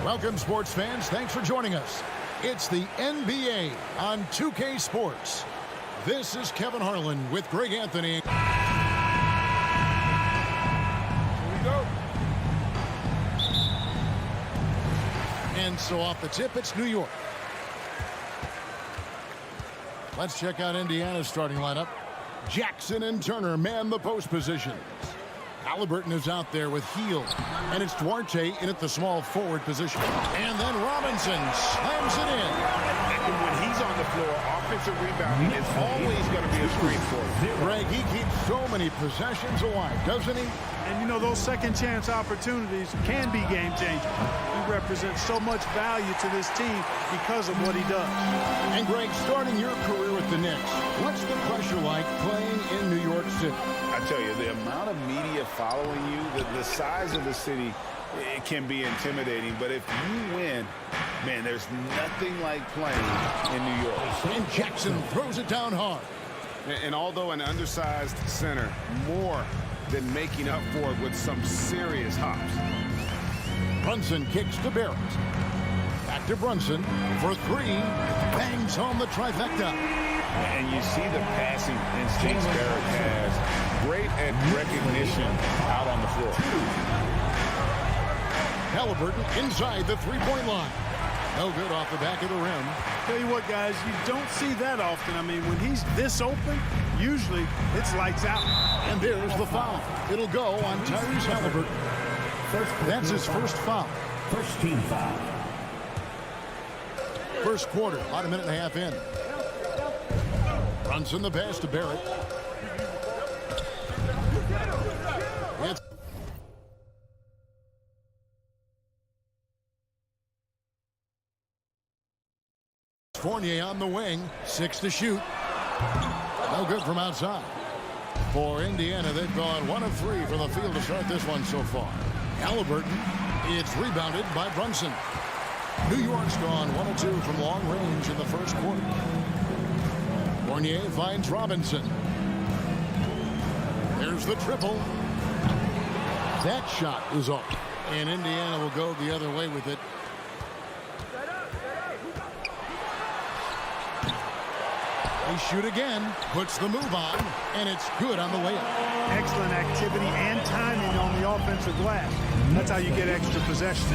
Welcome, sports fans. Thanks for joining us. It's the NBA on 2K Sports. This is Kevin Harlan with Greg Anthony. Here we go. And so off the tip, it's New York. Let's check out Indiana's starting lineup. Jackson and Turner man the post positions. Halliburton is out there with Hield, and it's Duarte in at the small forward position. And then Robinson slams it in. And when he's on the floor, offensive rebounding is always going to be a strength for him. Greg, he keeps so many possessions alive, doesn't he? And, you know, those second-chance opportunities can be game-changing. He represents so much value to this team because of what he does. And, Greg, starting your career with the Knicks, what's the pressure like playing in New York City? I tell you, the amount of media following you, the size of the city, it can be intimidating. But if you win, man, there's nothing like playing in New York. And Jackson throws it down hard. And although an undersized center, more than making up for it with some serious hops. Brunson kicks to Barrett. Back to Brunson for three. Bangs home the trifecta. And you see the passing instincts Barrett has. Great at recognition out on the floor. Halliburton inside the three-point line. No good off the back of the rim. Tell you what, guys, you don't see that often. I mean, when he's this open, usually it's lights out. And there's the foul. It'll go on Tyrese Halliburton. That's his first foul. First team foul. First quarter, about a minute and a half in. Brunson the pass to Barrett. It's Fournier on the wing, 6 to shoot. No good from outside. For Indiana, they've gone 1 of 3 from the field to start this one so far. Halliburton, it's rebounded by Brunson. New York's gone 1 of 2 from long range in the first quarter. Fournier finds Robinson. There's the triple. That shot is off. And Indiana will go the other way with it. They shoot again, puts the move on, and it's good on the layup. Excellent activity and timing on the offensive glass. That's how you get extra possession.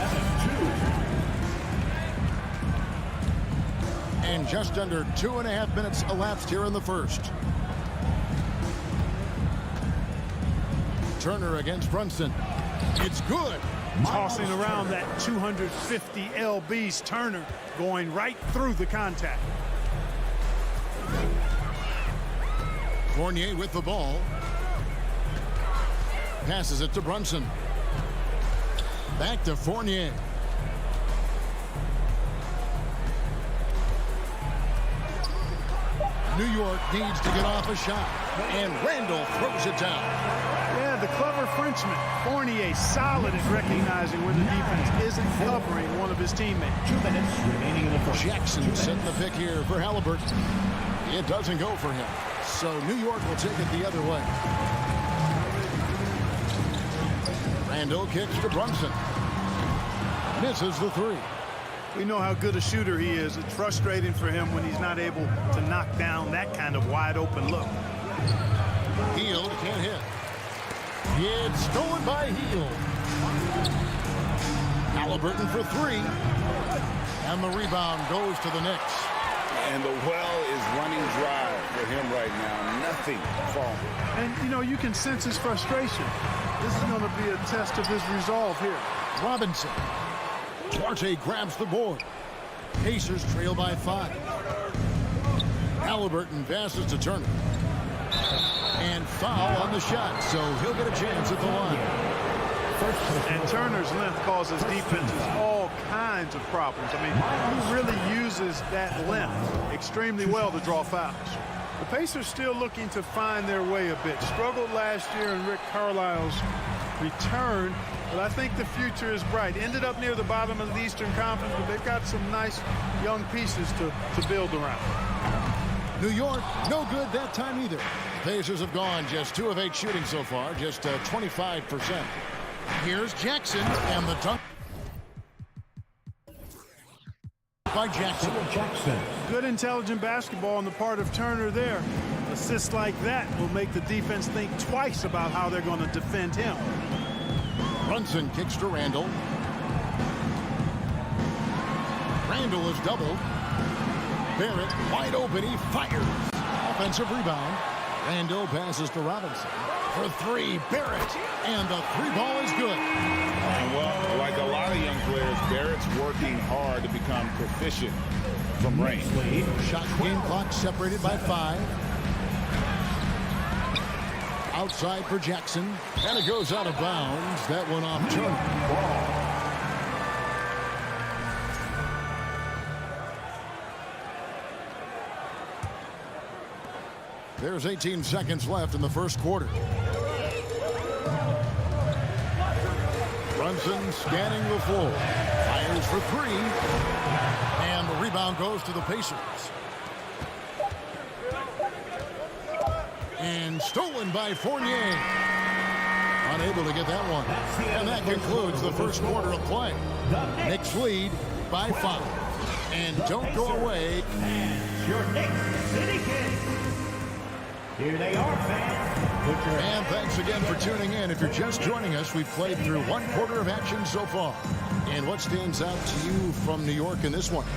And just under 2.5 minutes elapsed here in the first. Turner against Brunson. It's good. Tossing around that 250 lbs. Turner going right through the contact. Fournier with the ball. Passes it to Brunson. Back to Fournier. New York needs to get off a shot. And Randall throws it down. Yeah, the clever Frenchman. Fournier solid at recognizing when the defense isn't covering one of his teammates. 2 minutes remaining in the first. Jackson setting the pick here for Halliburton. It doesn't go for him. So New York will take it the other way. Randall kicks to Brunson. Misses the three. We know how good a shooter he is. It's frustrating for him when he's not able to knock down that kind of wide open look. Hield can't hit. It's stolen by Hield. Halliburton for three. And the rebound goes to the Knicks. And the well is running dry for him right now. Nothing falling. And, you know, you can sense his frustration. This is going to be a test of his resolve here. Robinson. Duarte grabs the board. Pacers trail by 5. Halliburton passes to Turner. And foul on the shot, so he'll get a chance at the line. And Turner's length causes defenses all kinds of problems. I mean, he really uses that length extremely well to draw fouls. The Pacers still looking to find their way a bit. Struggled last year in Rick Carlisle's return, but I think the future is bright. Ended up near the bottom of the Eastern Conference, but they've got some nice young pieces to build around. New York, no good that time either. Pacers have gone just 2 of 8 shooting so far, just 25%. Here's Jackson and the dunk. by Jackson. Jackson. Good intelligent basketball on the part of Turner there. Assists like that will make the defense think twice about how they're going to defend him. Brunson kicks to Randall. Randall is doubled. Barrett wide open. He fires. Offensive rebound. Randall passes to Robinson. For three, Barrett. And the three ball is good. And well, like a lot of young players, Barrett's working hard to become proficient from range. Shot game clock separated by 5. Outside for Jackson. And it goes out of bounds. That one off Turner. There's 18 seconds left in the first quarter. Brunson scanning the floor. Fires for 3. And the rebound goes to the Pacers. And stolen by Fournier. Unable to get that one. And that concludes the first quarter of play. Knicks lead by 5. And don't go away. Your Knicks City Kings. Here they are, fans. And thanks again for tuning in. If you're just joining us, we've played through one quarter of action so far. And what stands out to you from New York in this one?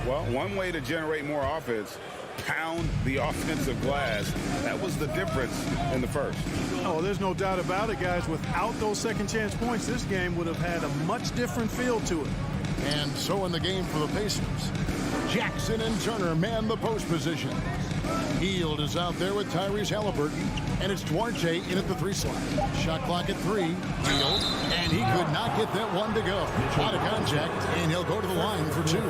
Well, one way to generate more offense, pound the offensive glass. That was the difference in the first. Oh, there's no doubt about it, guys. Without those second chance points, this game would have had a much different feel to it. And so in the game for the Pacers, Jackson and Turner man the post position. Hield is out there with Tyrese Halliburton, and it's Duarte in at the 3 slot. Shot clock at 3. Hield, and he could not get that one to go. Out of contact, and he'll go to the line for 2.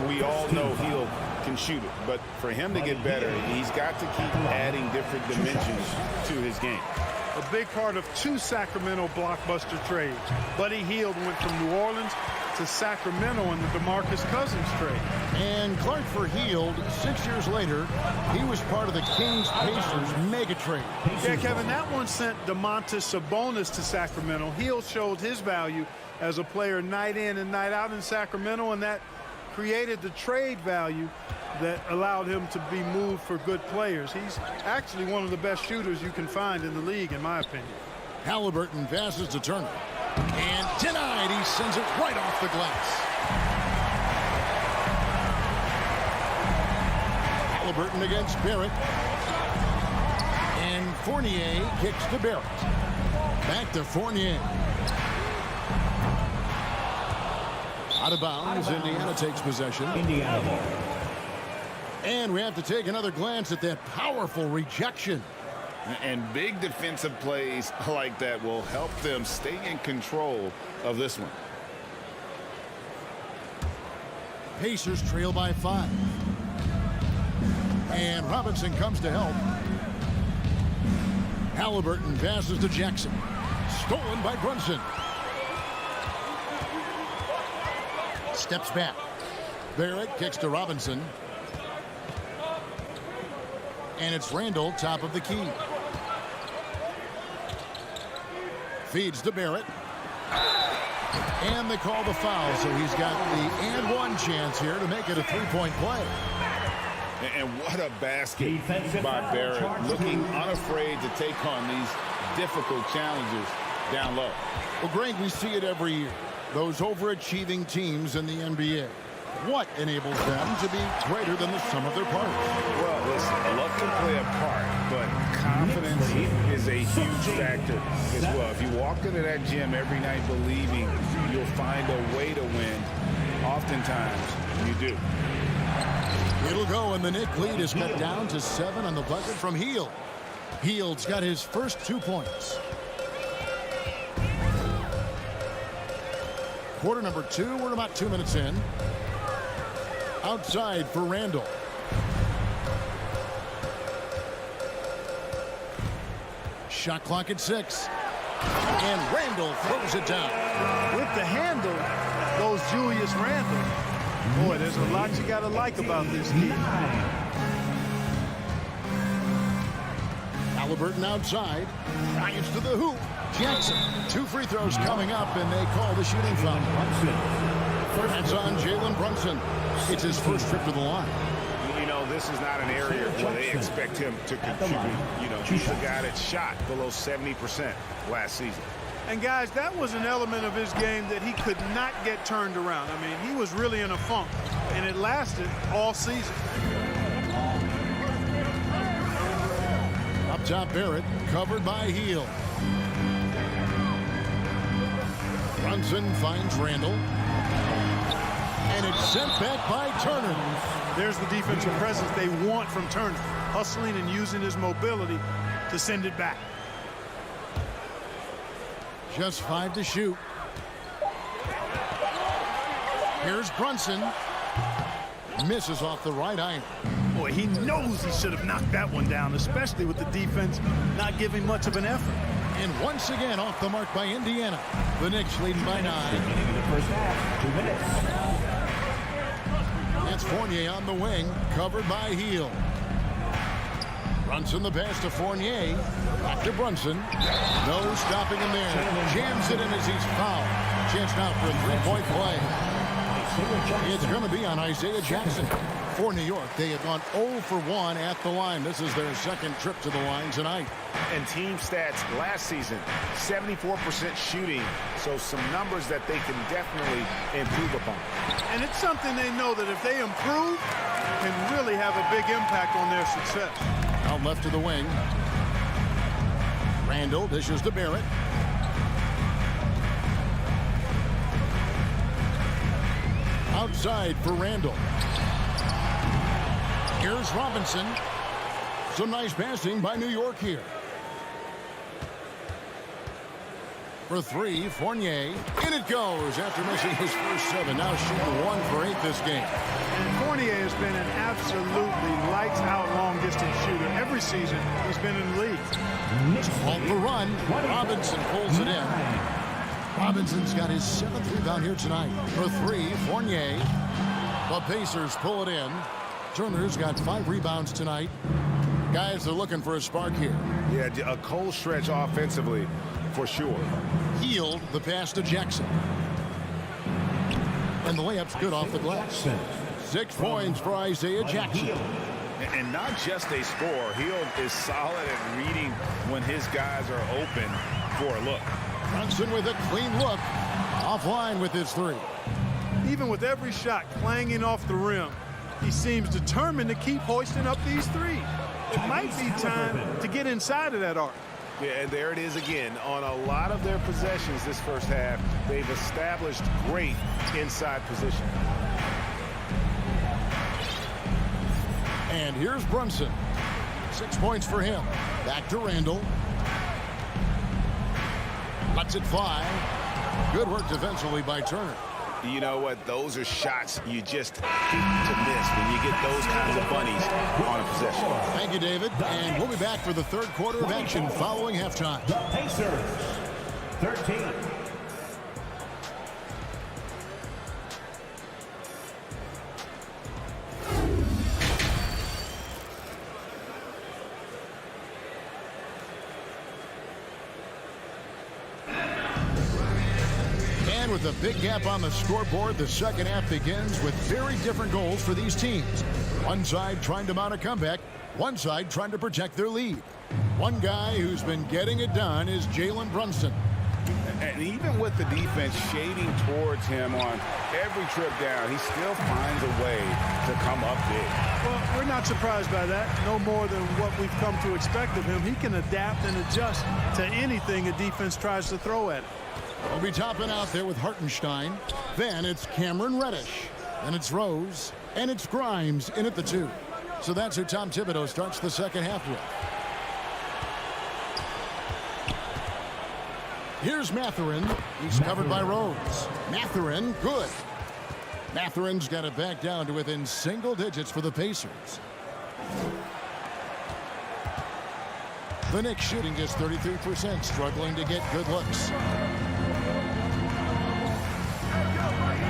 We all know Hield can shoot it, but for him to get better, he's got to keep adding different dimensions to his game. A big part of 2 Sacramento blockbuster trades. Buddy Hield went from New Orleans to Sacramento in the DeMarcus Cousins trade. And Clark for Hield, 6 years later, he was part of the Kings-Pacers mega trade. Yeah, Kevin, that one sent Domantas Sabonis to Sacramento. Hield showed his value as a player night in and night out in Sacramento, and that created the trade value that allowed him to be moved for good players. He's actually one of the best shooters you can find in the league, in my opinion. Halliburton passes to Turner. And denied. He sends it right off the glass. Halliburton against Barrett. And Fournier kicks to Barrett. Back to Fournier. Out of bounds. Indiana takes possession. Indiana ball. And we have to take another glance at that powerful rejection. And big defensive plays like that will help them stay in control of this one. Pacers trail by 5. And Robinson comes to help. Halliburton passes to Jackson. Stolen by Brunson. Steps back. Barrett kicks to Robinson. And it's Randall, top of the key. Feeds to Barrett. And they call the foul, so he's got the and one chance here to make it a 3-point play. And what a basket by Barrett, looking unafraid to take on these difficult challenges down low. Well, Greg, we see it every year. Those overachieving teams in the NBA. What enables them to be greater than the sum of their parts? Well, listen, luck can play a part, but confidence is a huge factor as well. If you walk into that gym every night believing you'll find a way to win, oftentimes you do. It'll go, and the Knicks lead is cut down to 7 on the bucket from Hield. Hield's got his first 2 points. Quarter number 2, we're about 2 minutes in. Outside for Randall. Shot clock at 6. And Randall throws it down. With the handle goes Julius Randle. Boy, there's a lot you got to like about this kid. Halliburton outside. Drives to the hoop. Jackson. 2 free throws coming up, and they call the shooting foul. That's on Jalen Brunson. It's his first trip to the line. You know, this is not an area where they expect him to contribute. You know, he's a guy that shot below 70% last season. And guys, that was an element of his game that he could not get turned around. I mean, he was really in a funk, and it lasted all season. Up top, Barrett, covered by Heel. Brunson finds Randall. And it's sent back by Turner. There's the defensive presence they want from Turner, hustling and using his mobility to send it back. Just 5 to shoot. Here's Brunson. Misses off the right iron. Boy, he knows he should have knocked that one down, especially with the defense not giving much of an effort. And once again off the mark by Indiana. The Knicks leading by 9. Beginning of the first half, 2 minutes. It's Fournier on the wing, covered by Heel. Brunson the pass to Fournier. Back to Brunson. No stopping him there. Jams it in as he's fouled. Chance now for a three-point play. It's going to be on Isaiah Jackson. For New York, they have gone 0 for 1 at the line. This is their second trip to the line tonight. And team stats last season, 74% shooting, so some numbers that they can definitely improve upon. And it's something they know that if they improve, can really have a big impact on their success. Out left to the wing. Randall dishes to Barrett. Outside for Randall. Here's Robinson. Some nice passing by New York here. For 3, Fournier. In it goes after missing his first 7. Now shooting 1 for 8 this game. And Fournier has been an absolutely lights-out long-distance shooter. Every season he's been in the league. Off the run. Robinson pulls it in. Robinson's got his 7th rebound here tonight. For 3, Fournier. The Pacers pull it in. Turner's got 5 rebounds tonight. Guys are looking for a spark here. Yeah, a cold stretch offensively for sure. Healed the pass to Jackson. And the layup's good off the glass. 6 points for Isaiah Jackson. And not just a scorer. Hield is solid at reading when his guys are open for a look. Brunson with a clean look. Offline with his 3. Even with every shot clanging off the rim, he seems determined to keep hoisting up these threes. It might be time to get inside of that arc. Yeah, and there it is again. On a lot of their possessions this first half, they've established great inside position. And here's Brunson. 6 points for him. Back to Randall. Lets it fly. Good work defensively by Turner. You know what? Those are shots you just hate to miss when you get those kinds of bunnies on a possession. Thank you, David. And we'll be back for the third quarter of action following halftime. The Pacers, 13. With a big gap on the scoreboard, the second half begins with very different goals for these teams. One side trying to mount a comeback, one side trying to protect their lead. One guy who's been getting it done is Jalen Brunson. And even with the defense shading towards him on every trip down, he still finds a way to come up big. Well, we're not surprised by that. No more than what we've come to expect of him. He can adapt and adjust to anything a defense tries to throw at him. We'll be topping out there with Hartenstein. Then it's Cameron Reddish. Then it's Rose. And it's Grimes in at the 2. So that's who Tom Thibodeau starts the second half with. Here's Mathurin. He's covered by Rose. Mathurin, good. Mathurin's got it back down to within single digits for the Pacers. The Knicks shooting just 33%, struggling to get good looks.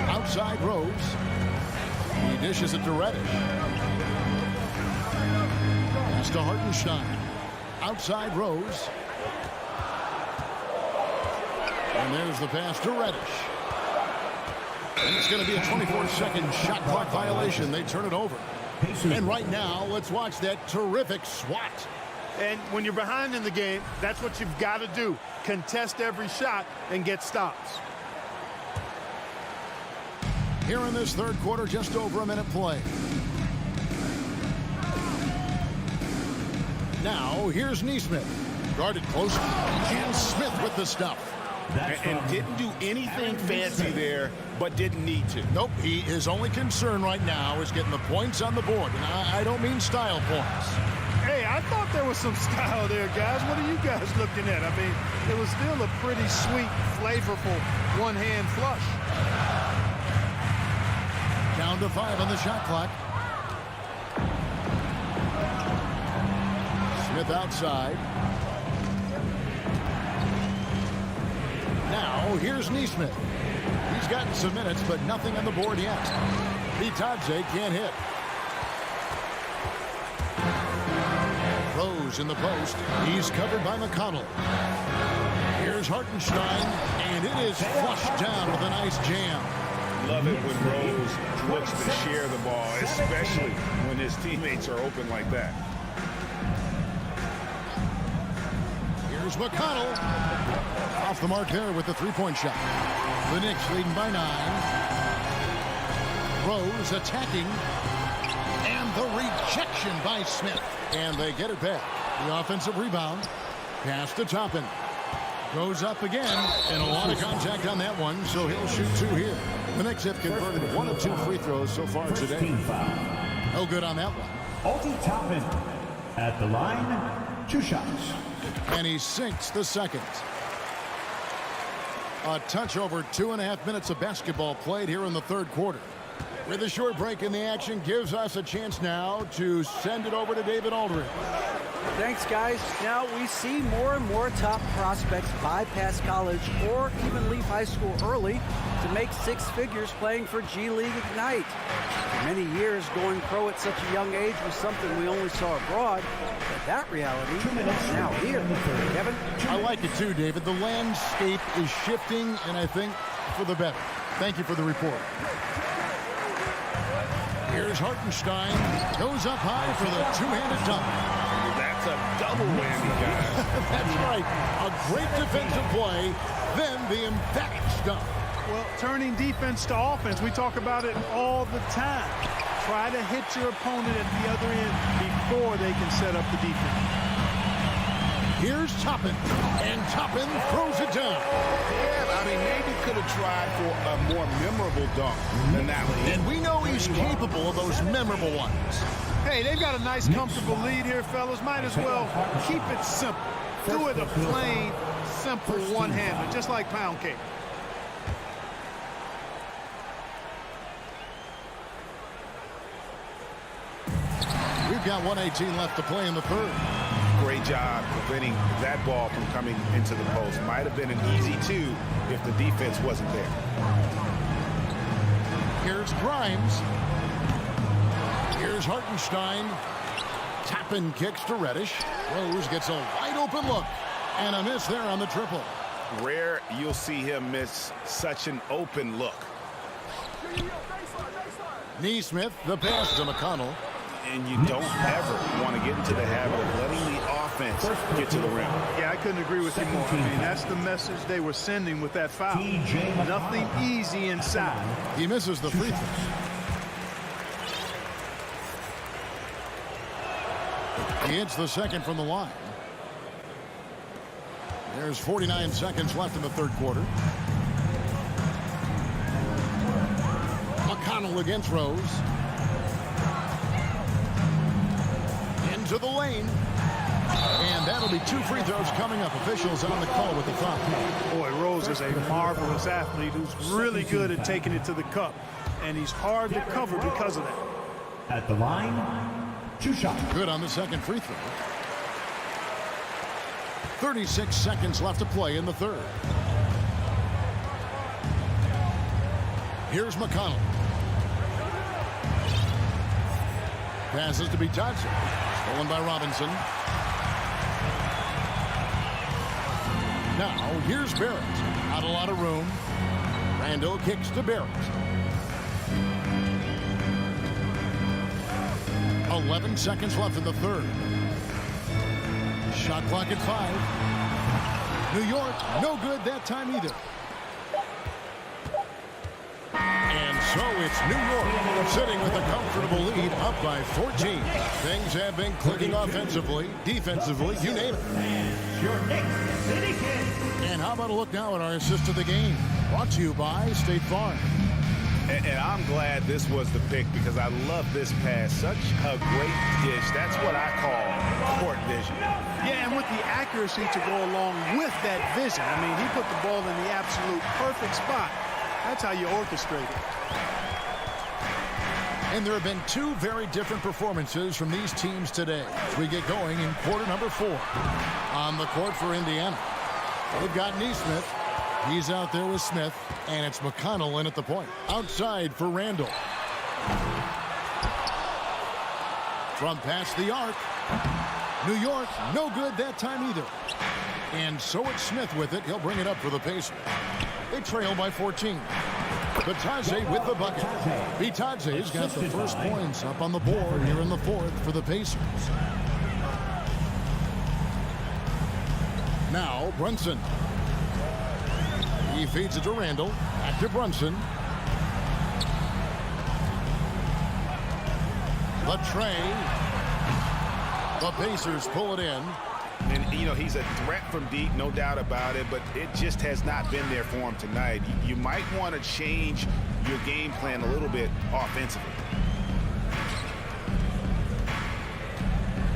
Outside Rose. He dishes it to Reddish. Pass to Hartenstein. Outside Rose. And there's the pass to Reddish. And it's going to be a 24-second shot clock violation. They turn it over. And right now, let's watch that terrific swat. And when you're behind in the game, that's what you've got to do. Contest every shot and get stops. Here in this third quarter, just over a minute play. Now, here's Neesmith. Guarded close. And Smith with the stuff. And didn't do anything fancy there, but didn't need to. Nope, his only concern right now is getting the points on the board. And I don't mean style points. Hey, I thought there was some style there, guys. What are you guys looking at? I mean, it was still a pretty sweet, flavorful one-hand flush. Down to 5 on the shot clock. Smith outside. Now, here's Neesmith. He's gotten some minutes, but nothing on the board yet. Bitadze can't hit. Rose in the post. He's covered by McConnell. Here's Hartenstein, and it is flushed down with a nice jam. Love it when Rose looks to share the ball, especially when his teammates are open like that. Here's McConnell. Off the mark there with the three-point shot. The Knicks leading by 9. Rose attacking. And the rejection by Smith. And they get it back. The offensive rebound. Pass to Toppin. Goes up again. And a lot of contact on that one, so he'll shoot 2 here. The Knicks have converted 1 of 2 free throws so far today. No good on that one. Obi Toppin at the line, 2 shots. And he sinks the second. A touch over 2.5 minutes of basketball played here in the third quarter. With a short break in the action, gives us a chance now to send it over to David Aldridge. Thanks, guys. Now we see more and more top prospects bypass college or even leave high school early to make 6 figures playing for G League Ignite. For many years, going pro at such a young age was something we only saw abroad, but that reality is now here. Kevin? I like it too, David. The landscape is shifting, and I think for the better. Thank you for the report. Here's Hartenstein. Goes up high for the two-handed dunk. That's a double whammy, guys. That's right. A great defensive play, then the emphatic stuff. Well, turning defense to offense, we talk about it all the time. Try to hit your opponent at the other end before they can set up the defense. Here's Toppin, and Toppin throws it down. Yeah, I mean, maybe could have tried for a more memorable dunk than that one. And we know he's capable of those memorable ones. Hey, they've got a nice, comfortable lead here, fellas. Might as well keep it simple. Do it a plain, simple one-hander, just like pound cake. We've got 1:18 left to play in the third. Great job preventing that ball from coming into the post. Might have been an easy 2 if the defense wasn't there. Here's Grimes. Here's Hartenstein. Toppin kicks to Reddish. Rose gets a wide open look. And a miss there on the triple. Rare you'll see him miss such an open look. Neesmith, the pass to McConnell. And you don't ever want to get into the habit of letting the offense get to the rim. Yeah, I couldn't agree with you more. I mean, that's the message they were sending with that foul. Nothing easy inside. He misses the free throw. He hits the second from the line. There's 49 seconds left in the third quarter. McConnell against Rose. Into the lane. And that'll be 2 free throws coming up. Officials on the call with the foul. Boy, Rose is a marvelous athlete who's really good at taking it to the cup. And he's hard to cover because of that. At the line, 2 shots. Good on the second free throw. 36 seconds left to play in the third. Here's McConnell. Passes to Bitadze. Stolen by Robinson. Now, here's Barrett. Not a lot of room. Randall kicks to Barrett. 11 seconds left in the third. Shot clock at 5. New York, no good that time either. And so it's New York sitting with a comfortable lead up by 14. Things have been clicking offensively, defensively, you name it. Your Knicks City Kid. And how about a look now at our assist of the game? Brought to you by State Farm. And I'm glad this was the pick because I love this pass. Such a great dish. That's what I call court vision. Yeah, and with the accuracy to go along with that vision. I mean, he put the ball in the absolute perfect spot. That's how you orchestrate it. And there have been two very different performances from these teams today as we get going in quarter number 4. On the court for Indiana, they've got Neesmith. He's out there with Smith, and it's McConnell in at the point. Outside for Randall. From past the arc. New York, no good that time either. And so it's Smith with it. He'll bring it up for the Pacers. They trail by 14. Bitadze with the bucket. Bitadze's got the first points up on the board here in the fourth for the Pacers. Now Brunson. He feeds it to Randall. Back to Brunson. The tray. The Pacers pull it in. And, you know, he's a threat from deep, no doubt about it, but it just has not been there for him tonight. You might want to change your game plan a little bit offensively.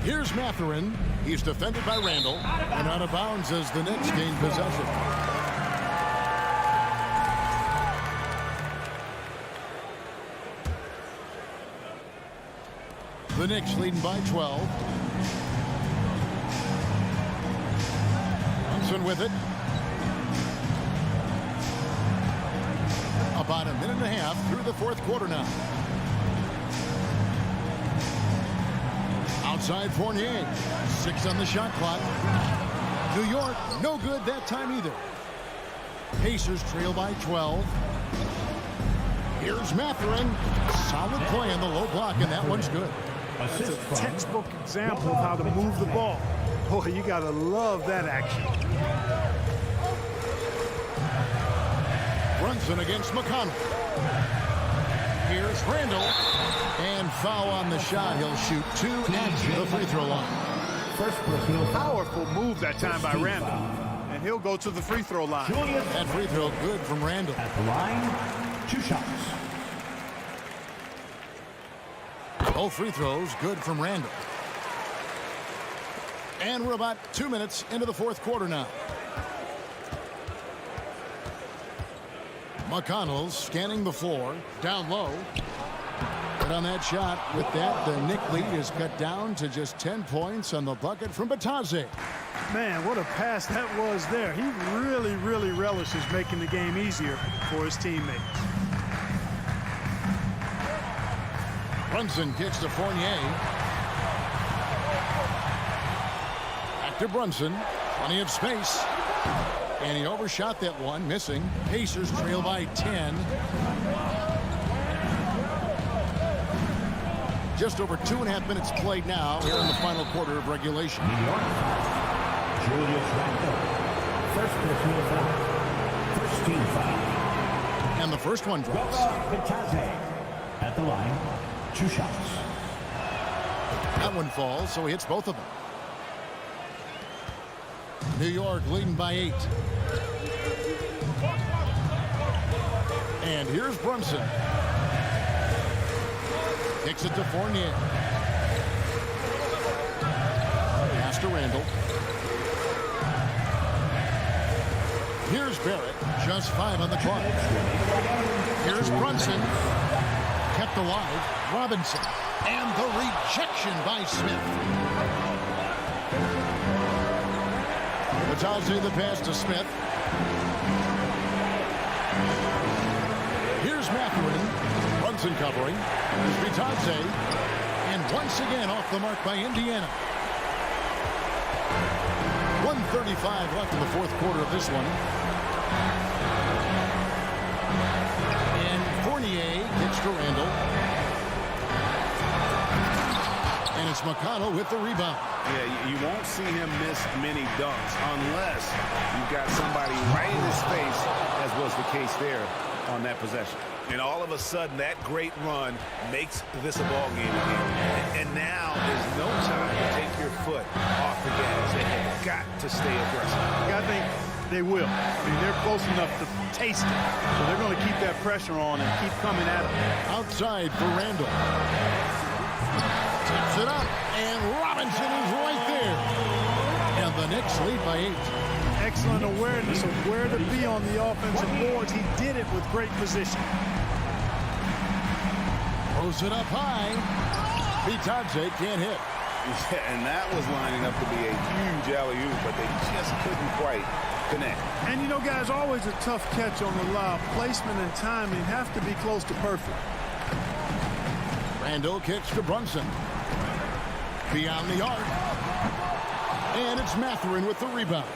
Here's Mathurin. He's defended by Randall. And out of bounds as the Knicks gain possession. The Knicks leading by 12. Brunson with it. About a minute and a half through the fourth quarter now. Outside Fournier. 6 on the shot clock. New York, no good that time either. Pacers trail by 12. Here's Mathurin. Solid play in the low block, and that one's good. That's a textbook example of how to move the ball. Boy, you got to love that action. Brunson against McConnell. Here's Randall. And foul on the shot. He'll shoot 2 at the free throw line. First personal foul. Powerful move that time by Randall. And he'll go to the free throw line. That free throw good from Randall. At the line, 2 shots. Both free throws good from Randall. And we're about 2 minutes into the fourth quarter now. McConnell's scanning the floor. Down low. But on that shot, with that, the Knick lead is cut down to just 10 points on the bucket from Bitadze. Man, what a pass that was there. He really, really relishes making the game easier for his teammates. Brunson kicks to Fournier. Back to Brunson. Plenty of space. And he overshot that one, missing. Pacers trail by 10. Just over 2.5 minutes played now here in the final quarter of regulation. New York, Julius Randle. First personal foul. First team foul. And the first one drops. Bitadze at the line, 2 shots. That one falls, so he hits both of them. New York leading by 8. And here's Brunson. Kicks it to Fournier. Pass to Randall. Here's Barrett. Just 5 on the clock. Here's Brunson. Kept alive. Robinson. And the rejection by Smith. Bitadze the pass to Smith. Here's Mathurin. Brunson covering. Here's Bitadze. And once again off the mark by Indiana. 1:35 left in the fourth quarter of this one. McConnell with the rebound. Yeah, you won't see him miss many dunks unless you've got somebody right in his face, as was the case there on that possession. And all of a sudden, that great run makes this a ball game again. And now there's no time to take your foot off the gas. They've got to stay aggressive. I think they will. I mean, they're close enough to taste it. So they're going to keep that pressure on and keep coming at them. Outside for Randall. Tips it up, and Robinson is right there. And the Knicks lead by 8. Excellent awareness of where to be on the offensive boards. He did it with great position. Throws it up high. Bitadze can't hit. Yeah, and that was lining up to be a huge alley-oop, but they just couldn't quite connect. And, you know, guys, always a tough catch on the lob. Placement and timing have to be close to perfect. Randall kicks to Brunson. Beyond the arc. And it's Mathurin with the rebound.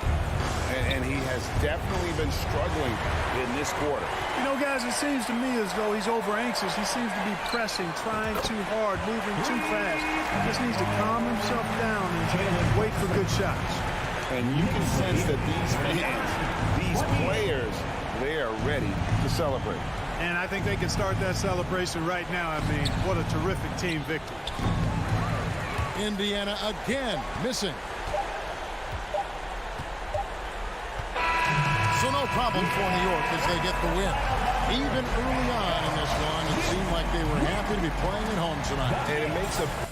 And he has definitely been struggling in this quarter. You know, guys, it seems to me as though he's over-anxious. He seems to be pressing, trying too hard, moving too fast. He just needs to calm himself down and wait for good shots. And you can sense that these fans, these players, they are ready to celebrate. And I think they can start that celebration right now. I mean, what a terrific team victory. Indiana again missing. So no problem for New York as they get the win. Even early on in this one, it seemed like they were happy to be playing at home tonight. And it makes a...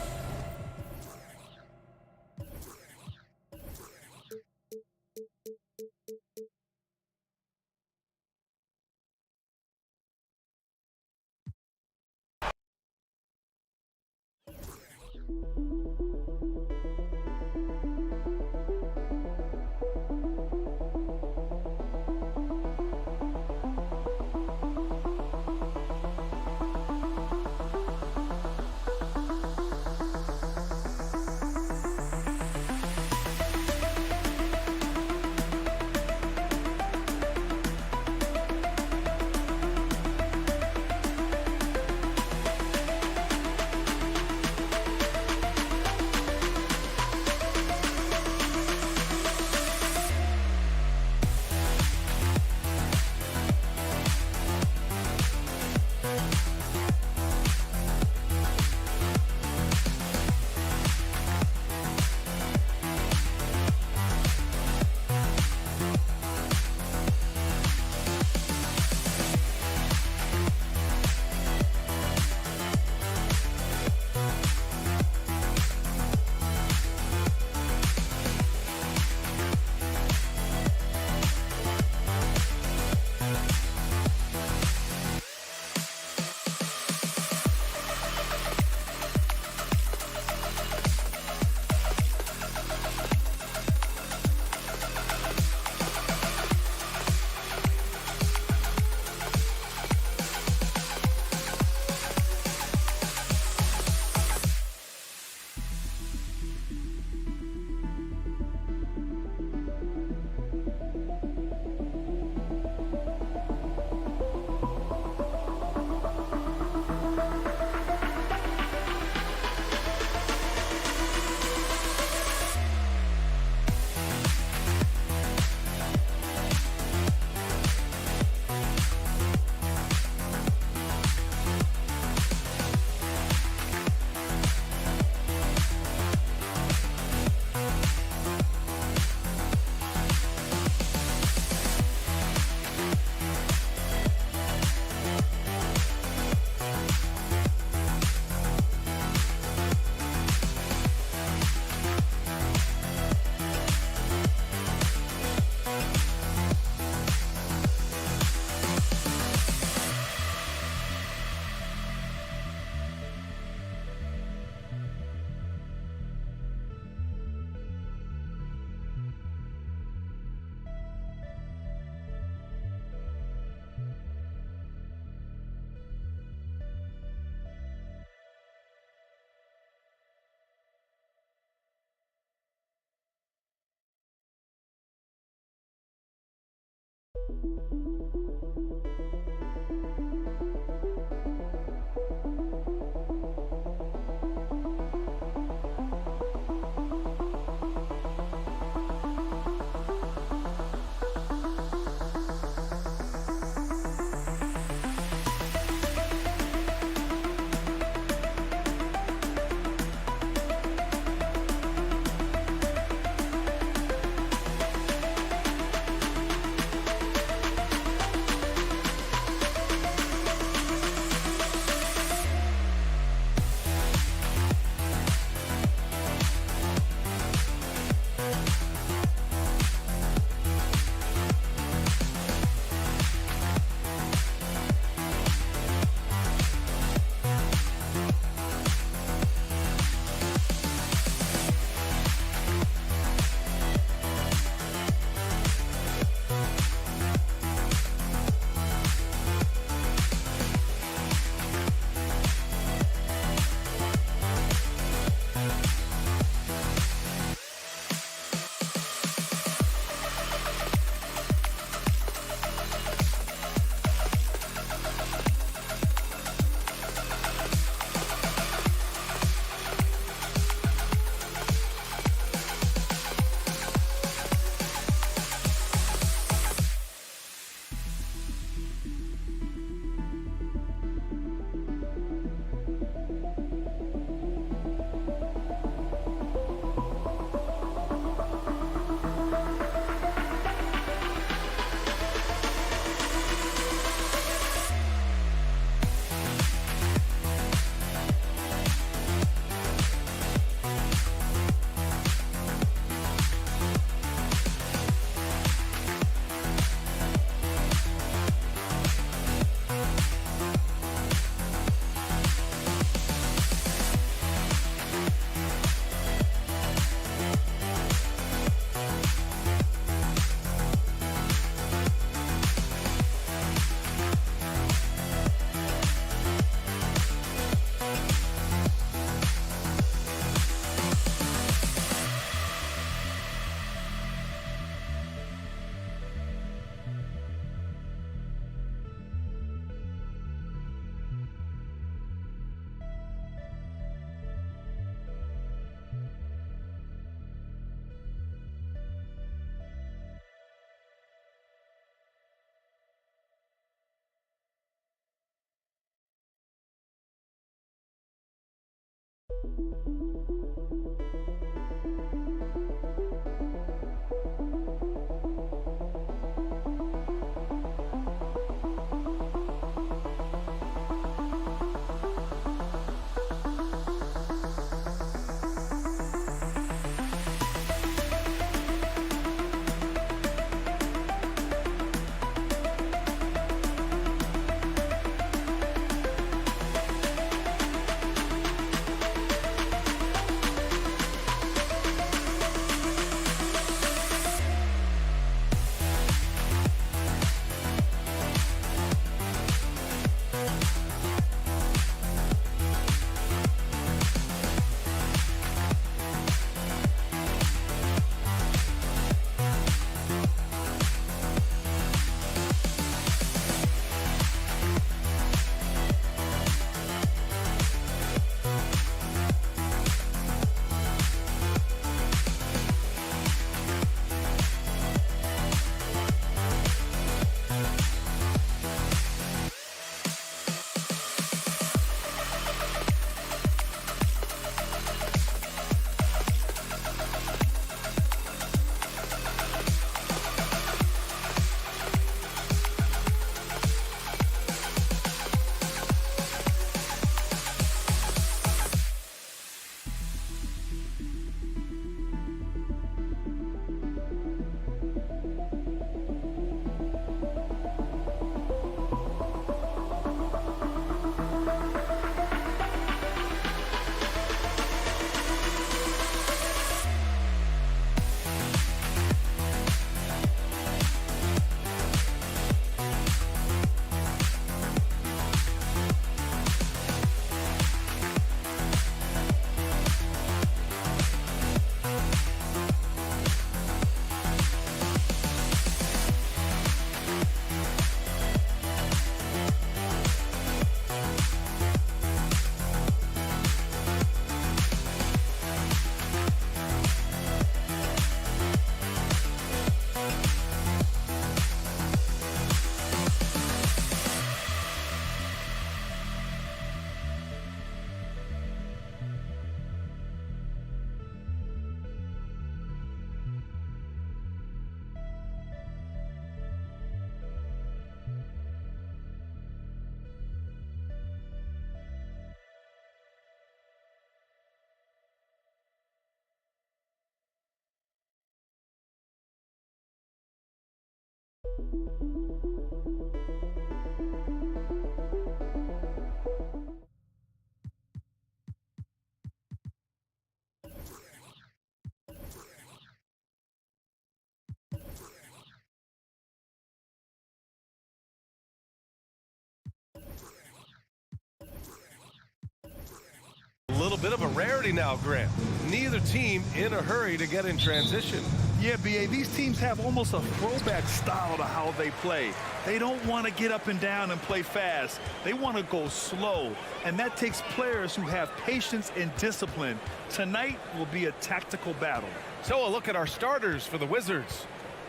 A little bit of a rarity now, Grant. Neither team in a hurry to get in transition. Yeah, B.A., these teams have almost a throwback style to how they play. They don't want to get up and down and play fast. They want to go slow, and that takes players who have patience and discipline. Tonight will be a tactical battle. So a look at our starters for the Wizards.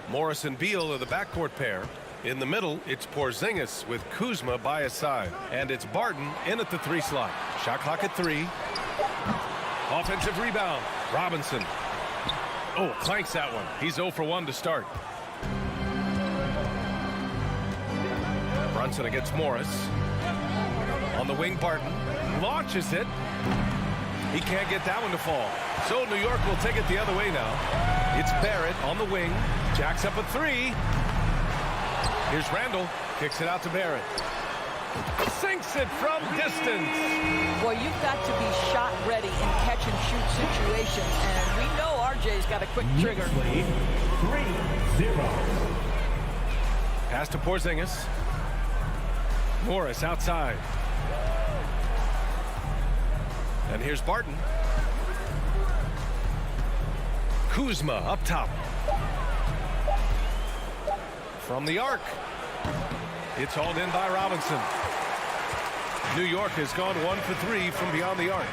Morris and Beal are the backcourt pair. In the middle, it's Porzingis with Kuzma by his side. And it's Barton in at the 3 slot. Shot clock at 3. Offensive rebound. Robinson. Oh, clanks that one. He's 0 for 1 to start. Brunson against Morris. On the wing, Barton launches it. He can't get that one to fall. So New York will take it the other way now. It's Barrett on the wing. Jacks up a 3. Here's Randall. Kicks it out to Barrett. Sinks it from distance. Boy, you've got to be shot ready in catch-and-shoot situations, and we know RJ's got a quick trigger. 3-0. Pass to Porzingis. Morris outside. And here's Barton. Kuzma up top. From the arc. It's hauled in by Robinson. New York has gone 1 for 3 from beyond the arc.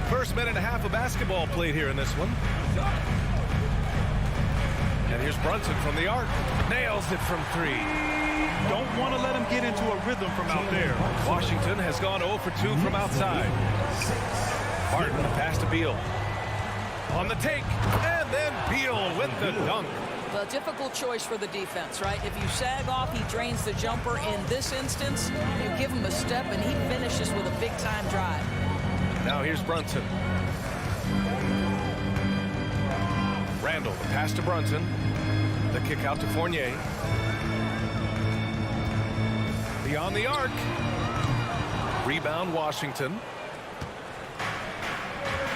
First minute and a half of basketball played here in this one. And here's Brunson from the arc. Nails it from 3. Don't want to let him get into a rhythm from out there. Washington has gone 0 for 2 from outside. Barton pass to Beal. On the take, and then Beal with the dunk. Well, difficult choice for the defense, right? If you sag off, he drains the jumper. In this instance, you give him a step, and he finishes with a big-time drive. Now here's Brunson. Randall, the pass to Brunson. The kick out to Fournier. Beyond the arc. Rebound, Washington.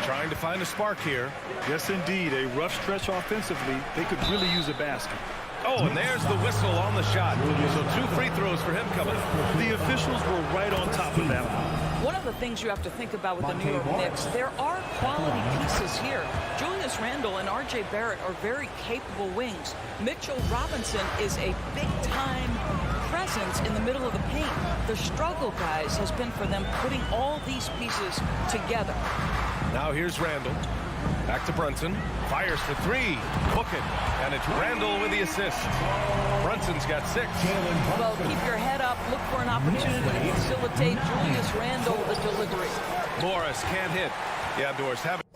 Trying to find a spark here. Yes, indeed. A rough stretch offensively. They could really use a basket. Oh, and there's the whistle on the shot. So 2 free throws for him coming. The officials were right on top of that one. One of the things you have to think about with the New York Knicks, there are quality pieces here. Julius Randle and R.J. Barrett are very capable wings. Mitchell Robinson is a big-time presence in the middle of the paint. The struggle, guys, has been for them putting all these pieces together. Now here's Randall. Back to Brunson. Fires for 3. Book it. And it's Randall with the assist. Brunson's got 6. Well, keep your head up. Look for an opportunity to facilitate Julius Randle the delivery. Morris can't hit. The Outdoors have it.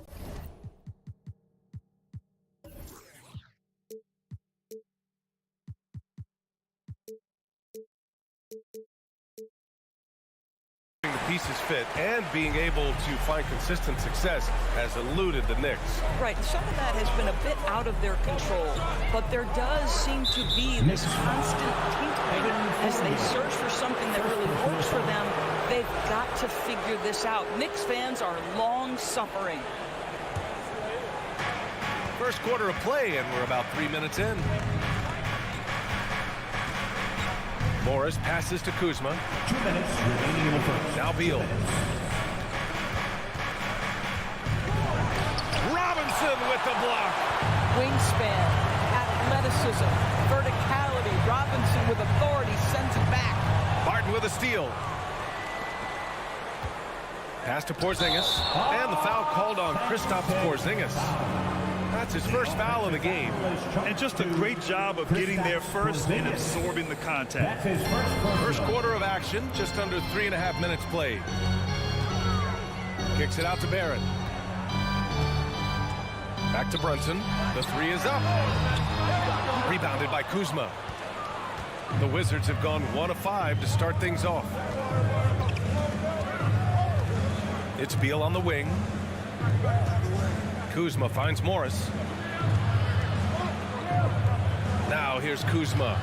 The pieces fit and being able to find consistent success has eluded the Knicks. Right, and some of that has been a bit out of their control, but there does seem to be this constant tinkering as they search for something that really works for them. They've got to figure this out. Knicks fans are long suffering. First quarter of play, and we're about 3 minutes in. Morris passes to Kuzma. 2 minutes remaining in the first. Now Beal. Robinson with the block. Wingspan, athleticism, verticality. Robinson with authority sends it back. Barton with a steal. Pass to Porzingis. And the foul called on Kristaps Porzingis. That's his first foul of the game. And just a great job of getting there first and absorbing the contact. First quarter of action, just under 3.5 minutes played. Kicks it out to Barrett. Back to Brunson. The 3 is up. Rebounded by Kuzma. The Wizards have gone 1 of 5 to start things off. It's Beal on the wing. Kuzma finds Morris. Now here's Kuzma.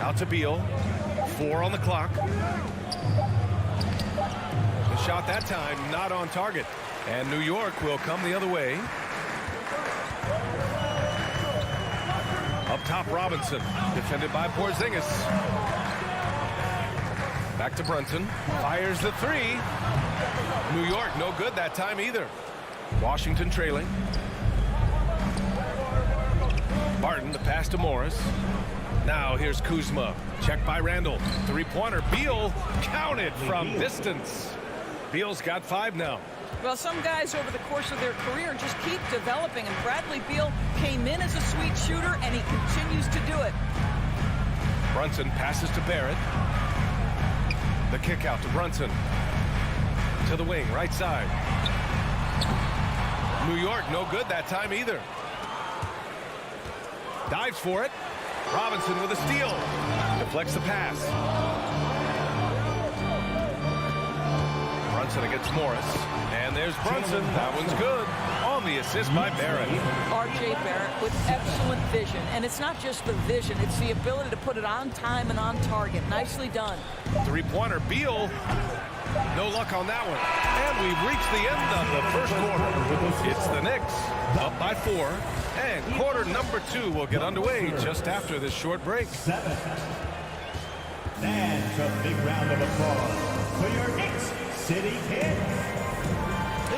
Out to Beal. 4 on the clock. The shot that time not on target. And New York will come the other way. Up top, Robinson. Defended by Porzingis. Back to Brunson. Fires the 3. New York no good that time either. Washington trailing. Barton, the pass to Morris. Now here's Kuzma. Checked by Randall. 3-pointer. Beal counted from distance. Beal's got 5 now. Well, some guys over the course of their career just keep developing, and Bradley Beal came in as a sweet shooter, and he continues to do it. Brunson passes to Barrett. The kick out to Brunson. To the wing, right side. New York no good that time either. Dives for it. Robinson with a steal. Deflects the pass. Brunson against Morris. And there's Brunson. That one's good. On the assist by Barrett. R.J. Barrett with excellent vision. And it's not just the vision. It's the ability to put it on time and on target. Nicely done. 3-pointer. Beal. No luck on that one. And we've reached the end of the first quarter. It's the Knicks up by 4. And quarter number 2 will get underway just after this short break. 7. And a big round of applause for your Knicks City Kings.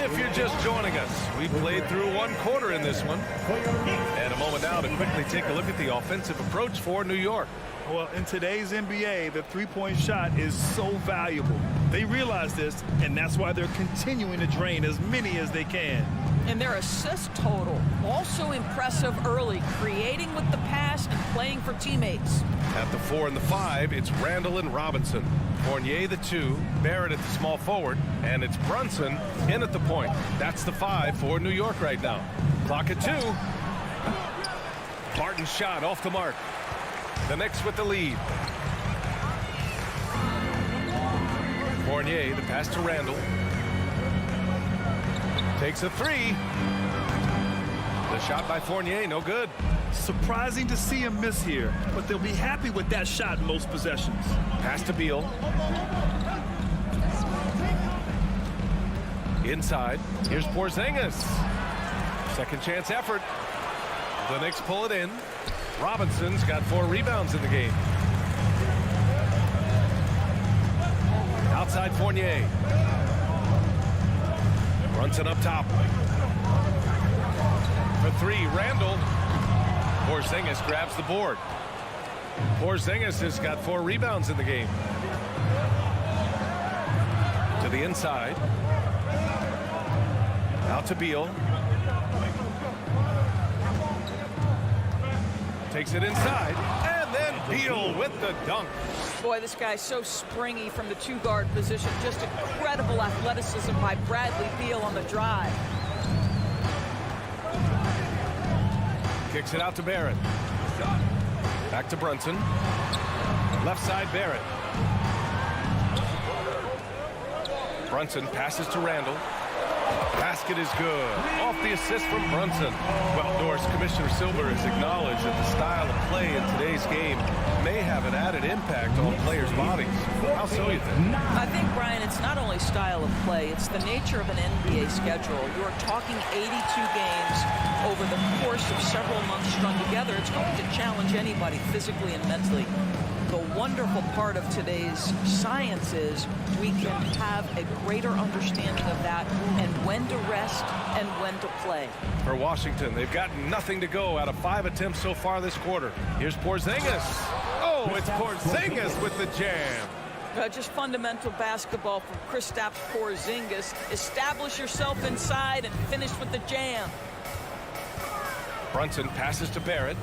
If you're just joining us, we played through 1 quarter in this one. And a moment now to quickly take a look at the offensive approach for New York. Well, in today's NBA, the three-point shot is so valuable. They realize this, and that's why they're continuing to drain as many as they can. And their assist total, also impressive early, creating with the pass and playing for teammates. At the 4 and the 5, it's Randall and Robinson. Fournier the 2, Barrett at the small forward, and it's Brunson in at the point. That's the 5 for New York right now. Clock at 2. Barton's shot off the mark. The Knicks with the lead. Fournier, the pass to Randall. Takes a 3. The shot by Fournier, no good. Surprising to see him miss here, but they'll be happy with that shot in most possessions. Pass to Beal. Inside, here's Porzingis. Second chance effort. The Knicks pull it in. Robinson's got 4 rebounds in the game. Outside Fournier. Brunson up top. For 3, Randall. Porzingis grabs the board. Porzingis has got 4 rebounds in the game. To the inside. Out to Beal. Takes it inside. And then Beal with the dunk. Boy, this guy's so springy from the 2-guard position. Just incredible athleticism by Bradley Beal on the drive. Kicks it out to Barrett. Back to Brunson. Left side, Barrett. Brunson passes to Randall. Basket is good. Off the assist from Brunson. Well, Norris, Commissioner Silver has acknowledged that the style of play in today's game may have an added impact on players' bodies. How so, you think? I think, Brian, it's not only style of play, it's the nature of an NBA schedule. You're talking 82 games over the course of several months strung together. It's going to challenge anybody physically and mentally. The wonderful part of today's science is we can have a greater understanding of that and when to rest and when to play. For Washington, they've got nothing to go out of 5 attempts so far this quarter. Here's Porzingis. Oh, it's Porzingis with the jam. Just fundamental basketball from Kristaps Porzingis. Establish yourself inside and finish with the jam. Brunson passes to Barrett.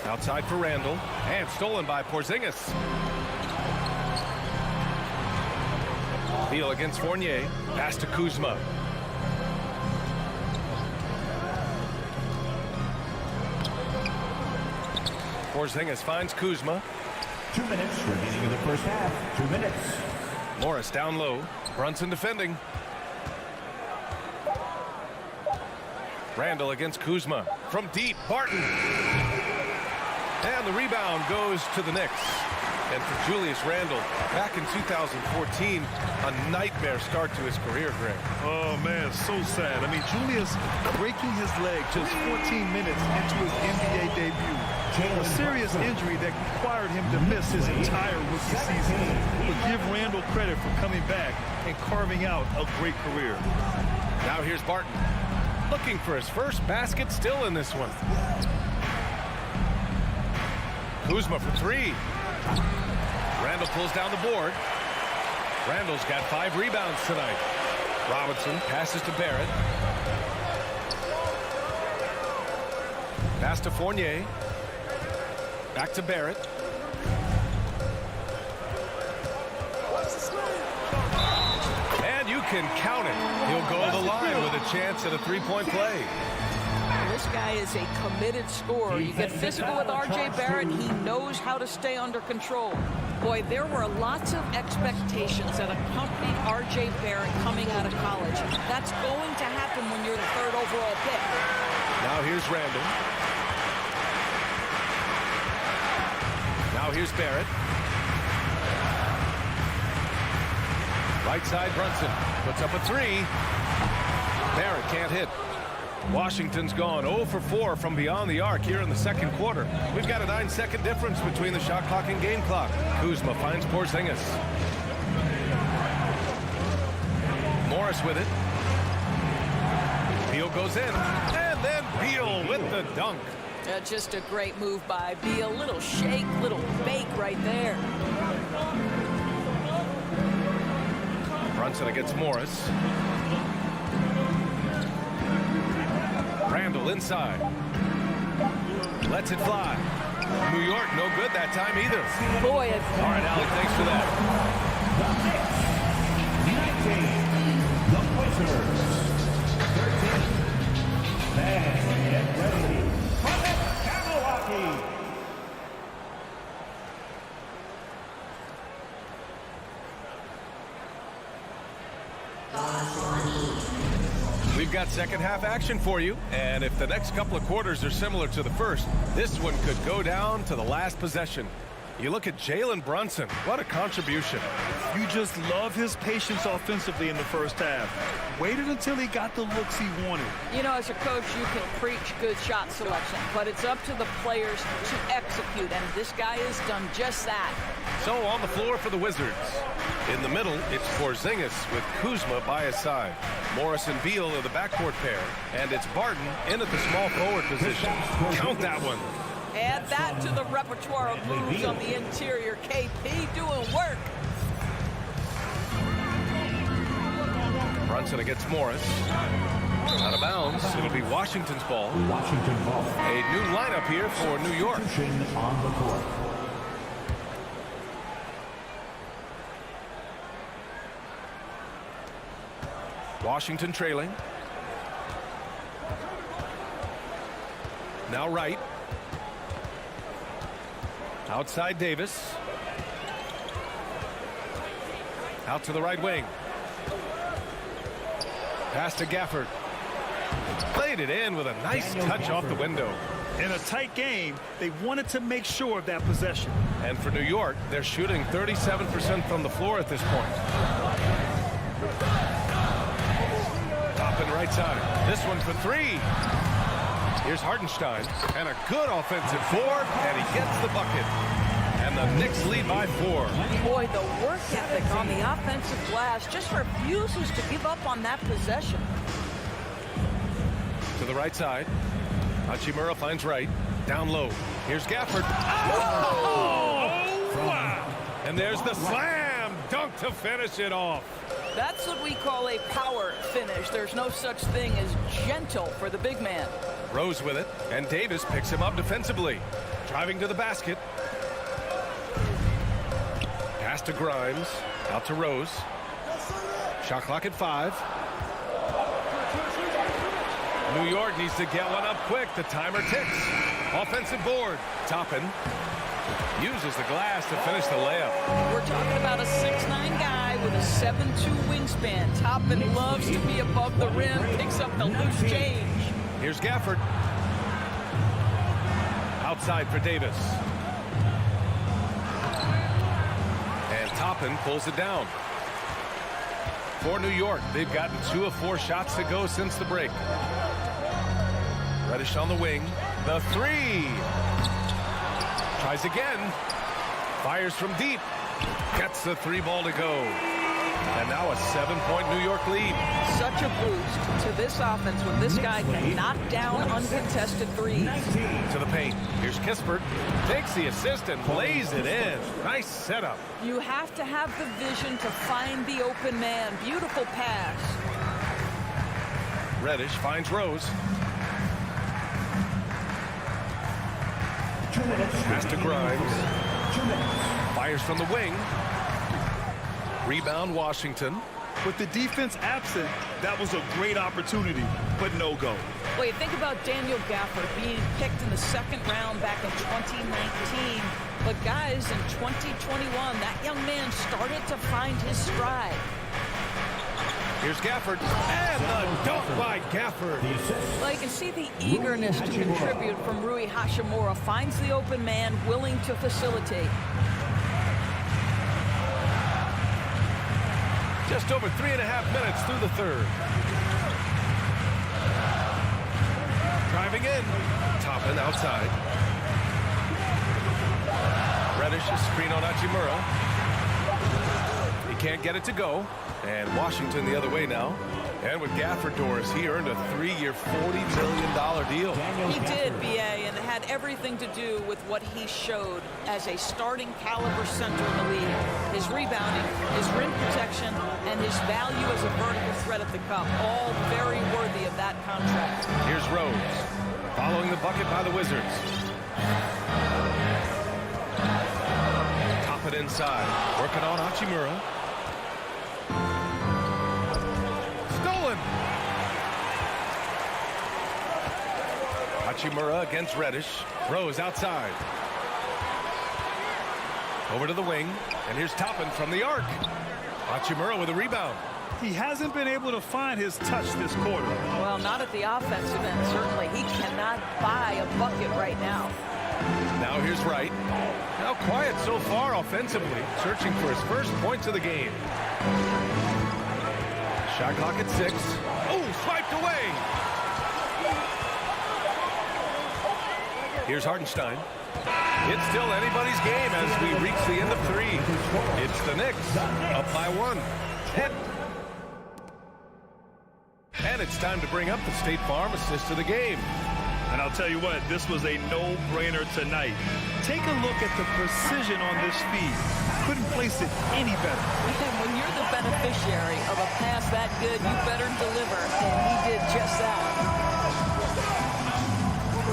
Outside for Randall. And stolen by Porzingis. Beal against Fournier. Pass to Kuzma. Porzingis finds Kuzma. 2 minutes remaining in the first half. 2 minutes. Morris down low. Brunson defending. Randall against Kuzma. From deep, Barton. And the rebound goes to the Knicks. And for Julius Randle, back in 2014, a nightmare start to his career, Greg. Oh, man, so sad. I mean, Julius breaking his leg just 14 minutes into his NBA debut. A serious injury that required him to miss his entire rookie season. But give Randle credit for coming back and carving out a great career. Now here's Barton. Looking for his first basket, still in this one. Kuzma for three. Randall pulls down the board. Randall's got 5 rebounds tonight. Robinson passes to Barrett. Pass to Fournier. Back to Barrett. And you can count it. He'll go to the line with a chance at a three-point play. This guy is a committed scorer. You get physical with R.J. Barrett. He knows how to stay under control. Boy, there were lots of expectations that accompanied R.J. Barrett coming out of college. That's going to happen when you're the 3rd overall pick. Now here's Randall. Now here's Barrett. Right side, Brunson puts up a 3. Barrett can't hit. Washington's gone 0 for 4 from beyond the arc here in the second quarter. We've got a 9-second difference between the shot clock and game clock. Kuzma finds Porzingis. Morris with it. Beal goes in. And then Beal with the dunk. Just a great move by Beal. Little shake, little bake right there. Brunson against Morris. Randall inside. Lets it fly. New York, no good that time either. Boy, all right, Allie, thanks for that. We've got second half action for you, and if the next couple of quarters are similar to the first, this one could go down to the last possession. You look at Jalen Brunson. What a contribution. You just love his patience offensively in the first half. Waited until he got the looks he wanted. You know, as a coach, you can preach good shot selection, but it's up to the players to execute, and this guy has done just that. So on the floor for the Wizards. In the middle, it's Porzingis with Kuzma by his side. Morris and Beal are the backcourt pair, and it's Barton in at the small forward position. Count that one. Add that to the repertoire of moves on the interior. KP doing work. Brunson against Morris. Out of bounds. It'll be Washington's ball. Washington ball. A new lineup here for New York. On the court. Washington trailing. Now right. Outside Davis. Out to the right wing. Pass to Gafford. Played it in with a nice touch off the window. In a tight game, they wanted to make sure of that possession. And for New York, they're shooting 37% from the floor at this point. Top and right side. This one for 3. Here's Hartenstein. And a good offensive board, and he gets the bucket. And the Knicks lead by 4. Boy, the work ethic on the offensive glass just refuses to give up on that possession. To the right side. Hachimura finds right. Down low. Here's Gafford. Oh! Wow! And there's the slam dunk to finish it off. That's what we call a power finish. There's no such thing as gentle for the big man. Rose with it, and Davis picks him up defensively. Driving to the basket. Pass to Grimes. Out to Rose. Shot clock at 5. New York needs to get one up quick. The timer ticks. Offensive board. Toppin uses the glass to finish the layup. We're talking about a 6'9" guy with a 7'2" wingspan. Toppin loves to be above the rim. Picks up the loose change. Here's Gafford. Outside for Davis. And Toppin pulls it down. For New York, they've gotten 2 of 4 shots to go since the break. Reddish on the wing. The 3. Tries again. Fires from deep. Gets the 3 ball to go. And now a 7-point New York lead. Such a boost to this offense when this guy can knock down uncontested threes. To the paint. Here's Kispert. Takes the assist and lays it in. Nice setup. You have to have the vision to find the open man. Beautiful pass. Reddish finds Rose. Pass to Grimes. Fires from the wing. Rebound Washington. With the defense absent, that was a great opportunity, but no go. Well, you think about Daniel Gafford being picked in the 2nd round back in 2019. But guys, in 2021, that young man started to find his stride. Here's Gafford. And the dunk by Gafford. Well, you can see the eagerness to contribute from Rui Hachimura. Finds the open man, willing to facilitate. Just over 3.5 minutes through the 3rd. Driving in. Toppin outside. Reddish is screen on Hachimura. He can't get it to go. And Washington the other way now. And with Gafford, Doris, he earned a 3-year, $40 million deal. He did, B.A., and it had everything to do with what he showed as a starting caliber center in the league. His rebounding, his rim protection, and his value as a vertical threat at the cup, all very worthy of that contract. Here's Rose, following the bucket by the Wizards. Top it inside, working on Hachimura. Hachimura against Reddish. Rose outside. Over to the wing. And here's Toppin from the arc. Hachimura with a rebound. He hasn't been able to find his touch this quarter. Well, not at the offensive end, certainly. He cannot buy a bucket right now. Now here's Wright. Now quiet so far offensively. Searching for his first points of the game. Shot clock at 6. Oh, swiped away. Here's Hartenstein. It's still anybody's game as we reach the end of 3. It's the Knicks up by 1. And it's time to bring up the State Farm assist of the game. And I'll tell you what, this was a no-brainer tonight. Take a look at the precision on this feed. Couldn't place it any better. And when you're the beneficiary of a pass that good, you better deliver. And he did just that.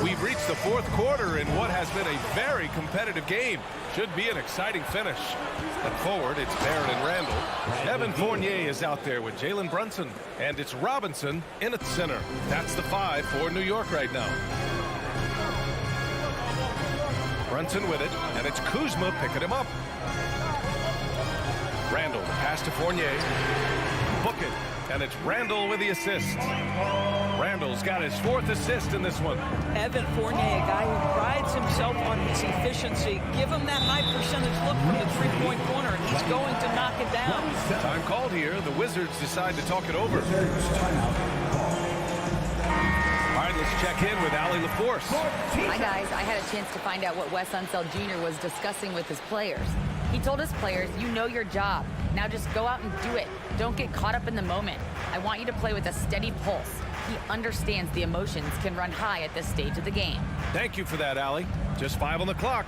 We've reached the 4th quarter in what has been a very competitive game. Should be an exciting finish. At forward, it's Barrett and Randall. Evan Fournier is out there with Jalen Brunson. And it's Robinson in at center. That's the 5 for New York right now. Brunson with it, and it's Kuzma picking him up. Randall, pass to Fournier. Book it, and it's Randall with the assist. Randall's got his 4th assist in this one. Evan Fournier, a guy who prides himself on his efficiency. Give him that high percentage look from the 3-point corner, and he's going to knock it down. Time called here. The Wizards decide to talk it over. All right, let's check in with Allie LaForce. Hi, guys. I had a chance to find out what Wes Unseld Jr. was discussing with his players. He told his players, you know your job. Now just go out and do it. Don't get caught up in the moment. I want you to play with a steady pulse. He understands the emotions can run high at this stage of the game. Thank you for that, Allie. Just 5 on the clock.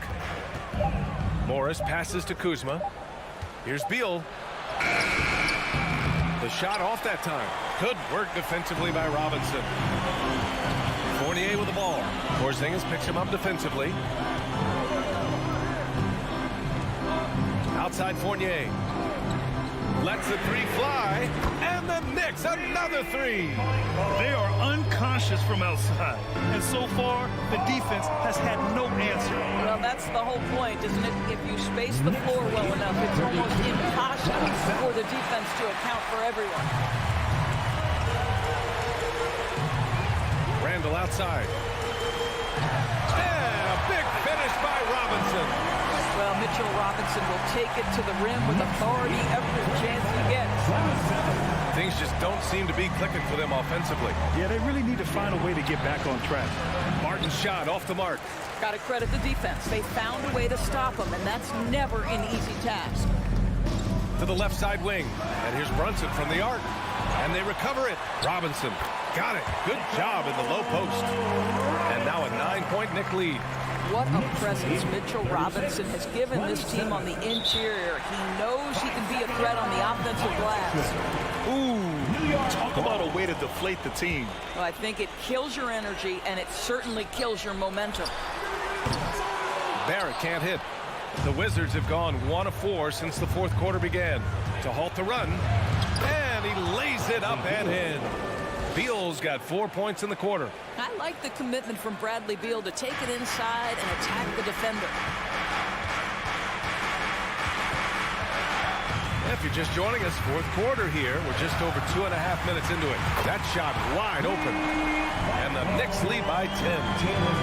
Morris passes to Kuzma. Here's Beal. The shot off that time. Good work defensively by Robinson. Fournier with the ball. Porzingis picks him up defensively. Outside Fournier. Lets the 3 fly. And the Knicks, another 3. They are unconscious from outside. And so far, the defense has had no answer. Well, that's the whole point, isn't it? If you space the floor well enough, it's almost impossible for the defense to account for everyone. Randall outside. And a big finish by Robinson. Well, Mitchell Robinson will take it to the rim with authority every chance he gets. Things just don't seem to be clicking for them offensively. Yeah, they really need to find a way to get back on track. Martin's shot off the mark. Got to credit the defense. They found a way to stop him, and that's never an easy task. To the left side wing. And here's Brunson from the arc. And they recover it. Robinson got it. Good job in the low post. And now a 9-point Knick lead. What a presence Mitchell Robinson has given this team on the interior. He knows he can be a threat on the offensive glass. Ooh, talk about a way to deflate the team. Well, I think it kills your energy, and it certainly kills your momentum. Barrett can't hit. The Wizards have gone 1 of 4 since the fourth quarter began. To halt the run, and he lays it up and in. Beal's got 4 points in the quarter. I like the commitment from Bradley Beal to take it inside and attack the defender. If you're just joining us, fourth quarter here. We're just over 2.5 minutes into it. That shot wide open. And the Knicks lead by 10.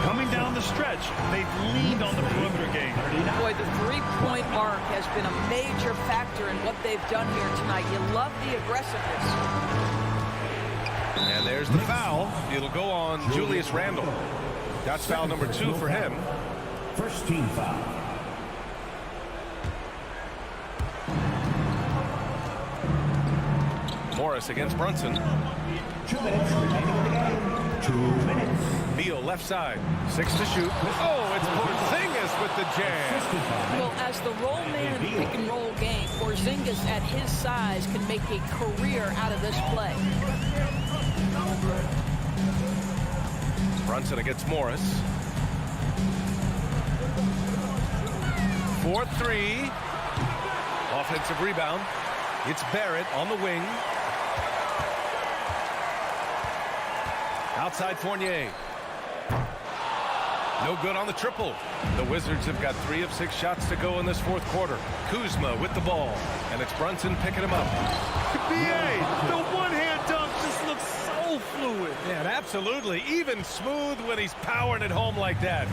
Coming down the stretch, they've leaned on the perimeter game. Boy, the three-point arc has been a major factor in what they've done here tonight. You love the aggressiveness. And there's the foul. It'll go on Julius Randle. That's foul number 2 for him. First team foul. Morris against Brunson. 2 minutes remaining in the game. 2 minutes. Beal left side. 6 to shoot. Oh, it's Porzingis with the jam. Well, as the roll man in the pick and roll game, Porzingis at his size can make a career out of this play. Brunson against Morris. 4-3. Offensive rebound. It's Barrett on the wing. Outside Fournier. No good on the triple. The Wizards have got 3 of 6 shots to go in this fourth quarter. Kuzma with the ball. And it's Brunson picking him up. BA, the one-hand dunk just looks so fluid. Yeah, absolutely. Even smooth when he's powering it home like that.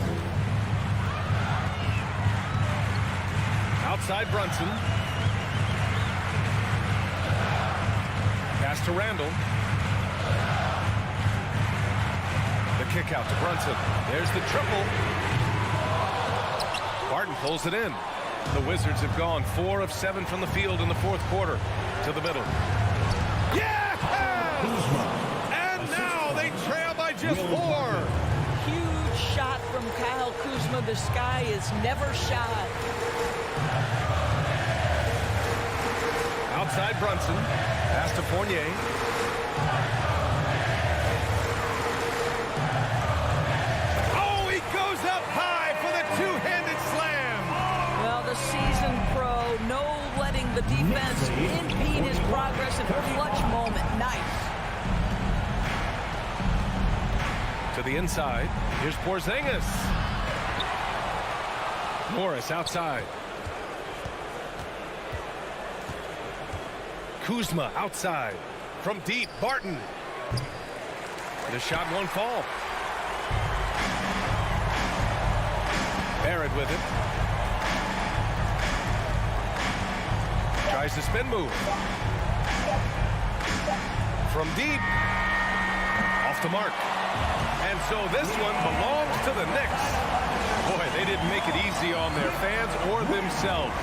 Outside Brunson. Pass to Randall. The kick out to Brunson. There's the triple. Barton pulls it in. The Wizards have gone 4 of 7 from the field in the fourth quarter. To the middle. Yeah! And now they trail by just 4. Huge shot from Kyle Kuzma. The sky is never shy. Outside Brunson. Pass to Fournier. Oh, he goes up high for the two-handed slam. Well, the seasoned pro, no letting the defense impede his progress in a clutch moment. Nice. To the inside. Here's Porzingis. Morris outside. Kuzma outside. From deep, Barton. The shot won't fall. Barrett with it. Tries the spin move. From deep. Off the mark. And so this one belongs to the Knicks. Boy, they didn't make it easy on their fans or themselves.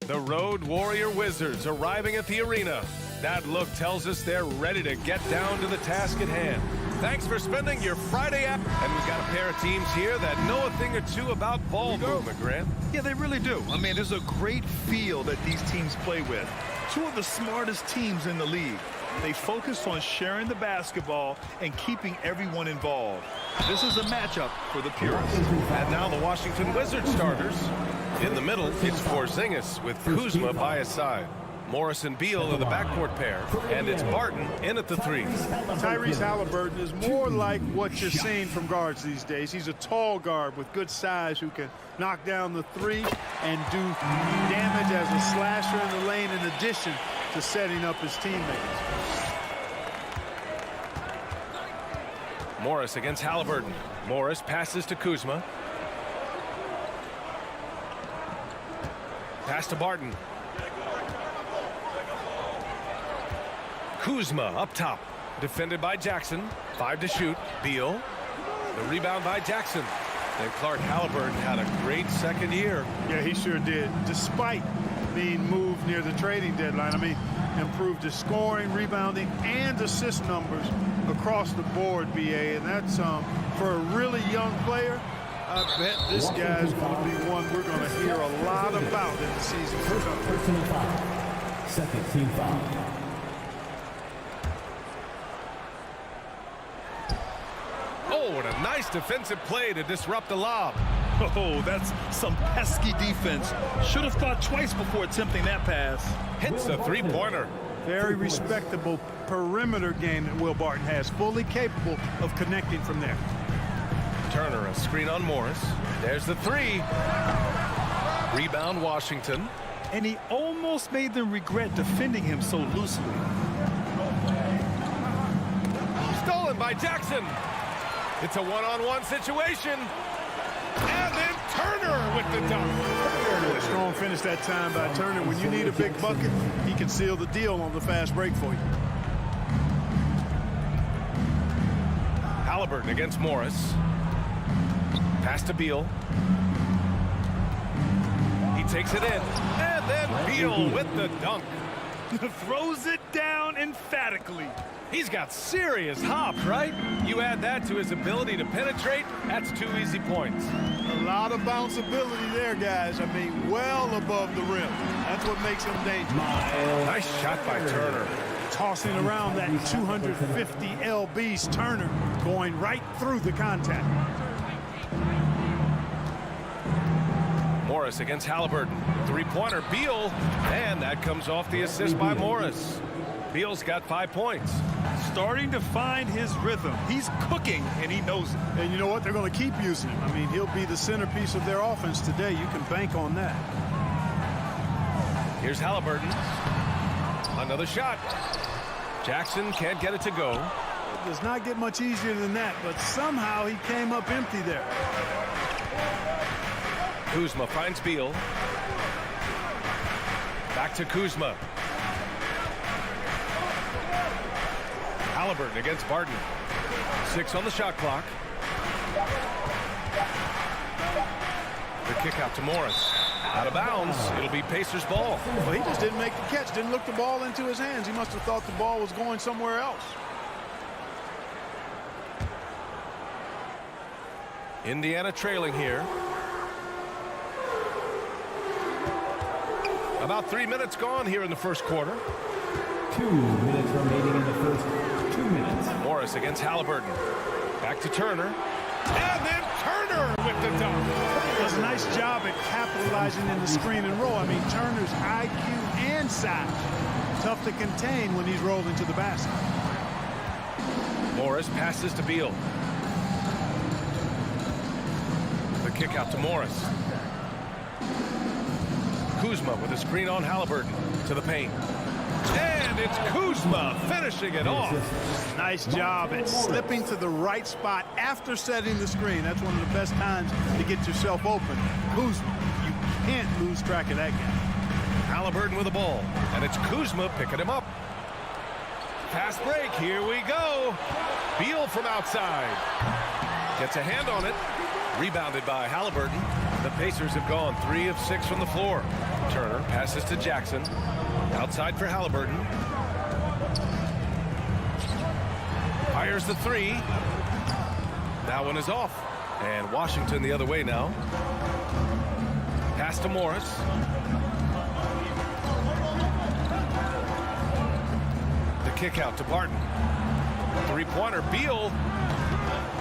The Road Warrior Wizards arriving at the arena. That look tells us they're ready to get down to the task at hand. Thanks for spending your Friday app. And we've got a pair of teams here that know a thing or two about ball movement, Grant. Yeah, they really do. I mean, there's a great feel that these teams play with. Two of the smartest teams in the league. They focus on sharing the basketball and keeping everyone involved. This is a matchup for the purists. And now the Washington Wizards starters. In the middle, it's Porzingis with Kuzma by his side. Morris and Beal are the backcourt pair, and it's Barton in at the three. Tyrese Halliburton is more like what you're seeing from guards these days. He's a tall guard with good size who can knock down the three and do damage as a slasher in the lane in addition to setting up his teammates. Morris against Halliburton. Morris passes to Kuzma. Pass to Barton. Kuzma up top. Defended by Jackson. 5 to shoot. Beal. The rebound by Jackson. And Clark Halliburton had a great second year. Yeah, he sure did. Despite being moved near the trading deadline. I mean, improved his scoring, rebounding, and assist numbers across the board, BA. And that's for a really young player. I bet this guy's going to be one we're going to hear a lot about in the season to come. Personal foul. Second team foul. Oh, Oh, what a nice defensive play to disrupt the lob. Oh, that's some pesky defense. Should have thought twice before attempting that pass. Hits the three-pointer. Very respectable perimeter game that Will Barton has. Fully capable of connecting from there. Turner, a screen on Morris. There's the three. Rebound, Washington. And he almost made them regret defending him so loosely. Stolen by Jackson. It's a one-on-one situation. And then Turner with the dunk. A strong finish that time by Turner. When you need a big bucket, he can seal the deal on the fast break for you. Halliburton against Morris. Pass to Beal. He takes it in. And then Beal with the dunk. Throws it down emphatically. He's got serious hops, right? You add that to his ability to penetrate, that's 2 easy points. A lot of bounceability there, guys. I mean, well above the rim. That's what makes him dangerous. Nice shot by Turner. Tossing around that 250 lbs. Turner going right through the contact. Morris against Halliburton. Three-pointer, Beal. And that comes off the assist by Morris. Beal's got 5 points. Starting to find his rhythm. He's cooking, and he knows it. And you know what? They're going to keep using him. I mean, he'll be the centerpiece of their offense today. You can bank on that. Here's Halliburton. Another shot. Jackson can't get it to go. It does not get much easier than that, but somehow he came up empty there. Kuzma finds Beal. Back to Kuzma. Halliburton against Barton. 6 on the shot clock. The kick out to Morris. Out of bounds. It'll be Pacers ball. Well, he just didn't make the catch. Didn't look the ball into his hands. He must have thought the ball was going somewhere else. Indiana trailing here. About 3 minutes gone here in the first quarter. 2 minutes remaining in the first 2 minutes. Morris against Halliburton. Back to Turner. And then Turner with the dunk. Does a nice job at capitalizing in the screen and roll. I mean, Turner's IQ and size. Tough to contain when he's rolled into the basket. Morris passes to Beal. The kick out to Morris. Kuzma with a screen on Halliburton to the paint. And it's Kuzma finishing it off. Nice job at slipping to the right spot after setting the screen. That's one of the best times to get yourself open. Kuzma, you can't lose track of that guy. Halliburton with the ball. And it's Kuzma picking him up. Fast break. Here we go. Beal from outside. Gets a hand on it. Rebounded by Halliburton. The Pacers have gone 3 of 6 from the floor. Turner passes to Jackson. Outside for Halliburton. Fires the three. That one is off. And Washington the other way now. Pass to Morris. The kick out to Barton. Three-pointer, Beal.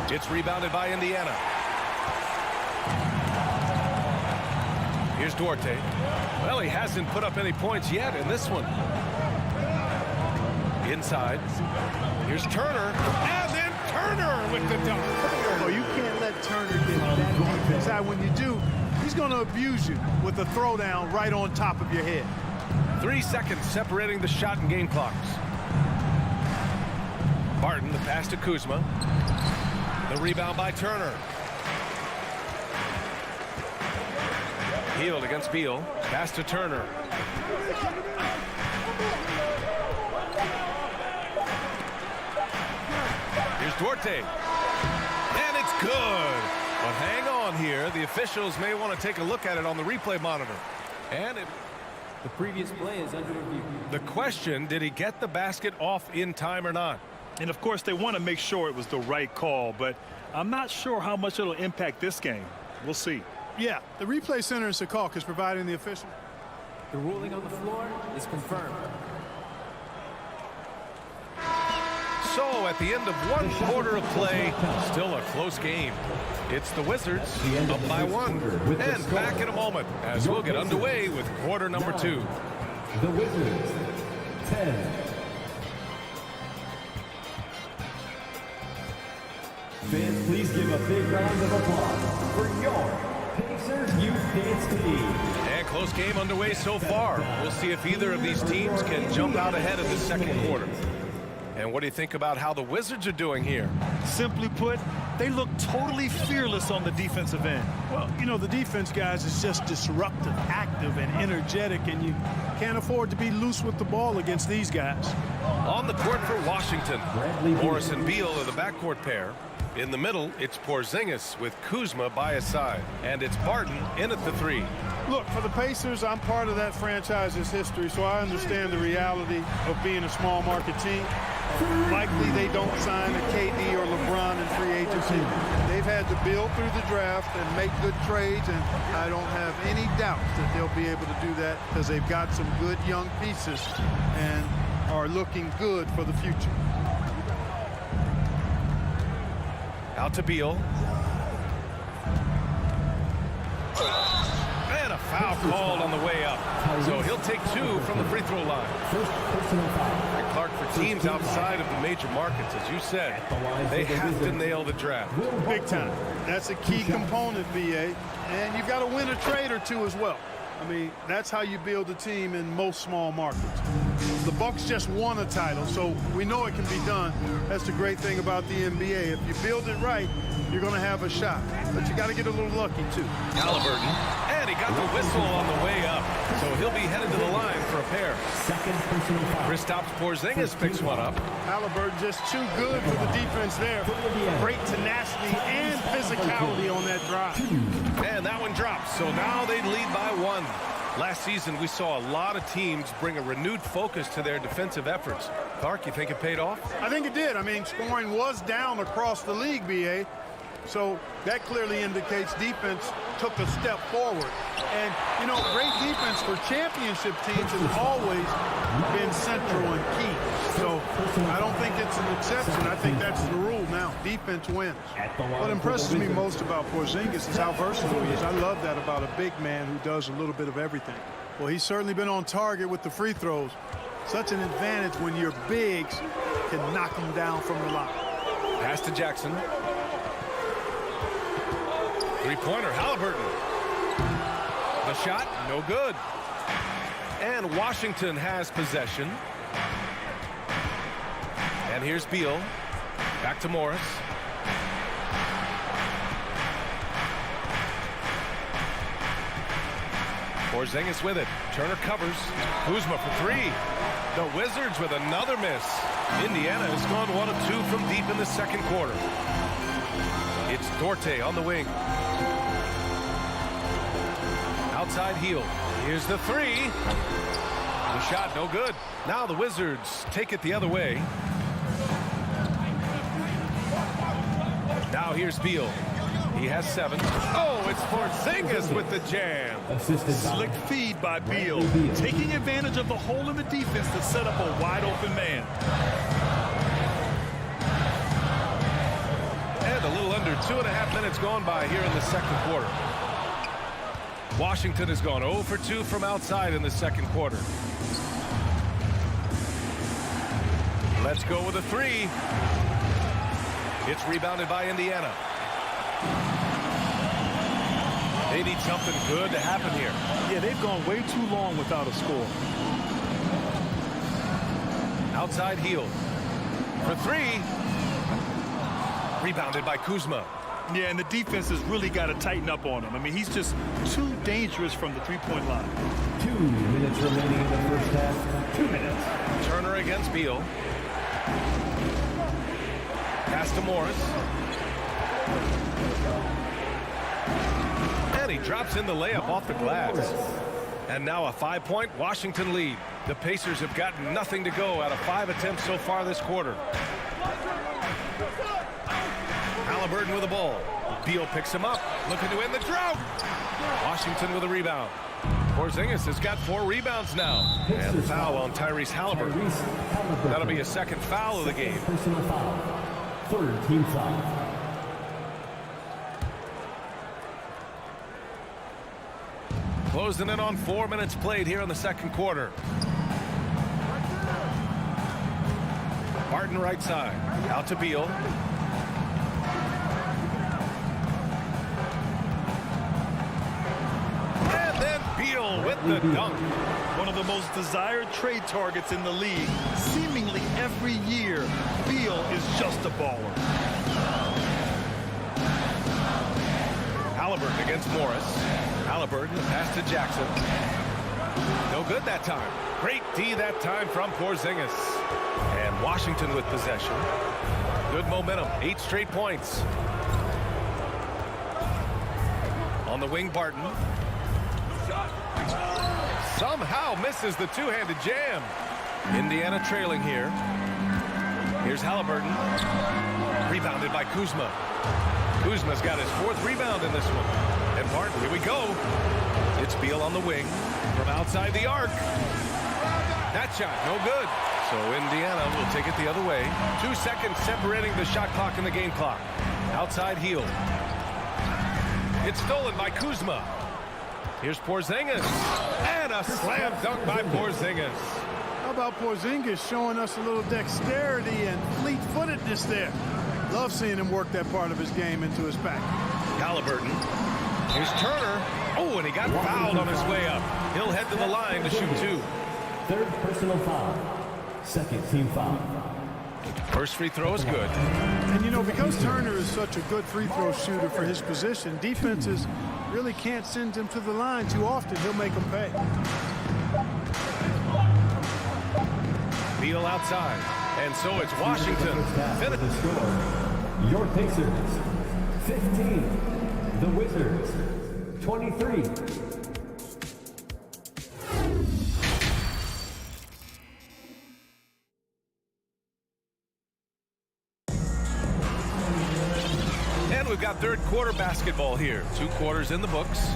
It's rebounded by Indiana. Here's Duarte. Well, he hasn't put up any points yet in this one. Inside. Here's Turner. And then Turner with the dunk. Oh, you can't let Turner get that deep inside. When you do, he's going to abuse you with a throwdown right on top of your head. 3 seconds separating the shot and game clocks. Barton, the pass to Kuzma. The rebound by Turner. Healed against Beal. Pass to Turner. Here's Duarte. And it's good. But hang on here. The officials may want to take a look at it on the replay monitor. And the previous play is under review. The question, did he get the basket off in time or not? And of course, they want to make sure it was the right call, but I'm not sure how much it'll impact this game. We'll see. Yeah, the replay center in Secaucus is providing the official. The ruling on the floor is confirmed. So at the end of one quarter of play, still a close game. It's the Wizards up by 1. And back in a moment as we'll get underway with quarter number 2. The Wizards, 10. Fans, please give a big round of applause for your Pacers Youth Dance Team. And close game underway so far. We'll see if either of these teams can jump out ahead of the second quarter. And what do you think about how the Wizards are doing here? Simply put, they look totally fearless on the defensive end. Well, you know, the defense, guys, is just disruptive, active, and energetic, and you can't afford to be loose with the ball against these guys. On the court for Washington, Morris and Beal are the backcourt pair. In the middle, it's Porzingis with Kuzma by his side. And it's Barton in at the 3. Look, for the Pacers, I'm part of that franchise's history, so I understand the reality of being a small market team. Likely they don't sign a KD or LeBron in free agency. They've had to build through the draft and make good trades, and I don't have any doubts that they'll be able to do that because they've got some good young pieces and are looking good for the future. Out to Beal. And a foul called on the way up. So he'll take 2 from the free throw line. And Clark, for teams outside of the major markets, as you said, they have to nail the draft. Big time. That's a key component, BA. And you've got to win a trade or 2 as well. I mean, that's how you build a team in most small markets. The Bucks just won a title, so we know it can be done. That's the great thing about the NBA. If you build it right, you're going to have a shot. But you got to get a little lucky, too. Halliburton. And he got the whistle on the way up. So he'll be headed to the line for a pair. Kristaps Porzingis picks one up. Halliburton just too good for the defense there. Great tenacity and physicality on that drive. And that one drops. So now they lead by 1. Last season, we saw a lot of teams bring a renewed focus to their defensive efforts. Clark, you think it paid off? I think it did. I mean, scoring was down across the league, BA. So that clearly indicates defense took a step forward. And, you know, great defense for championship teams has always been central and key. So I don't think it's an exception. I think that's the rule now. Defense wins. What impresses me most about Porzingis is how versatile he is. I love that about a big man who does a little bit of everything. Well, he's certainly been on target with the free throws. Such an advantage when your bigs can knock them down from the line. Pass to Jackson. Three-pointer, Halliburton. The shot, no good. And Washington has possession. And here's Beal. Back to Morris. Porzingis with it. Turner covers. Kuzma for 3. The Wizards with another miss. Indiana has gone 1 of 2 from deep in the second quarter. It's Dorte on the wing. Outside heel. Here's the 3. The shot, no good. Now the Wizards take it the other way. Now here's Beal. He has 7. Oh, it's Porzingis with the jam. Slick feed by Beal, taking advantage of the hole in the defense to set up a wide open man. And a little under 2.5 minutes gone by here in the second quarter. Washington has gone 0 for 2 from outside in the second quarter. Let's go with a 3. It's rebounded by Indiana. They need something good to happen here. Yeah, they've gone way too long without a score. Outside heel. For 3. Rebounded by Kuzma. Yeah, and the defense has really got to tighten up on him. I mean, he's just too dangerous from the three-point line. 2 minutes remaining in the first half. 2 minutes. Turner against Beal. Pass to Morris. And he drops in the layup off the glass. And now a 5-point Washington lead. The Pacers have gotten nothing to go out of 5 attempts so far this quarter. Halliburton with the ball. Beal picks him up, looking to end the drought. Washington with a rebound. Porzingis has got 4 rebounds now. And foul on Tyrese Halliburton. That'll be his second foul of the game. Personal foul. Third team foul. Closing in on 4 minutes played here in the second quarter. Martin right side. Out to Beal. And then Beal with the dunk. One of the most desired trade targets in the league. Seemingly every year, Beal is just a baller. Halliburton against Morris. Halliburton pass to Jackson. No good that time. Great D that time from Porzingis. And Washington with possession. Good momentum. 8 straight points. On the wing, Barton. Somehow misses the two-handed jam. Indiana trailing here. Here's Halliburton. Rebounded by Kuzma. Kuzma's got his 4th rebound in this one. And Barton, here we go. It's Beal on the wing from outside the arc. That shot, no good. So Indiana will take it the other way. 2 seconds separating the shot clock and the game clock. Outside heel. It's stolen by Kuzma. Here's Porzingis. And a slam dunk by Porzingis. How about Porzingis showing us a little dexterity and fleet-footedness there? Love seeing him work that part of his game into his pack. Halliburton. Here's Turner. Oh, and he got fouled on his way up. He'll head to the line to shoot 2. Third personal foul. Second team foul. First free throw is good. And, you know, because Turner is such a good free throw shooter for his position, defenses really can't send him to the line too often. He'll make them pay. Beal outside. And so it's Washington. The score. Your Pacers, 15. The Wizards, 23. And we've got third quarter basketball here. 2 quarters in the books.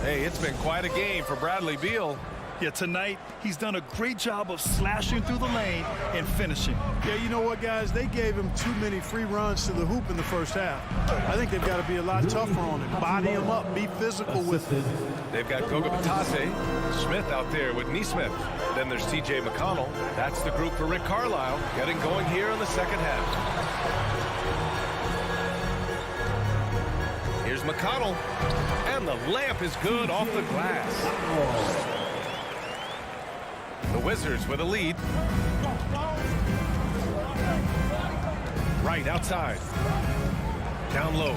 Hey, it's been quite a game for Bradley Beal. Yeah, tonight, he's done a great job of slashing through the lane and finishing. Yeah, you know what, guys? They gave him too many free runs to the hoop in the first half. I think they've got to be a lot tougher on him. Body him up. Be physical with him. They've got Goga Batase, Smith out there with Neesmith. Then there's T.J. McConnell. That's the group for Rick Carlisle getting going here in the second half. Here's McConnell. And the layup is good off the glass. The Wizards with a lead. Right outside. Down low.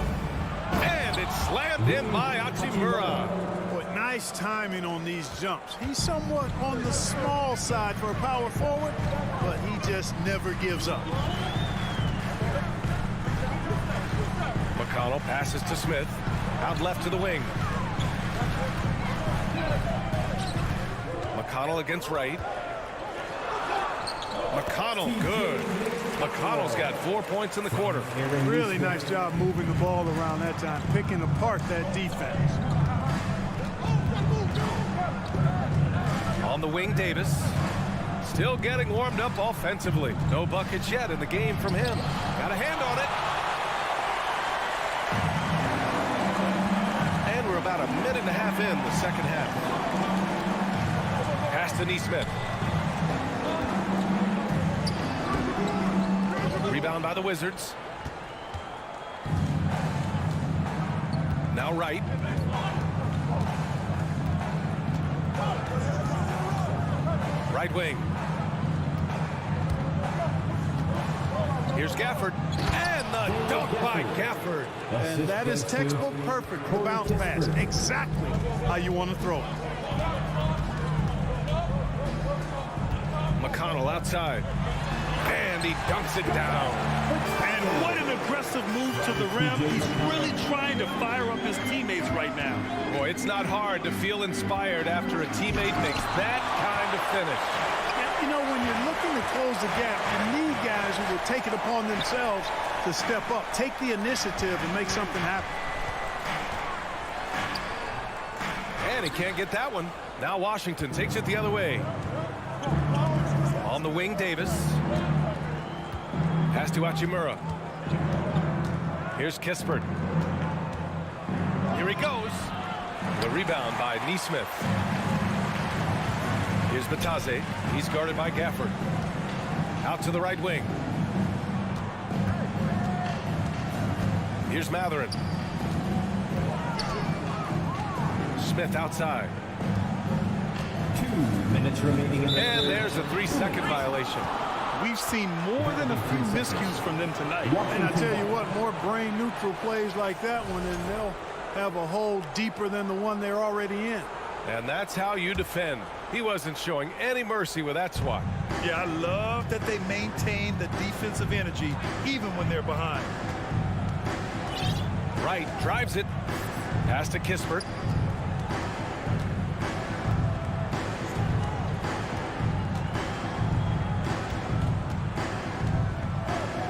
And it's slammed in by Hachimura. But nice timing on these jumps. He's somewhat on the small side for a power forward, but he just never gives up. McConnell passes to Smith. Out left to the wing. McConnell against Wright. McConnell, good. McConnell's got 4 points in the quarter. Really nice job moving the ball around that time, picking apart that defense. On the wing, Davis. Still getting warmed up offensively. No buckets yet in the game from him. Got a hand on it. And we're about a minute and a half in the second half. Pass to Neesmith. Rebound by the Wizards. Now Wright. Right wing. Here's Gafford. And the dunk by Gafford. And that is textbook perfect for bounce pass. Exactly how you want to throw it. McConnell outside. And he dunks it down. And what an aggressive move to the rim. He's really trying to fire up his teammates right now. Boy, it's not hard to feel inspired after a teammate makes that kind of finish. And, you know, when you're looking to close the gap, you need guys who will take it upon themselves to step up, take the initiative, and make something happen. And he can't get that one. Now Washington takes it the other way. On the wing, Davis. Pass to Hachimura. Here's Kispert. Here he goes. The rebound by Neesmith. Here's Bataze. He's guarded by Gafford. Out to the right wing. Here's Matherin. Smith outside. 2 minutes remaining in the And third. there's a 3-second violation. We've seen more than a few miscues from them tonight. And I tell you what, more brain neutral plays like that one, and they'll have a hole deeper than the one they're already in. And that's how you defend. He wasn't showing any mercy with that swat. Yeah, I love that they maintain the defensive energy even when they're behind. Wright drives it. Pass to Kispert.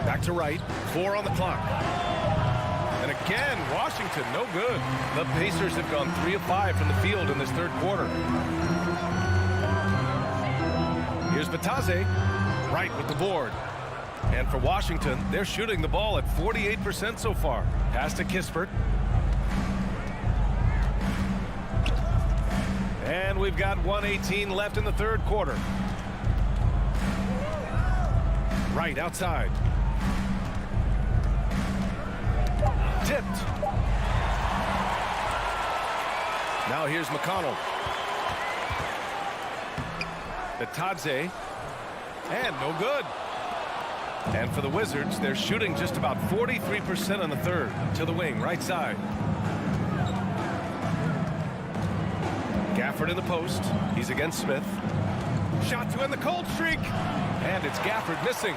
Back to Wright. 4 on the clock. And again, Washington, no good. The Pacers have gone 3 of 5 from the field in this third quarter. Here's Bataze. Wright with the board. And for Washington, they're shooting the ball at 48% so far. Pass to Kispert. And we've got 1:18 left in the third quarter. Wright outside. Tipped. Now here's McConnell. Bataze. And no good. And for the Wizards, they're shooting just about 43% on the third. To the wing, right side. Gafford in the post. He's against Smith. Shot to end the cold streak. And it's Gafford missing.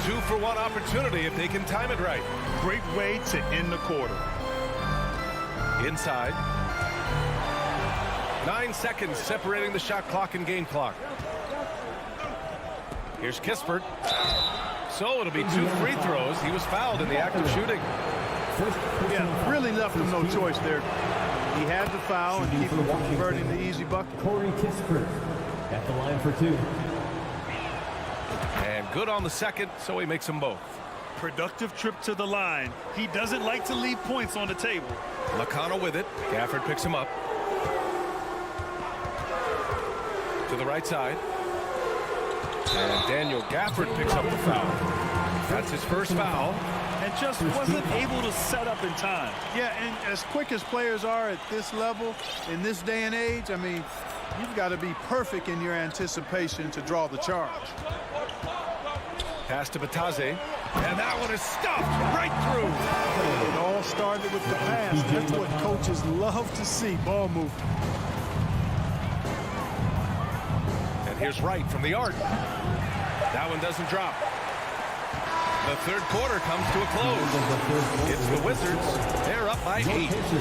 2-for-1 opportunity if they can time it right. Great way to end the quarter. Inside. 9 seconds separating the shot clock and game clock. Here's Kispert. So it'll be 2 free throws. He was fouled in the act of shooting. Yeah, really left him no choice there. He had to foul and keep him from converting the easy bucket. Corey Kispert at the line for 2. And good on the second, so he makes them both. Productive trip to the line. He doesn't like to leave points on the table. McConnell with it. Gafford picks him up. To the right side. And Daniel Gafford picks up the foul. That's his first foul. And just wasn't able to set up in time. Yeah, and as quick as players are at this level, in this day and age, I mean, you've got to be perfect in your anticipation to draw the charge. Pass to Bataze. And that one is stuffed right through. It all started with the pass. That's what coaches love to see, ball movement. And here's Wright from the arc. That one doesn't drop. The third quarter comes to a close. It's the Wizards. They're up by 8.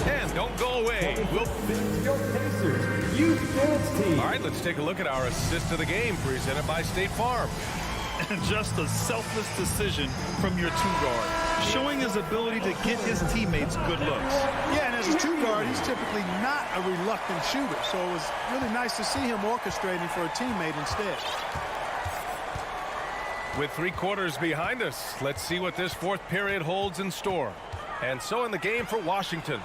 And don't go away. Your Pacers Youth Dance Team. All right, let's take a look at our assist of the game presented by State Farm. And just a selfless decision from your 2-guard, showing his ability to get his teammates good looks. Yeah, and as a 2-guard, he's typically not a reluctant shooter, so it was really nice to see him orchestrating for a teammate instead. With 3 quarters behind us, let's see what this fourth period holds in store. And so in the game for Washington.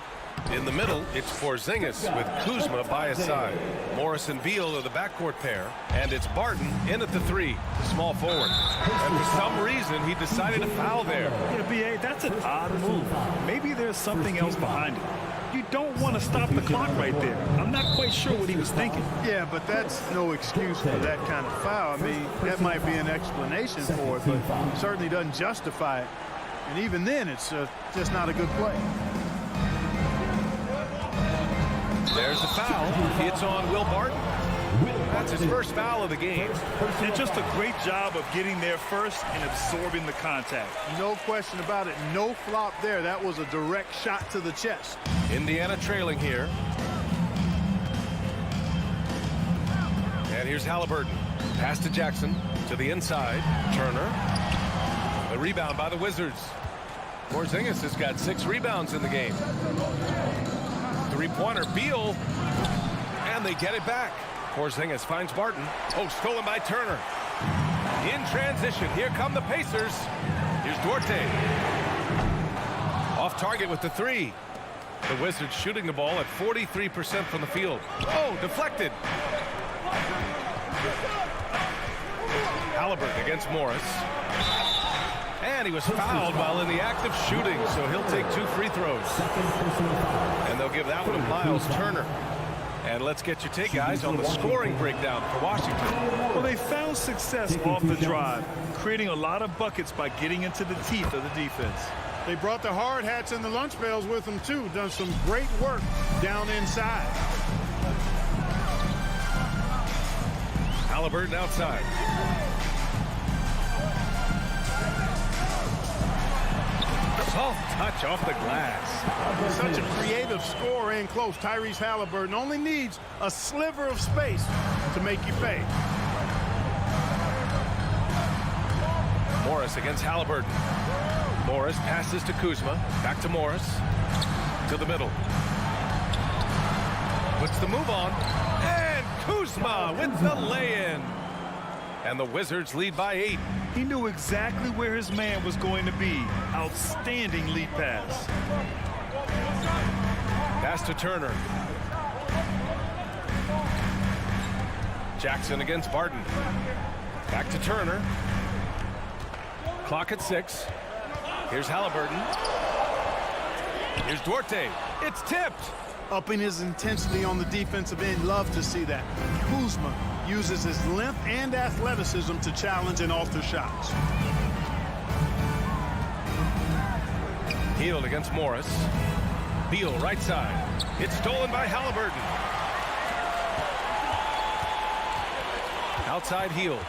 In the middle, it's Porzingis with Kuzma by his side. Morris and Beal are the backcourt pair. And it's Barton in at the 3, small forward. And for some reason, he decided to foul there. Yeah, B.A., that's an odd move. Maybe there's something else behind it. You don't want to stop the clock right there. I'm not quite sure what he was thinking. Yeah, but that's no excuse for that kind of foul. I mean, that might be an explanation for it, but it certainly doesn't justify it. And even then, it's just not a good play. There's the foul. It's on Will Barton. That's his first foul of the game. And just a great job of getting there first and absorbing the contact. No question about it. No flop there. That was a direct shot to the chest. Indiana trailing here. And here's Halliburton. Pass to Jackson. To the inside. Turner. The rebound by the Wizards. Porzingis has got 6 rebounds in the game. 3-pointer. Beal. And they get it back. Porzingis finds Barton. Oh, stolen by Turner. In transition, here come the Pacers. Here's Duarte. Off target with the three. The Wizards shooting the ball at 43% from the field. Oh, deflected. Halliburton against Morris. And he was fouled while in the act of shooting, so he'll take 2 free throws. And they'll give that one to Miles Turner. And let's get your take, guys, on the scoring breakdown for Washington. Well, they found success off the drive, creating a lot of buckets by getting into the teeth of the defense. They brought the hard hats and the lunch pails with them, too. Done some great work down inside. Halliburton outside. Soft touch off the glass. Such a creative scorer in close. Tyrese Halliburton only needs a sliver of space to make you pay. Morris against Halliburton. Morris passes to Kuzma. Back to Morris. To the middle. Puts the move on. And Kuzma with the lay-in. And the Wizards lead by 8. He knew exactly where his man was going to be. Outstanding lead pass. Pass to Turner. Jackson against Barton. Back to Turner. Clock at 6. Here's Halliburton. Here's Duarte. It's tipped. Upping his intensity on the defensive end. Love to see that. Kuzma uses his length and athleticism to challenge and alter shots. Hield against Morris. Beal right side. It's stolen by Halliburton. Outside Hield.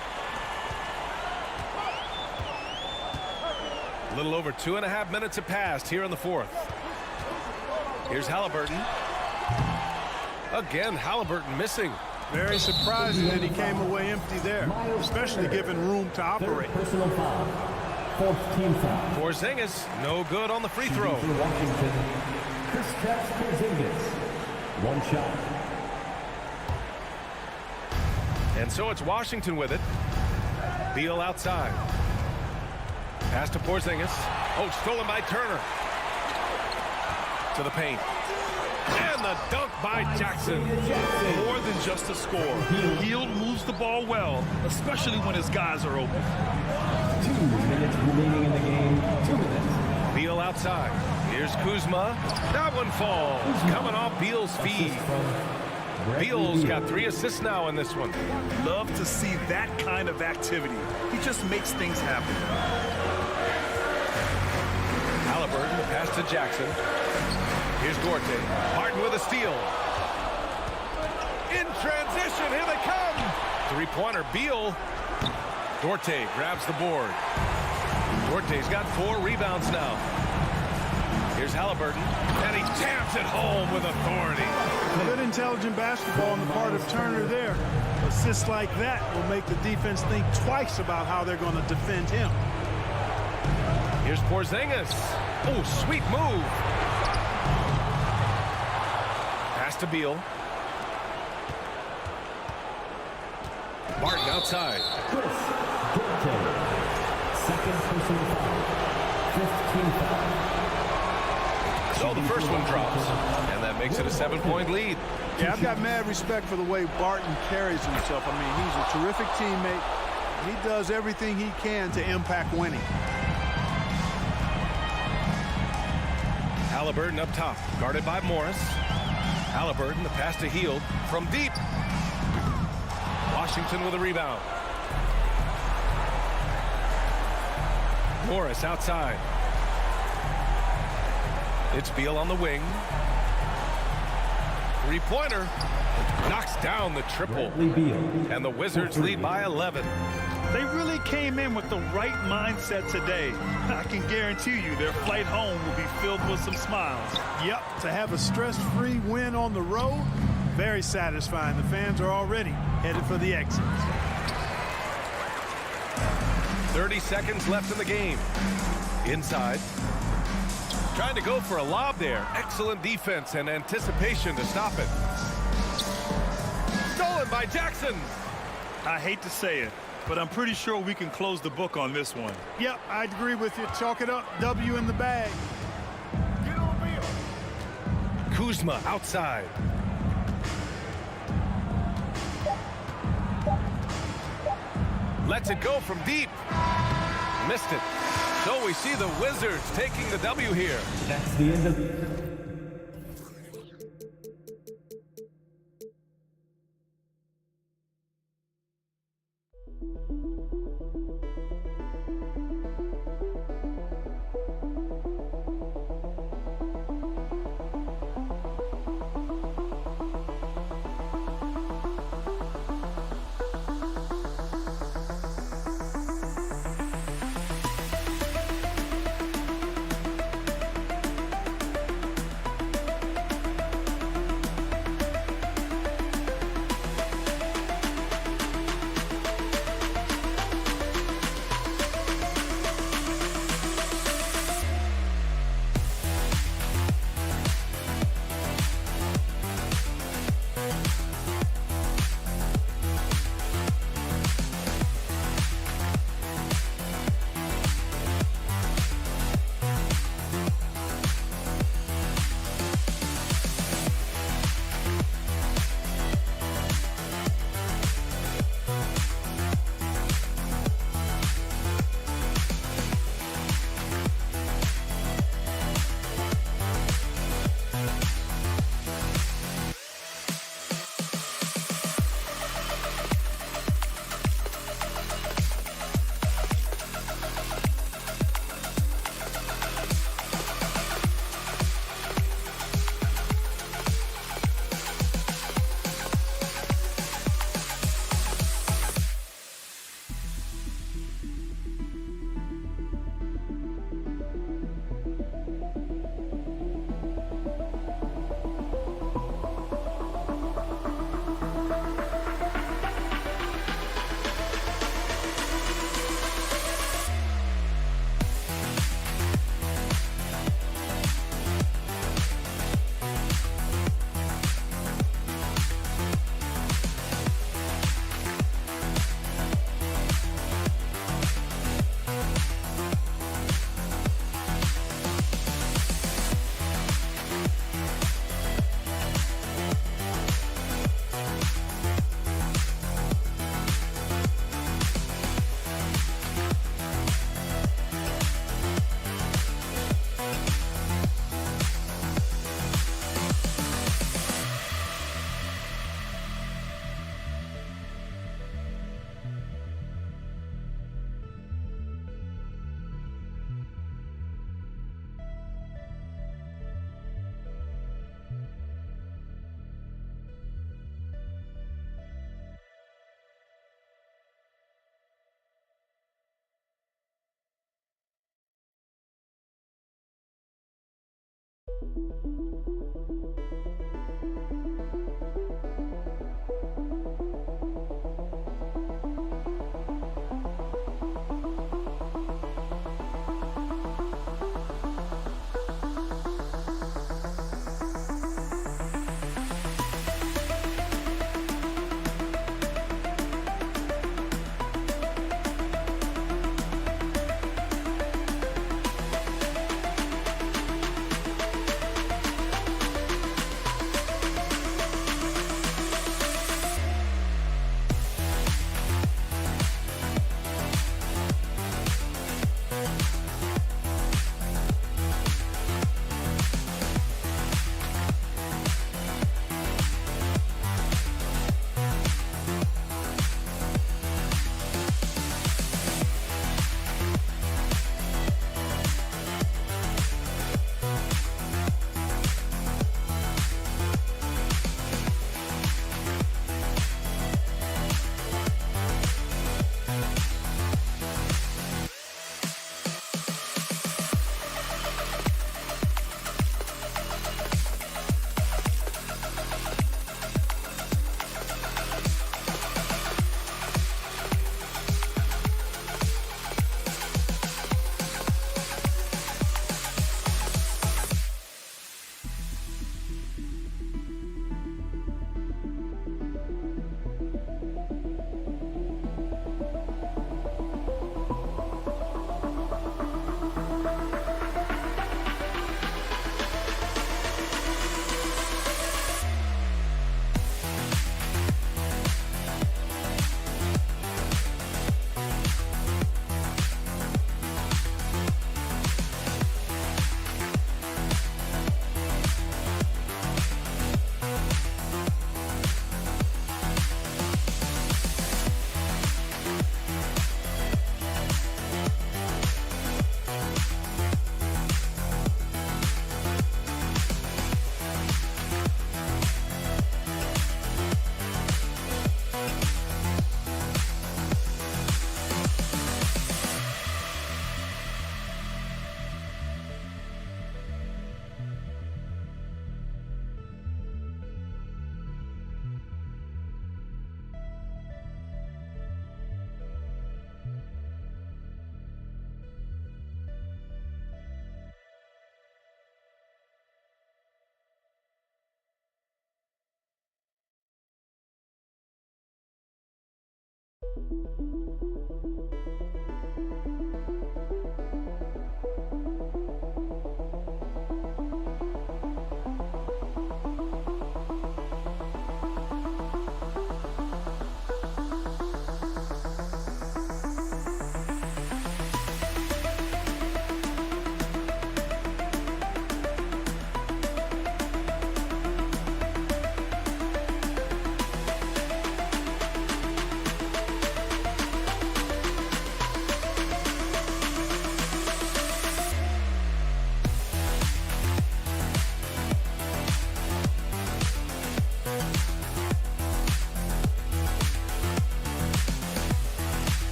A little over 2.5 minutes have passed here in the 4th. Here's Halliburton. Again, Halliburton missing. Very surprising that he came away empty there, especially given room to operate. Personal foul. 4th team foul. Porzingis, no good on the free throw. For Washington, Kristaps Porzingis. 1 shot. And so it's Washington with it. Beal outside. Pass to Porzingis. Oh, stolen by Turner. To the paint. And the dunk by Jackson. More than just a score. Hield moves the ball well, especially when his guys are open. 2 minutes remaining in the game. 2 minutes. Beal outside. Here's Kuzma. That one falls. Coming off Beal's feed. Beal's got 3 assists now in this one. Love to see that kind of activity. He just makes things happen. Halliburton, pass to Jackson. Here's Duarte. Martin with a steal. In transition, here they come. 3-pointer, Beal. Duarte grabs the board. Duarte's got 4 rebounds now. Here's Halliburton, and he jams it home with authority. Good intelligent basketball on the part of Turner there. Assists like that will make the defense think twice about how they're going to defend him. Here's Porzingis. Oh, sweet move. Pass to Beal. Martin outside. Chris Duarte. 2nd personal foul. 5th team foul. So the first one drops, and that makes it a 7-point lead. Yeah, I've got mad respect for the way Barton carries himself. I mean, he's a terrific teammate. He does everything he can to impact winning. Halliburton up top, guarded by Morris. Halliburton, the pass to Hield from deep. Washington with a rebound. Morris outside. It's Beal on the wing. 3-pointer. Knocks down the triple. And the Wizards lead by 11. They really came in with the right mindset today. I can guarantee you their flight home will be filled with some smiles. Yep, to have a stress-free win on the road, very satisfying. The fans are already headed for the exit. 30 seconds left in the game. Inside. Trying to go for a lob there. Excellent defense and anticipation to stop it. Stolen by Jackson. I hate to say it, but I'm pretty sure we can close the book on this one. Yep, I'd agree with you. Chalk it up. W in the bag. Get on the field. Kuzma outside. Lets it go from deep. Missed it. So we see the Wizards taking the W here. That's the end of the...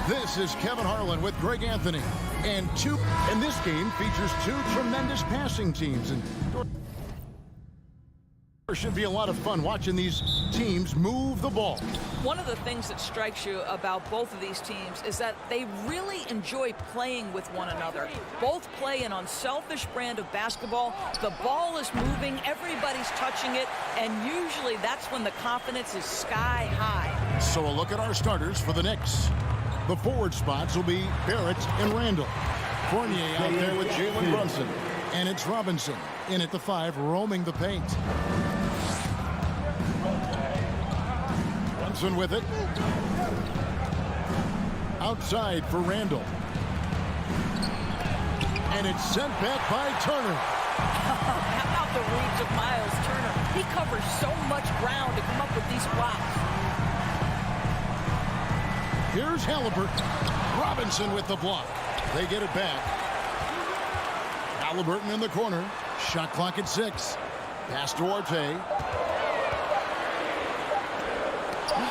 This is Kevin Harlan with Greg Anthony. And this game features two tremendous passing teams. And there should be a lot of fun watching these teams move the ball. One of the things that strikes you about both of these teams is that they really enjoy playing with one another. Both play an unselfish brand of basketball. The ball is moving, everybody's touching it, and usually that's when the confidence is sky high. So a look at our starters for the Knicks. The forward spots will be Barrett and Randall. Fournier out there with Jalen Brunson. And it's Robinson in at the 5, roaming the paint. Brunson with it. Outside for Randall. And it's sent back by Turner. How about the reads of Miles Turner? He covers so much ground to come up with these blocks. Here's Halliburton. Robinson with the block. They get it back. Halliburton in the corner. Shot clock at 6. Pass to Arte.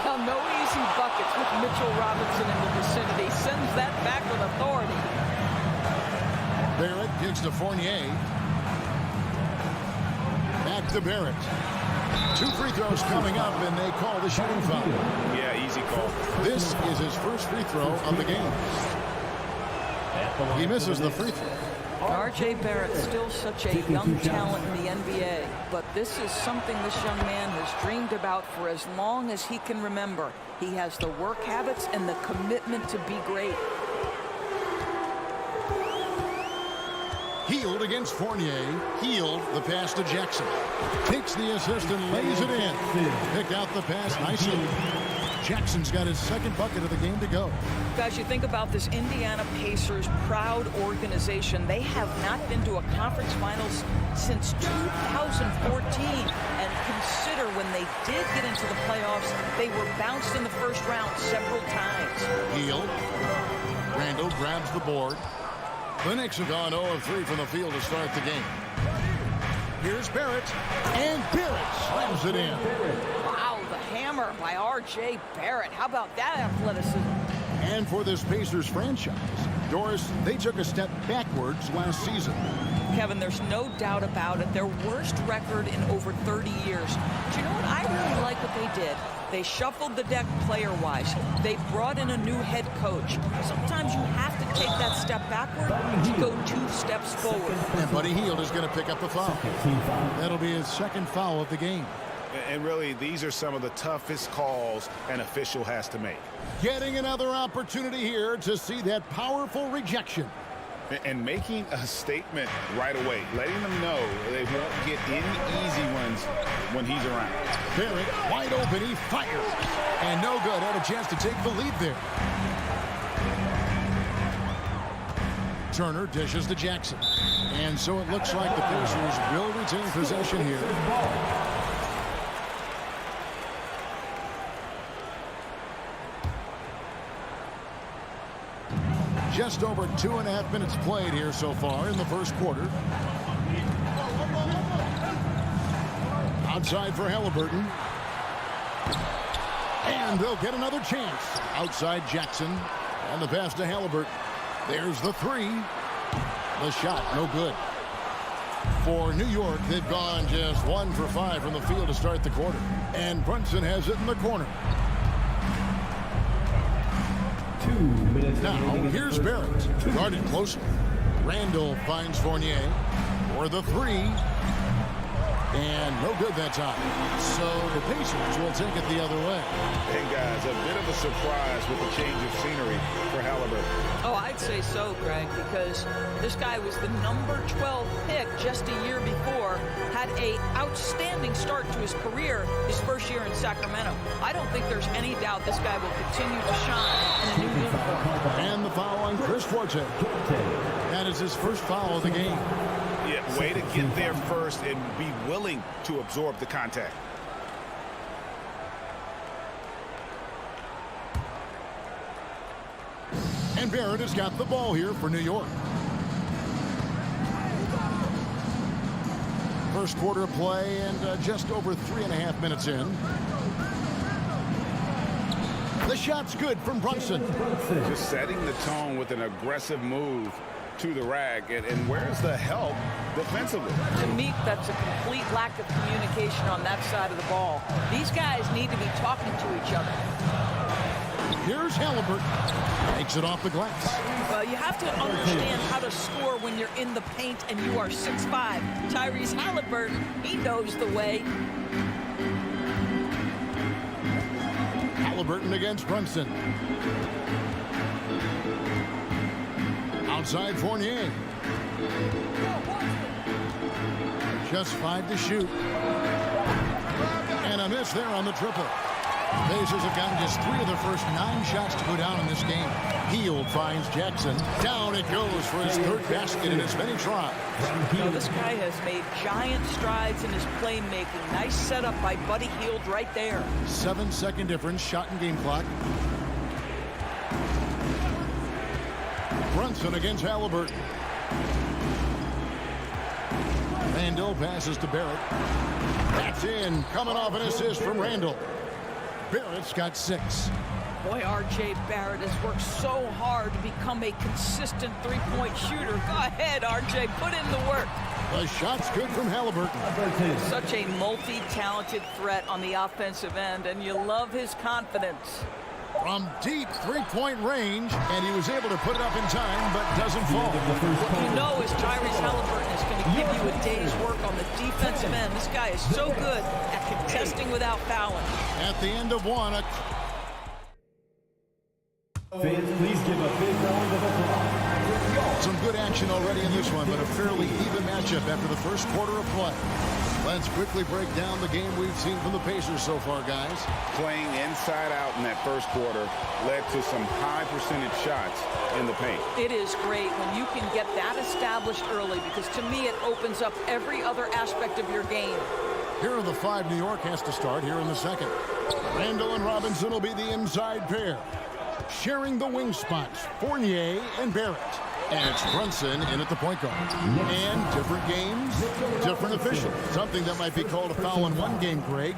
Well, no easy buckets with Mitchell Robinson in the vicinity. Sends that back with authority. Barrett gives to Fournier. Back to Barrett. 2 free throws coming up, and they call the shooting foul. Yeah, easy call. This is his first free throw of the game. He misses the free throw. R.J. Barrett, still such a young talent in the NBA, but this is something this young man has dreamed about for as long as he can remember. He has the work habits and the commitment to be great. Healed against Fournier. Healed the pass to Jackson. Takes the assist and lays it in. Pick out the pass nicely. Jackson's got his second bucket of the game to go. Guys, you think about this Indiana Pacers proud organization. They have not been to a conference finals since 2014. And consider when they did get into the playoffs, they were bounced in the first round several times. Hield. Randall grabs the board. The Knicks have gone 0 of 3 from the field to start the game. Here's Barrett. And Barrett slams it in. Wow, the hammer by R.J. Barrett. How about that athleticism? And for this Pacers franchise, Doris, they took a step backwards last season. Kevin, there's no doubt about it. Their worst record in over 30 years. But you know what? I really like what they did. They shuffled the deck player-wise. They brought in a new head coach. Sometimes you have to take that step backward to go 2 steps forward. And Buddy Hield is going to pick up the foul. That'll be his second foul of the game. And really, these are some of the toughest calls an official has to make. Getting another opportunity here to see that powerful rejection. And making a statement right away, letting them know they won't get any easy ones when he's around. Barrett, wide open, he fires. And no good, had a chance to take the lead there. Turner dishes to Jackson. And so it looks like the Pacers will retain possession here. Just over 2.5 minutes played here so far in the first quarter. Outside for Halliburton. And they'll get another chance. Outside Jackson. And the pass to Halliburton. There's the 3. The shot, no good. For New York, they've gone just 1 for 5 from the field to start the quarter. And Brunson has it in the corner. 2 minutes. Now, here's Barrett. Guarded closely. Randall finds Fournier for the 3. And no good that time. So the Pacers will take it the other way. And guys, a bit of a surprise with the change of scenery for Halliburton. Oh, I'd say so, Greg, because this guy was the number 12 pick just a year before, had a outstanding start to his career his first year in Sacramento. I don't think there's any doubt this guy will continue to shine in a new uniform. And the foul on Chris Forte. That is his first foul of the game. Yeah, way to get there first and be willing to absorb the contact. And Barrett has got the ball here for New York. First quarter of play and just over 3.5 minutes in. The shot's good from Brunson. Just setting the tone with an aggressive move to the rack. And where's the help defensively? To me, that's a complete lack of communication on that side of the ball. These guys need to be talking to each other. Here's Halliburton. Takes it off the glass. Well, you have to understand how to score when you're in the paint and you are 6'5". Tyrese Halliburton, he knows the way. Halliburton against Brunson. Outside Fournier. Just 5 to shoot. And a miss there on the triple. Pacers have gotten just 3 of their first 9 shots to go down in this game. Hield finds Jackson. Down it goes for his 3rd basket in as many tries. You know, this guy has made giant strides in his playmaking. Nice setup by Buddy Hield right there. 7-second difference, shot and game clock. Brunson against Halliburton. Randall passes to Barrett. That's in. Coming off an assist from Randall. Barrett's got 6. Boy, R.J. Barrett has worked so hard to become a consistent three-point shooter. Go ahead, R.J., put in the work. The shot's good from Halliburton. Such a multi-talented threat on the offensive end, and you love his confidence. From deep 3-point range, and he was able to put it up in time, but doesn't fall. What you know is Tyrese Halliburton is going to give you a day's work on the defensive end. This guy is so good at contesting without fouling. At the end of one, Fans, please give a big round of applause. Some good action already in this one, but a fairly even matchup after the first quarter of play. Let's quickly break down the game we've seen from the Pacers so far, guys. Playing inside out in that first quarter led to some high percentage shots in the paint. It is great when you can get that established early, because to me it opens up every other aspect of your game. Here are the five New York has to start here in the second. Randall and Robinson will be the inside pair. Sharing the wing spots, Fournier and Barrett. And it's Brunson in at the point guard. And different games, different officials. Something that might be called a foul in one game, Greg,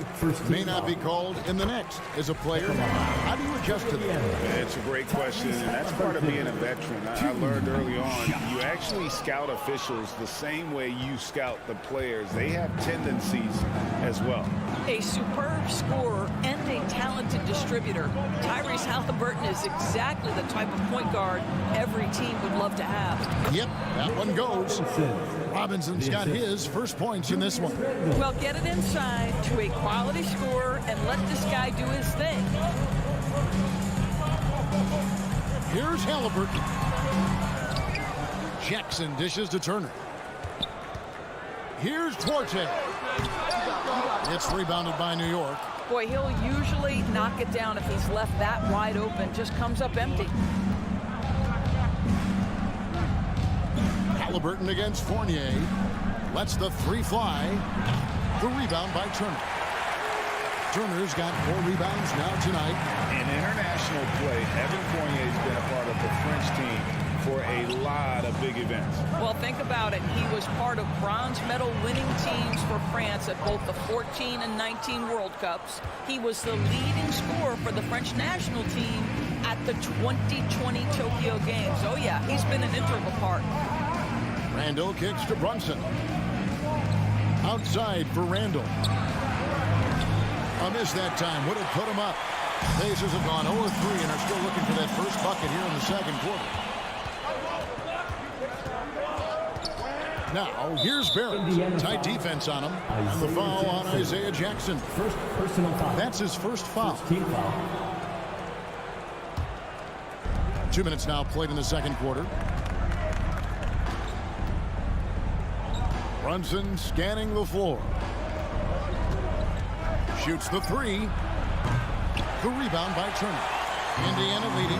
may not be called in the next. As a player, how do you adjust to that? It's a great question, and that's part of being a veteran. I learned early on, you actually scout officials the same way you scout the players. They have tendencies as well. A superb scorer and a talented distributor. Tyrese Halliburton is exactly the type of point guard every team would love to have. Yep, that one goes. Robinson's got his first points in this one. Well, get it inside to a quality scorer and let this guy do his thing. Here's Halliburton. Jackson dishes to Turner. Here's Duarte. It's rebounded by New York. Boy, he'll usually knock it down if he's left that wide open. Just comes up empty. Halliburton against Fournier. Lets the three fly. The rebound by Turner. Turner's got 4 rebounds now tonight. In international play, Evan Fournier's been a part of the French team for a lot of big events. Well, think about it. He was part of bronze medal winning teams for France at both the 14 and 19 World Cups. He was the leading scorer for the French national team at the 2020 Tokyo Games. Oh, yeah, he's been an integral part. Randall kicks to Brunson. Outside for Randall. A miss that time. Would have put him up. Pacers have gone 0-3 and are still looking for that first bucket here in the second quarter. Now, here's Barrett. Tight defense on him. And the foul on Isaiah Jackson. First personal foul. That's his first foul. Team foul. 2 minutes now played in the second quarter. Brunson scanning the floor. Shoots the three. The rebound by Turner. Indiana leading.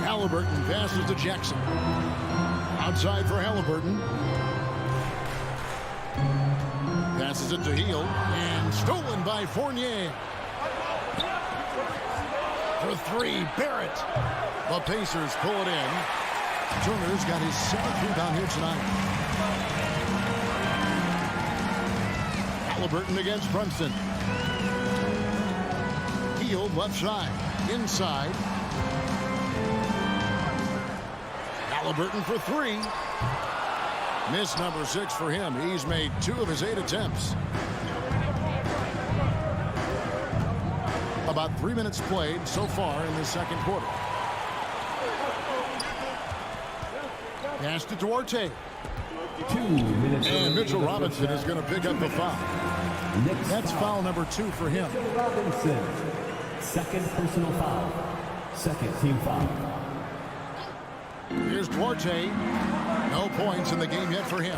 Halliburton passes to Jackson. Outside for Halliburton. Passes it to Heel. And stolen by Fournier. For three, Barrett. The Pacers pull it in. Turner's got his 7th rebound here tonight. Halliburton against Brunson. Heel left side. Inside. Halliburton for 3. Miss number 6 for him. He's made 2 of his 8 attempts. About 3 minutes played so far in the second quarter. Pass to Duarte. 2 minutes. And Mitchell Robinson is going to pick up the foul. That's foul number 2 for him. Mitchell Robinson. Second personal foul. Second team foul. Here's Duarte. No points in the game yet for him.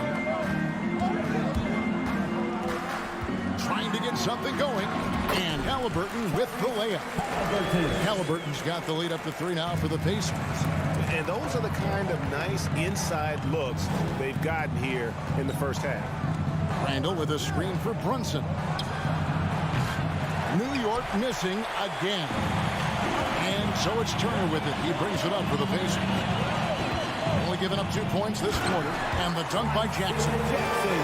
Trying to get something going. And Halliburton with the layup. Halliburton's got the lead up to 3 now for the Pacers. And those are the kind of nice inside looks they've gotten here in the first half. Randall with a screen for Brunson. New York missing again. And so it's Turner with it. He brings it up for the Pacers. Only giving up 2 points this quarter. And the dunk by Jackson.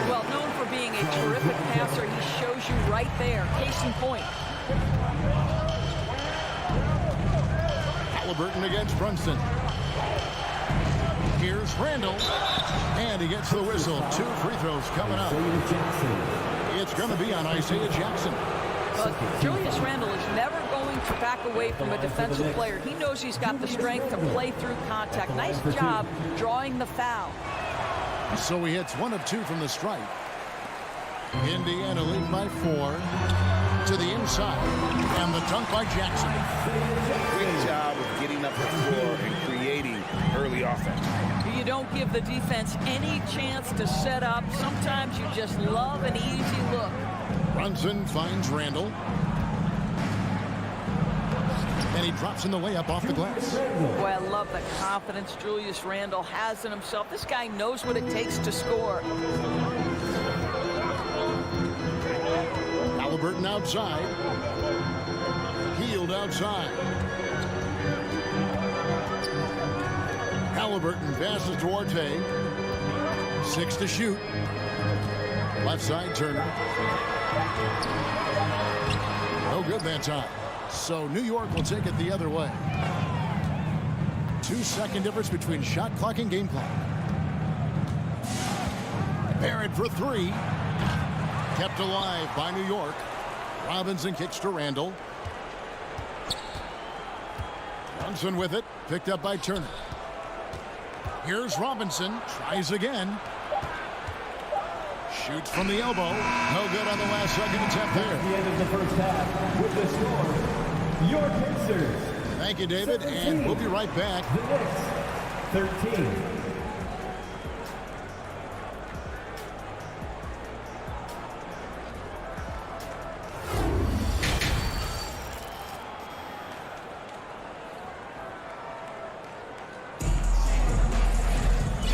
Well, known for being a terrific passer, he shows you right there. Case in point. Halliburton against Brunson. Here's Randall. And he gets the whistle. 2 free throws coming up. It's going to be on Isaiah Jackson. Julius Randle is never going to back away from a defensive player. He knows he's got the strength to play through contact. Nice job drawing the foul. So he hits 1 of 2 from the stripe. Indiana lead by 4. to the inside. And the dunk by Jackson. Great job of getting up the floor and creating early offense. You don't give the defense any chance to set up. Sometimes you just love an easy look. Brunson finds Randall. And he drops in the layup off the glass. Boy, I love the confidence Julius Randle has in himself. This guy knows what it takes to score. Halliburton outside. Healed outside. Halliburton passes to Orte. 6 to shoot. Left side, Turner. No good that time. So New York will take it the other way. 2-second difference between shot clock and game clock. Barrett for 3. Kept alive by New York. Robinson kicks to Randall. Brunson with it. Picked up by Turner. Here's Robinson. Tries again. Shoots from the elbow. No good on the last second attempt there. At the end of the first half, with the score, your Pacers. Thank you, David, 17. And we'll be right back. The Knicks, 13.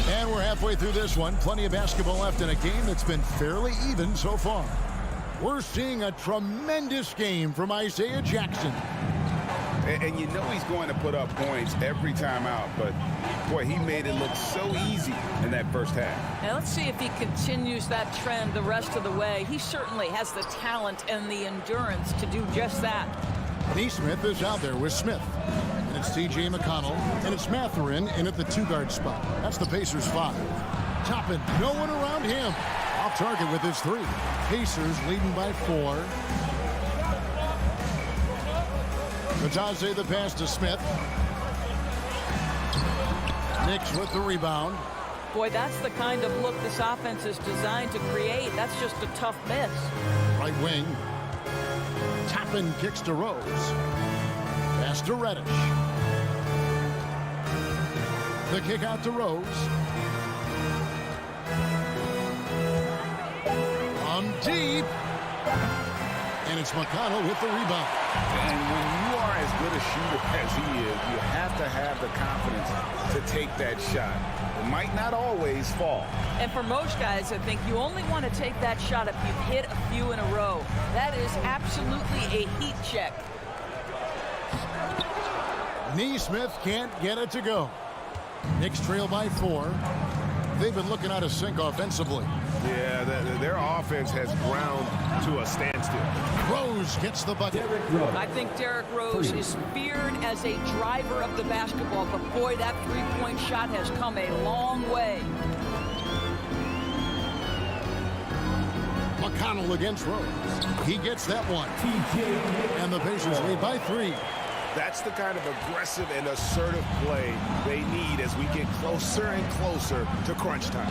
And we're halfway through this one. Plenty of basketball left in a game that's been fairly even so far. We're seeing a tremendous game from Isaiah Jackson. And you know he's going to put up points every time out, but boy, he made it look so easy in that first half. Now let's see if he continues that trend the rest of the way. He certainly has the talent and the endurance to do just that. Neesmith is out there with Smith. And it's T.J. McConnell. And it's Mathurin in at the 2-guard spot. That's the Pacers 5. Toppin, no one around him. Off target with his 3. Pacers leading by 4. Matazze the pass to Smith. Knicks with the rebound. Boy, that's the kind of look this offense is designed to create. That's just a tough miss. Right wing. Toppin kicks to Rose. Pass to Reddish. The kick out to Rose. From deep. And it's McConnell with the rebound. And when you are as good a shooter as he is, you have to have the confidence to take that shot. It might not always fall. And for most guys, I think you only want to take that shot if you've hit a few in a row. That is absolutely a heat check. Neesmith can't get it to go. Knicks trail by 4. They've been looking out of sync offensively. Yeah, their offense has ground to a standstill. Rose gets the bucket. I think Derrick Rose is feared as a driver of the basketball, but boy, that three-point shot has come a long way. McConnell against Rose. He gets that one. And the Pacers lead by 3. That's the kind of aggressive and assertive play they need as we get closer and closer to crunch time.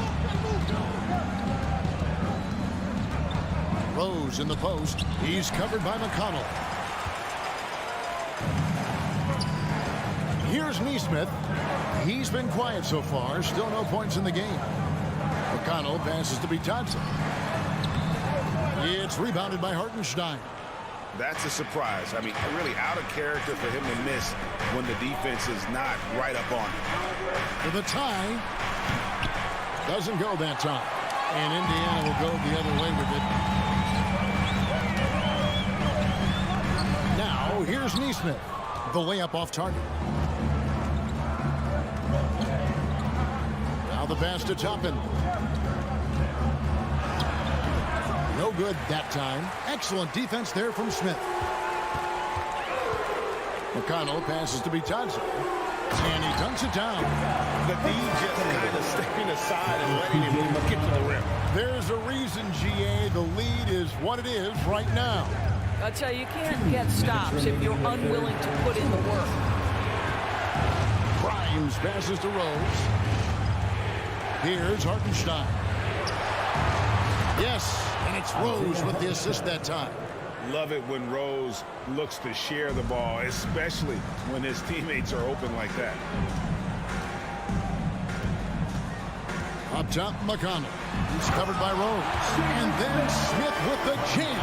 Rose in the post. He's covered by McConnell. Here's Neesmith. He's been quiet so far. Still no points in the game. McConnell passes to Johnson. It's rebounded by Hartenstein. That's a surprise. I mean, really out of character for him to miss when the defense is not right up on him. For the tie. Doesn't go that time. And Indiana will go the other way with it. Now, here's Neesmith. The layup off target. Now the pass to Toppin. No good that time. Excellent defense there from Smith. McConnell passes to Johnson. And he dunks it down. The D just kind of stepping aside and letting him get to the rim. There's a reason, GA. The lead is what it is right now. I tell you, you can't get stops if you're unwilling to put in the work. Grimes passes to Rose. Here's Hartenstein. Yes, and it's Rose with the assist that time. Love it when Rose looks to share the ball, especially when his teammates are open like that. Up top, McConnell. He's covered by Rose. And then Smith with the jam.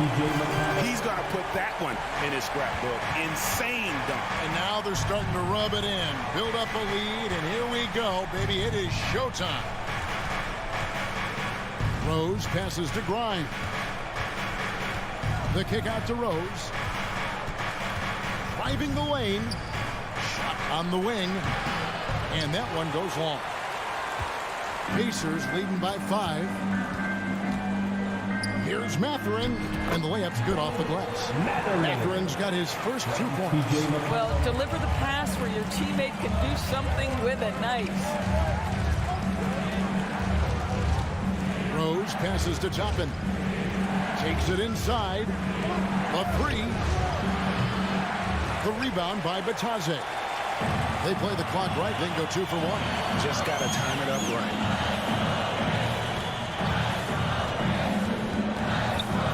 He's going to put that one in his scrapbook. Insane dunk. And now they're starting to rub it in. Build up a lead, and here we go, baby. It is showtime. Rose passes to Grimes. The kick out to Rose. Driving the lane. Shot on the wing. And that one goes long. Pacers leading by 5. Here's Mathurin, and the layup's good off the glass. Mathurin's got his first 2 points. Well, deliver the pass where your teammate can do something with it. Nice. Rose passes to Toppin. Takes it inside. A 3. The rebound by Batadze. They play the clock right. They can go 2 for 1. Just got to time it up right.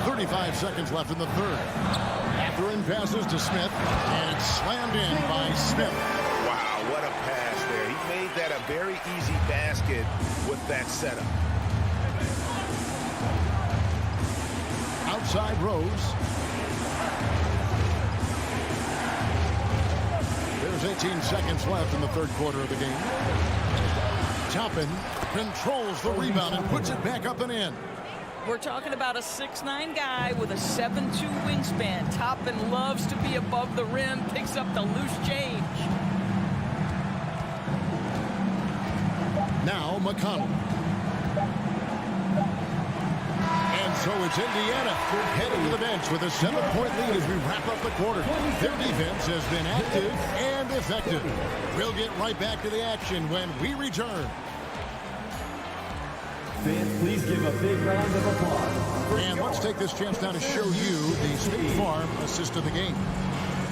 35 seconds left in the third. Mathurin passes to Smith, and it's slammed in by Smith. Wow, what a pass there. He made that a very easy basket with that setup. Outside Rose. There's 18 seconds left in the third quarter of the game. Toppin controls the rebound and puts it back up and in. We're talking about a 6'9" guy with a 7'2" wingspan. Toppin loves to be above the rim, picks up the loose change. Now McConnell. And so it's Indiana heading to the bench with a 7-point lead as we wrap up the quarter. Their defense has been active and effective. We'll get right back to the action when we return. Fans, please give a big round of applause. And let's take this chance now to show you the State Farm assist of the game.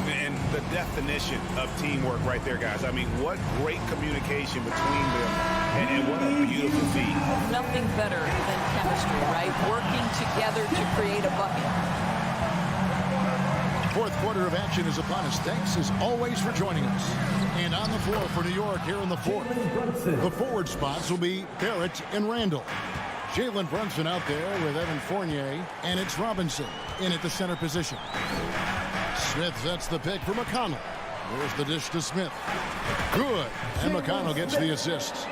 And the definition of teamwork right there, guys. I mean, what great communication between them, and what a beautiful feat. Nothing better than chemistry, right? Working together to create a bucket. Fourth quarter of action is upon us. Thanks as always for joining us. And on the floor for New York here in the fourth. The forward spots will be Barrett and Randall. Jalen Brunson out there with Evan Fournier, and it's Robinson in at the center position. Smith sets the pick for McConnell. There's the dish to Smith. Good. And McConnell gets the assist.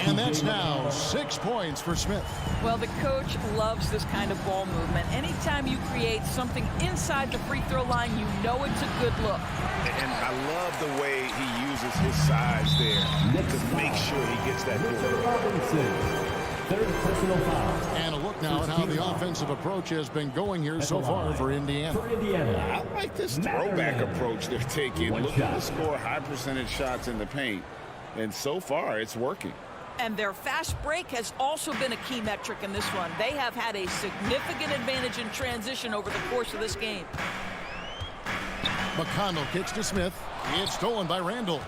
And that's now 6 points for Smith. Well, the coach loves this kind of ball movement. Anytime you create something inside the free throw line, you know it's a good look. And I love the way he uses his size there to make sure he gets that ball. Third personal foul. And a look now at how the offensive approach has been going here so far for Indiana. I like this throwback approach they're taking. Looking to score high percentage shots in the paint. And so far, it's working. And their fast break has also been a key metric in this one. They have had a significant advantage in transition over the course of this game. McConnell kicks to Smith. It's stolen by Randall.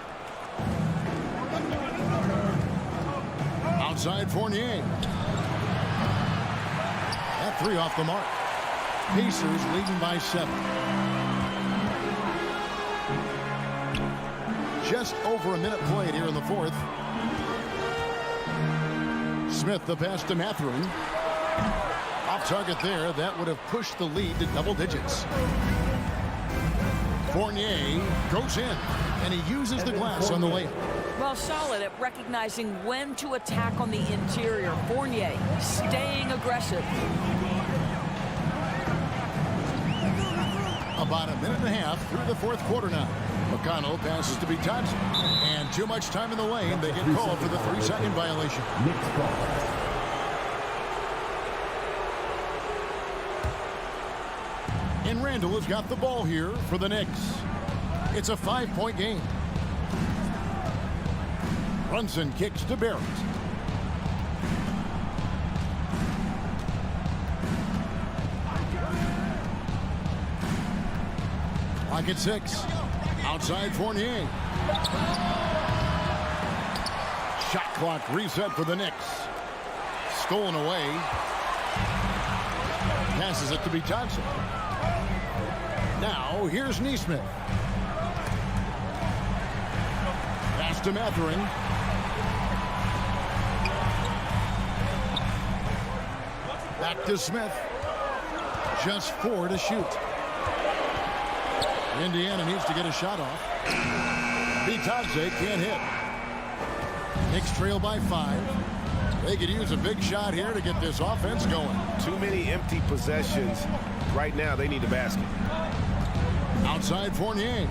Outside Fournier. That 3 off the mark. Pacers leading by 7. Just over a minute played here in the fourth. Smith the pass to Mathurin. Off target there. That would have pushed the lead to double digits. Fournier goes in, and he uses the glass on the layup. Well, solid at recognizing when to attack on the interior. Fournier staying aggressive. About a minute and a half through the fourth quarter now. McConnell passes to Batadze. And too much time in the lane. They get called for the 3-second violation. And Randall has got the ball here for the Knicks. It's a 5-point game. Brunson kicks to Barrett. Clock at 6. Outside Fournier. Shot clock reset for the Knicks. Stolen away. Passes it to Batadze. Now, here's Neesmith. Pass to Matherin. Back to Smith. Just 4 to shoot. Indiana needs to get a shot off. Vitadze can't hit. Knicks trail by 5. They could use a big shot here to get this offense going. Too many empty possessions. Right now, they need a basket. Outside Fournier.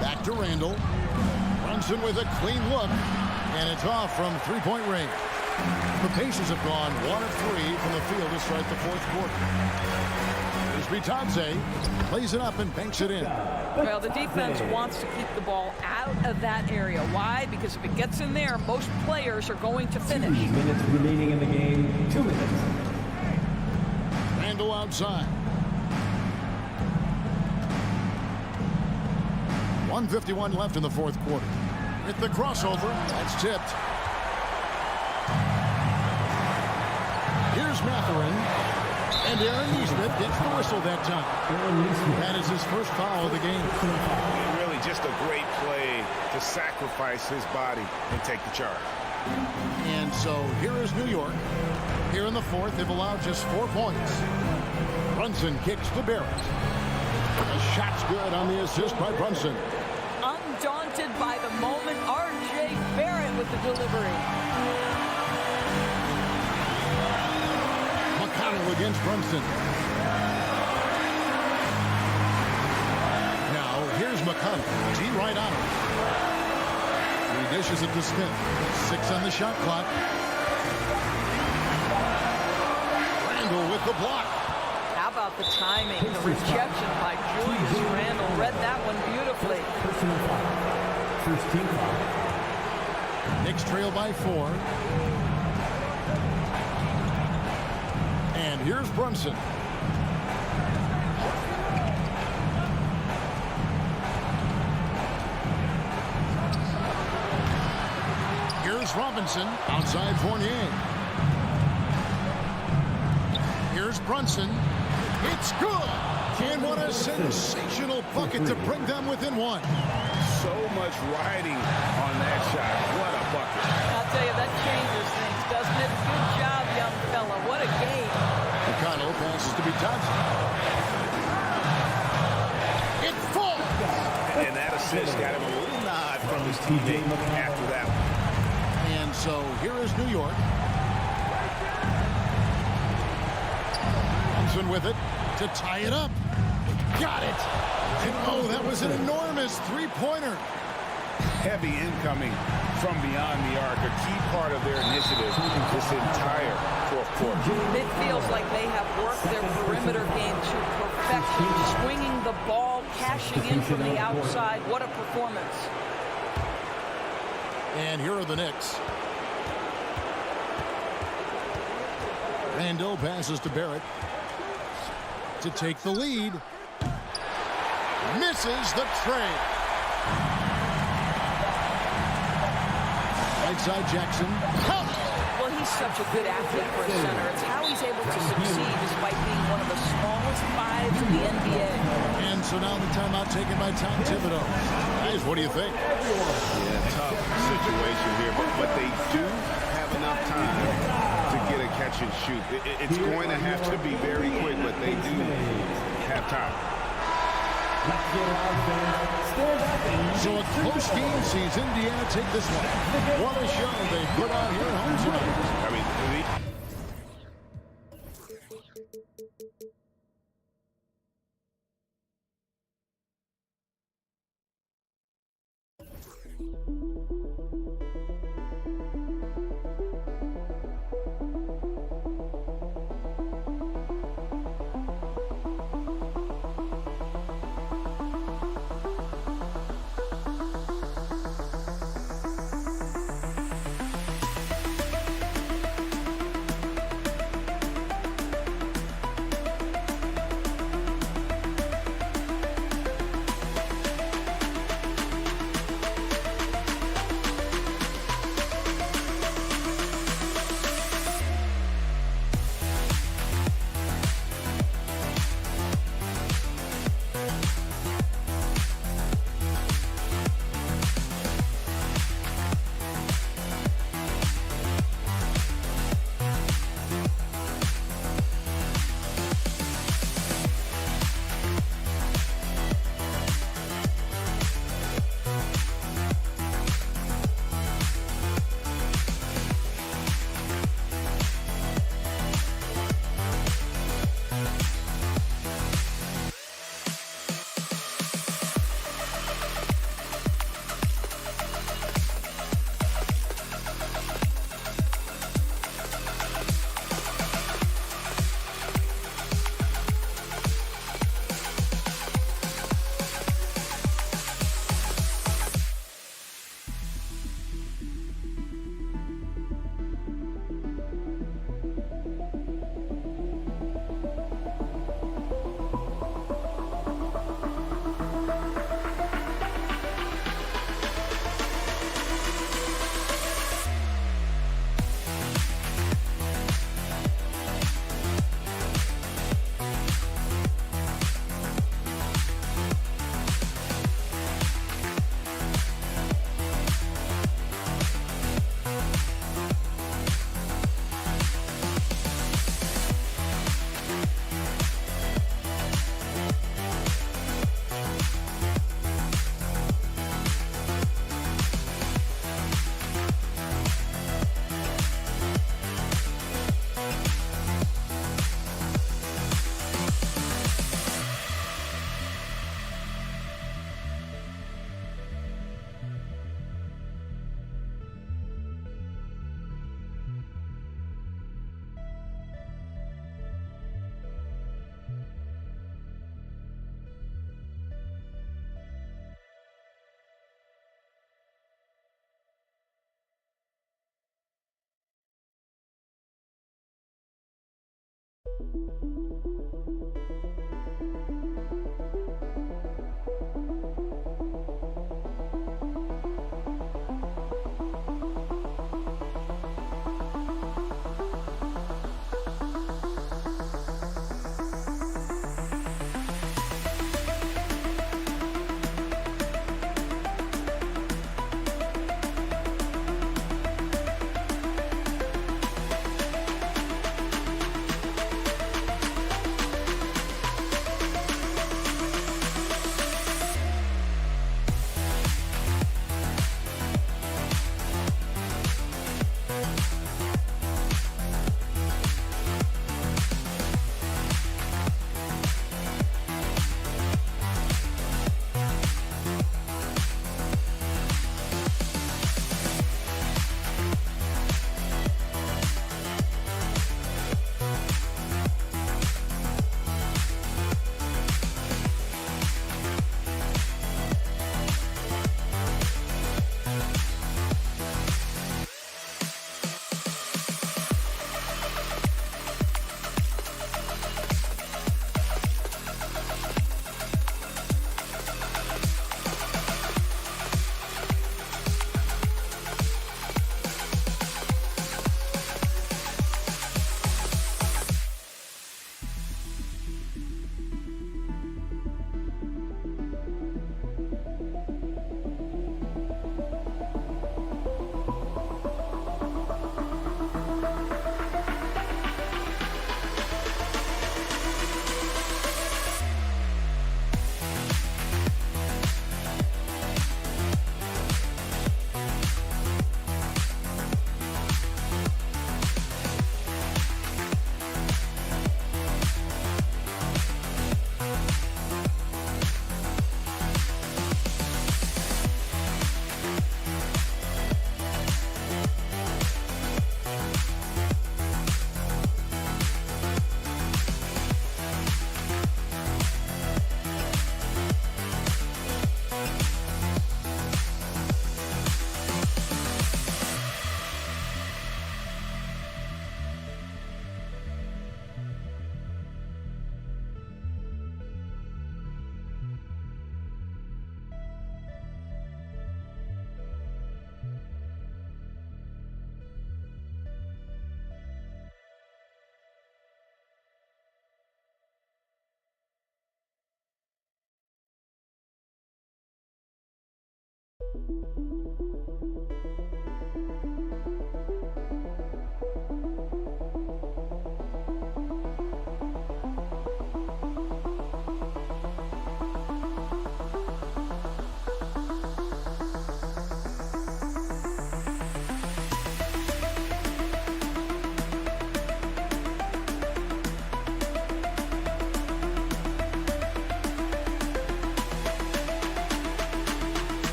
Back to Randall. Brunson with a clean look. And it's off from three-point range. The Pacers have gone 1 of 3 from the field to start the fourth quarter. Here's Vitadze. Plays it up and banks it in. Well, the defense wants to keep the ball out of that area. Why? Because if it gets in there, most players are going to finish. 2 minutes remaining in the game. 2 minutes. Randall outside. 1:51 left in the fourth quarter. With the crossover, that's tipped. Here's Matherin. And Aaron Neesmith gets the whistle that time. That is his first foul of the game. Really just a great play to sacrifice his body and take the charge. And so here is New York. Here in the fourth, they've allowed just 4 points. Brunson kicks to Barrett. The shot's good on the assist by Brunson. Undaunted by the moment, R.J. Barrett with the delivery. McConnell against Brunson. Now, here's McConnell. G right on him. He dishes it to Smith. 6 on the shot clock. Randall with the block. How about the timing? The rejection by Julius Randle. Read that one beautifully. Personal foul. First team foul. Knicks trail by 4. And here's Brunson. Here's Robinson outside Fournier. Here's Brunson. It's good. And what a sensational bucket to bring them within 1. So much riding on that shot. What a bucket. I'll tell you, that changes things, doesn't it? Good job, young fella. What a game. McConnell passes to Vitadze. It falls. And that assist got him a little nod from his teammate after that one. And so here is New York. Brunson with it to tie it up. Got it. And oh, that was an enormous three-pointer. Heavy incoming from beyond the arc, a key part of their initiative this entire fourth quarter. It feels like they have worked their perimeter game to perfection, swinging the ball, cashing in from the outside. What a performance. And here are the Knicks. Randall passes to Barrett to take the lead. Misses the trade. Right side Jackson. Well, he's such a good athlete for a center. It's how he's able to succeed despite being one of the smallest 5s in the NBA. And so now the timeout taken by Tom Thibodeau. Guys, what do you think? Yeah, tough situation here, but they do have enough time to get a catch and shoot. It's going to have to be very quick, but they do have time. So a close game sees Indiana take this one. What a show they put on here at home tonight. I mean,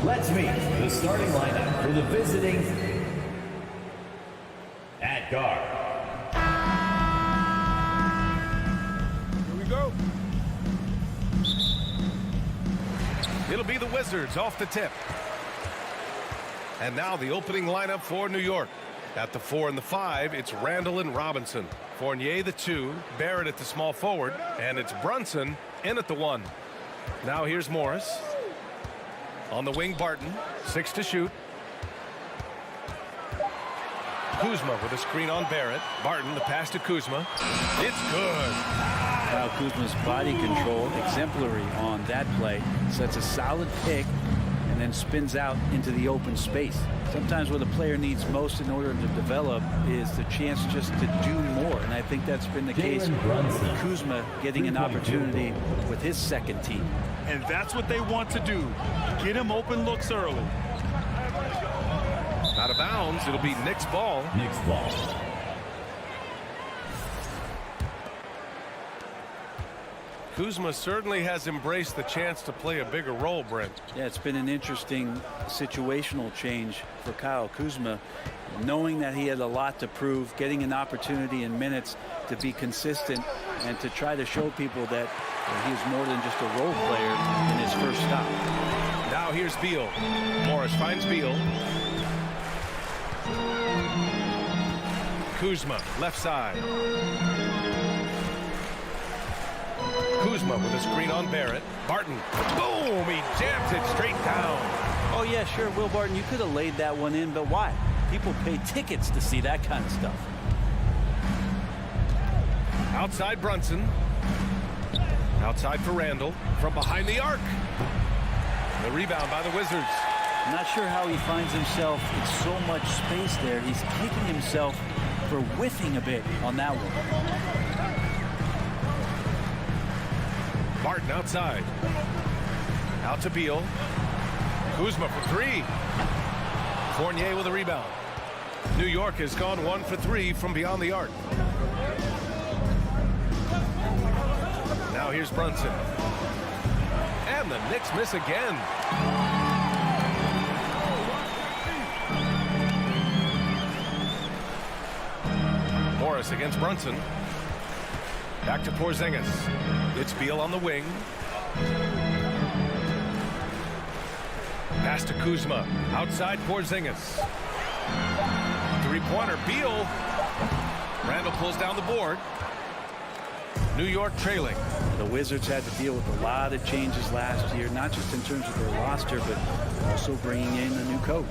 Let's meet the starting lineup for the visiting at guard. Here we go. It'll be the Wizards off the tip. And now the opening lineup for New York. At the 4 and the 5, it's Randall and Robinson. Fournier the 2, Barrett at the small forward, and it's Brunson in at the 1. Now here's Morris. On the wing, Barton, 6 to shoot. Kuzma with a screen on Barrett. Barton, the pass to Kuzma. It's good. Kyle Kuzma's body control, exemplary on that play. Sets a solid pick and then spins out into the open space. Sometimes what a player needs most in order to develop is the chance just to do more. And I think that's been the case with Kuzma getting an opportunity with his second team. And that's what they want to do. Get him open looks early. Out of bounds. It'll be Knicks ball. Knicks ball. Kuzma certainly has embraced the chance to play a bigger role, Brent. Yeah, it's been an interesting situational change for Kyle Kuzma, knowing that he had a lot to prove, getting an opportunity in minutes to be consistent and to try to show people that he is more than just a role player in his first stop. Now here's Beal. Morris finds Beal. Kuzma, left side. Kuzma with a screen on Barrett. Barton, boom, he jams it straight down. Oh yeah, sure, Will Barton, you could have laid that one in, but why? People pay tickets to see that kind of stuff. Outside Brunson. Outside for Randall. From behind the arc. The rebound by the Wizards. I'm not sure how he finds himself in so much space there. He's kicking himself for whiffing a bit on that one. Barton outside. Out to Beal. Kuzma for 3. Fournier with a rebound. New York has gone 1 for 3 from beyond the arc. Now here's Brunson. And the Knicks miss again. Morris against Brunson. Back to Porzingis. It's Beal on the wing. Pass to Kuzma. Outside Porzingis. Three-pointer. Beal. Randall pulls down the board. New York trailing. The Wizards had to deal with a lot of changes last year, not just in terms of their roster, but also bringing in a new coach.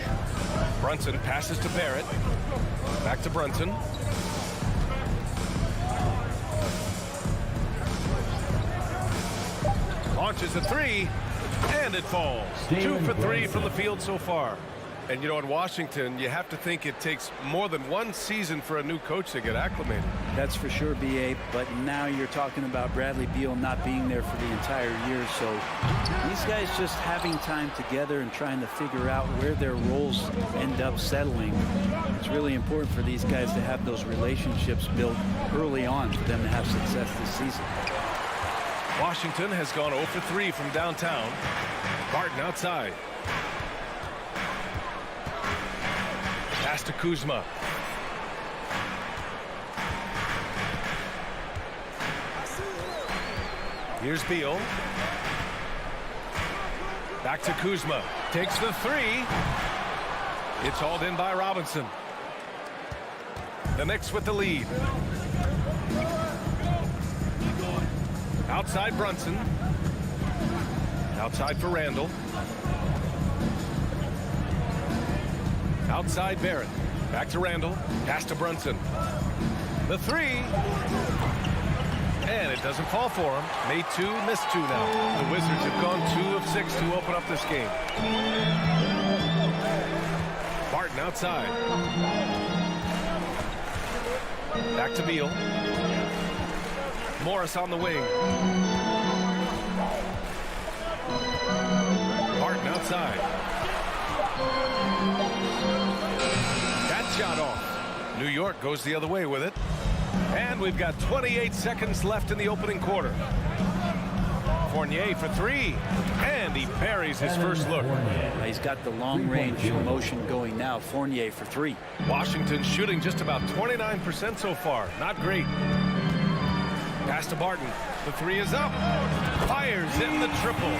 Brunson passes to Barrett. Back to Brunson. Launches a 3, and it falls. 2 for 3 from the field so far. And, you know, in Washington, you have to think it takes more than 1 season for a new coach to get acclimated. That's for sure, B.A., but now you're talking about Bradley Beal not being there for the entire year, so these guys just having time together and trying to figure out where their roles end up settling. It's really important for these guys to have those relationships built early on for them to have success this season. Washington has gone 0 for 3 from downtown. Barton outside. Pass to Kuzma. Here's Beal. Back to Kuzma. Takes the 3. It's hauled in by Robinson. The Knicks with the lead. Outside Brunson. Outside for Randall. Outside Barrett. Back to Randall. Pass to Brunson. The 3. And it doesn't fall for him. Made 2, missed 2 now. The Wizards have gone 2 of 6 to open up this game. Barton outside. Back to Beal. Morris on the wing. Barton outside. That shot off. New York goes the other way with it. And we've got 28 seconds left in the opening quarter. Fournier for three, and he buries his first look. He's got the long-range motion going now. Fournier for three. Washington shooting just about 29% so far. Not great. Pass to Barton. The three is up. Fires in the triple.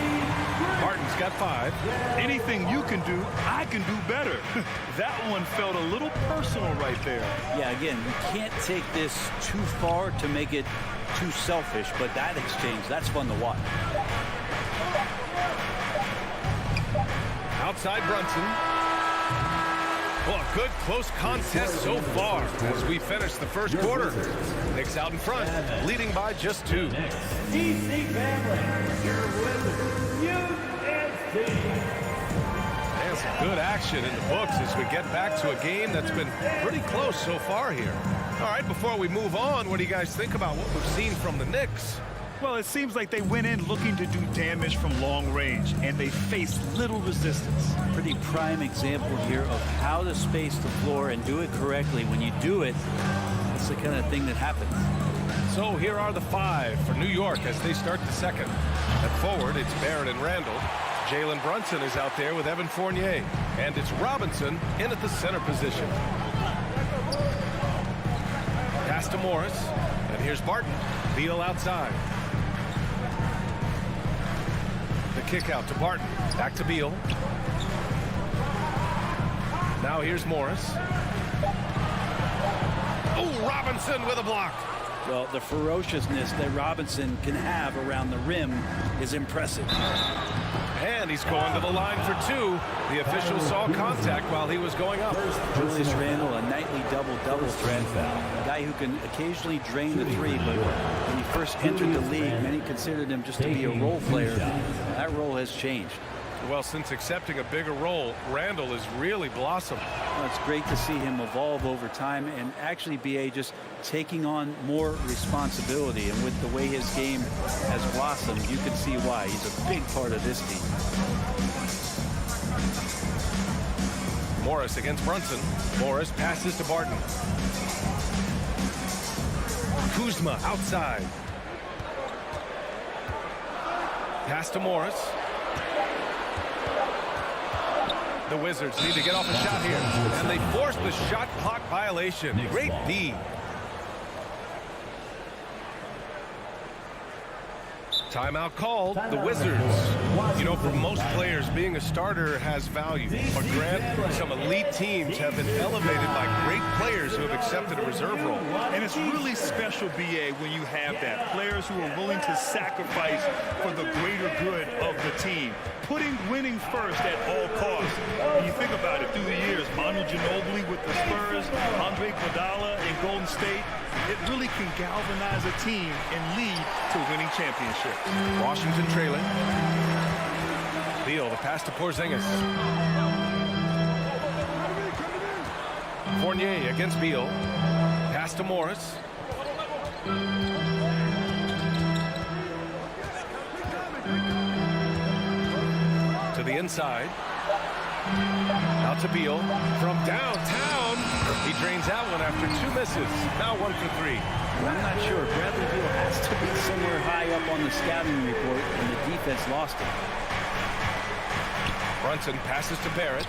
Barton's got 5. Anything you can do, I can do better. That one felt a little personal right there. Yeah, again, you can't take this too far to make it too selfish, but that exchange, that's fun to watch. Outside Brunson. Well, a good close contest so far as we finish the first quarter. Knicks out in front, leading by just 2. DC family, your winners, And some good action in the books as we get back to a game that's been pretty close so far here. All right, before we move on, what do you guys think about what we've seen from the Knicks? Well, it seems like they went in looking to do damage from long range, and they faced little resistance. Pretty prime example here of how to space the floor and do it correctly. When you do it, that's the kind of thing that happens. So here are the 5 for New York as they start the second. At forward, it's Barrett and Randall. Jalen Brunson is out there with Evan Fournier. And it's Robinson in at the center position. Pass to Morris. And here's Barton. Beal outside. The kick out to Barton. Back to Beal. Now here's Morris. Oh, Robinson with a block. Well, the ferociousness that Robinson can have around the rim is impressive. And he's going to the line for 2. The official saw contact while he was going up. Julius Randle, a nightly double-double threat. A guy who can occasionally drain the 3, but when he first entered the league, many considered him just to be a role player. That role has changed. Well, since accepting a bigger role, Randall has really blossomed. Well, it's great to see him evolve over time and actually be just taking on more responsibility. And with the way his game has blossomed, you can see why. He's a big part of this team. Morris against Brunson. Morris passes to Barton. Kuzma outside. Pass to Morris. The Wizards need to get off a shot here, and they force the shot clock violation. Great D. Timeout called. The Wizards. You know, for most players, being a starter has value. But Grant, some elite teams have been elevated by great players who have accepted a reserve role. And it's really special, B.A., when you have that. Players who are willing to sacrifice for the greater good of the team. Putting winning first at all costs. When you think about it, through the years, Manu Ginobili with the Spurs, Andre Iguodala in Golden State, it really can galvanize a team and lead to winning championships. Washington trailing. Beal, the pass to Porzingis. Fournier against Beal. Pass to Morris. To the inside. Out to Beal from downtown. He drains that one after 2 misses. Now 1 for 3. I'm not sure. Bradley Beal has to be somewhere high up on the scouting report, and the defense lost him. Brunson passes to Barrett.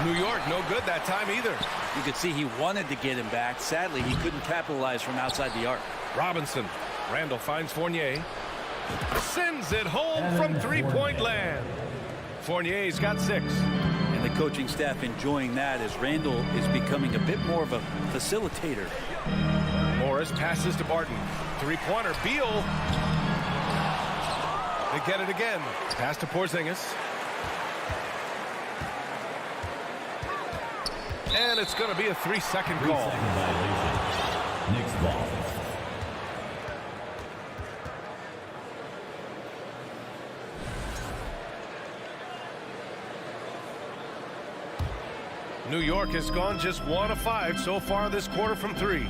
New York, no good that time either. You could see he wanted to get him back. Sadly, he couldn't capitalize from outside the arc. Robinson. Randall finds Fournier. Sends it home from three-point land. Fournier's got 6. And the coaching staff enjoying that as Randall is becoming a bit more of a facilitator. Morris passes to Barton. Three-pointer. Beal. They get it again. Pass to Porzingis. And it's going to be a 3-second call. Knicks ball. New York has gone just 1 of 5 so far this quarter from 3. You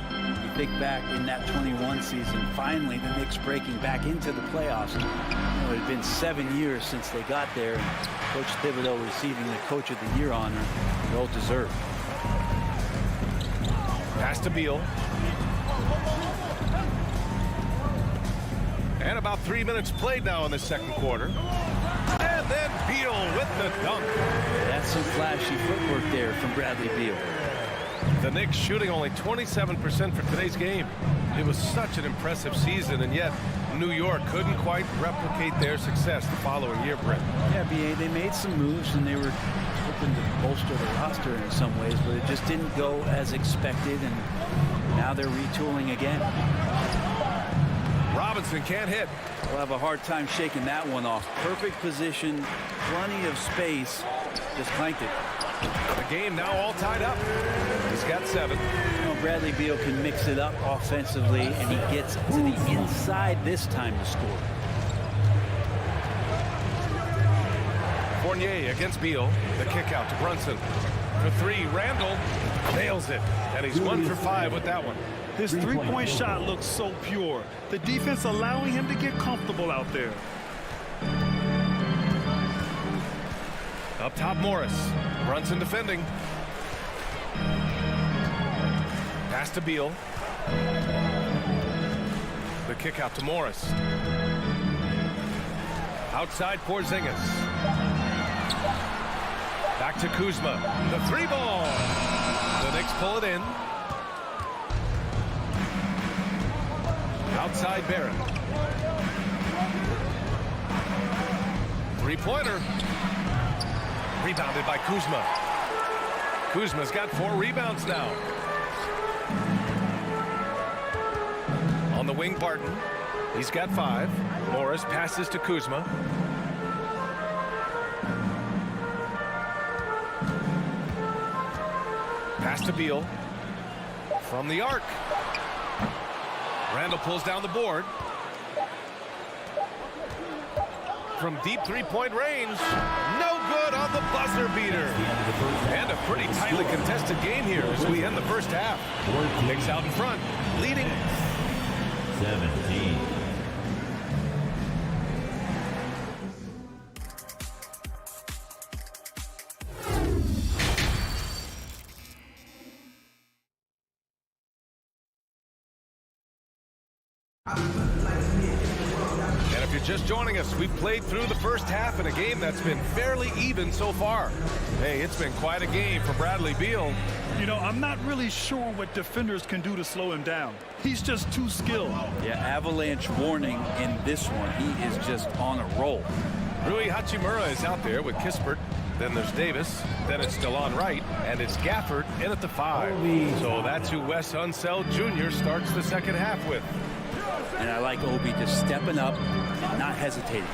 think back in that 21 season, finally the Knicks breaking back into the playoffs. You know, it had been 7 years since they got there, and Coach Thibodeau receiving the Coach of the Year honor. Well deserved. Pass to Beal. And about 3 minutes played now in the second quarter. And then Beal with the dunk. That's some flashy footwork there from Bradley Beal. The Knicks shooting only 27% for today's game. It was such an impressive season, and yet New York couldn't quite replicate their success the following year, Brent. Yeah, B.A., they made some moves, and they were hoping to bolster the roster in some ways, but it just didn't go as expected, and now they're retooling again. Robinson can't hit. We'll have a hard time shaking that one off. Perfect position, plenty of space, just clanked it. The game now all tied up. He's got 7. You know, Bradley Beal can mix it up offensively, and he gets to the inside this time to score. Fournier against Beal. The kick out to Brunson. For 3, Randall nails it. And he's 1 for 5 with that one. His three-point shot looks so pure. The defense allowing him to get comfortable out there. Up top, Morris. Brunson defending. Pass to Beal. The kick out to Morris. Outside Porzingis. Back to Kuzma. The 3-ball. The Knicks pull it in. Outside Barrett. 3-pointer. Rebounded by Kuzma. Kuzma's got 4 rebounds now. On the wing, Barton. He's got 5. Morris passes to Kuzma. Pass to Beal. From the arc. Randall pulls down the board. From deep 3-point range. No good on the buzzer beater. And a pretty tightly contested game here as we end the first half. Knicks out in front, leading 17. And if you're just joining us, we've played through the first half in a game that's been fairly even so far. Hey, it's been quite a game for Bradley Beal. You know, I'm not really sure what defenders can do to slow him down. He's just too skilled. Yeah, avalanche warning in this one. He is just on a roll. Rui Hachimura is out there with Kispert. Then there's Davis. Then it's DeLon Wright. And it's Gafford in at the 5. So that's who Wes Unseld Jr. starts the second half with. And I like Obi just stepping up and not hesitating.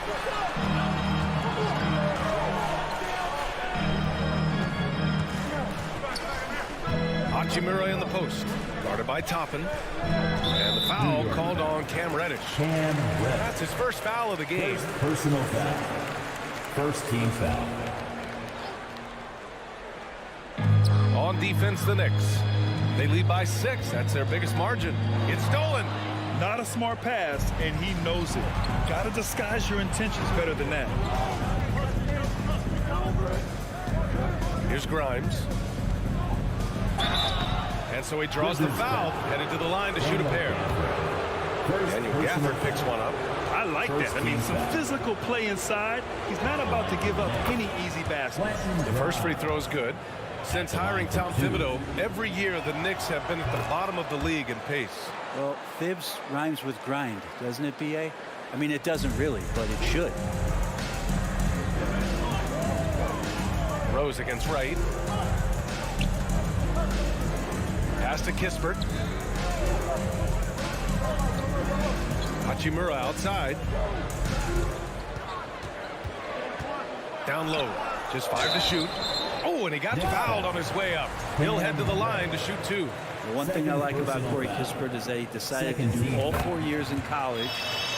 Hachimura in the post. Guarded by Toppin. And the foul called on Cam Reddish. That's his first foul of the game. Personal foul. First team foul. On defense, the Knicks. They lead by 6. That's their biggest margin. It's stolen. Not a smart pass, and he knows it. Got to disguise your intentions better than that. Here's Grimes. And so he draws the foul, headed to the line to shoot a pair. Daniel Gafford picks one up. I like that. I mean, some physical play inside. He's not about to give up any easy baskets. The first free throw is good. Since hiring Tom Thibodeau, every year the Knicks have been at the bottom of the league in pace. Well, Thibs rhymes with grind, doesn't it, B.A.? I mean, it doesn't really, but it should. Rose against Wright. Pass to Kispert. Hachimura outside. Down low. Just 5 to shoot. Oh, and he got fouled on his way up. He'll head to the line to shoot 2. The one thing I like about Corey Kispert is that he decided to do all 4 years in college,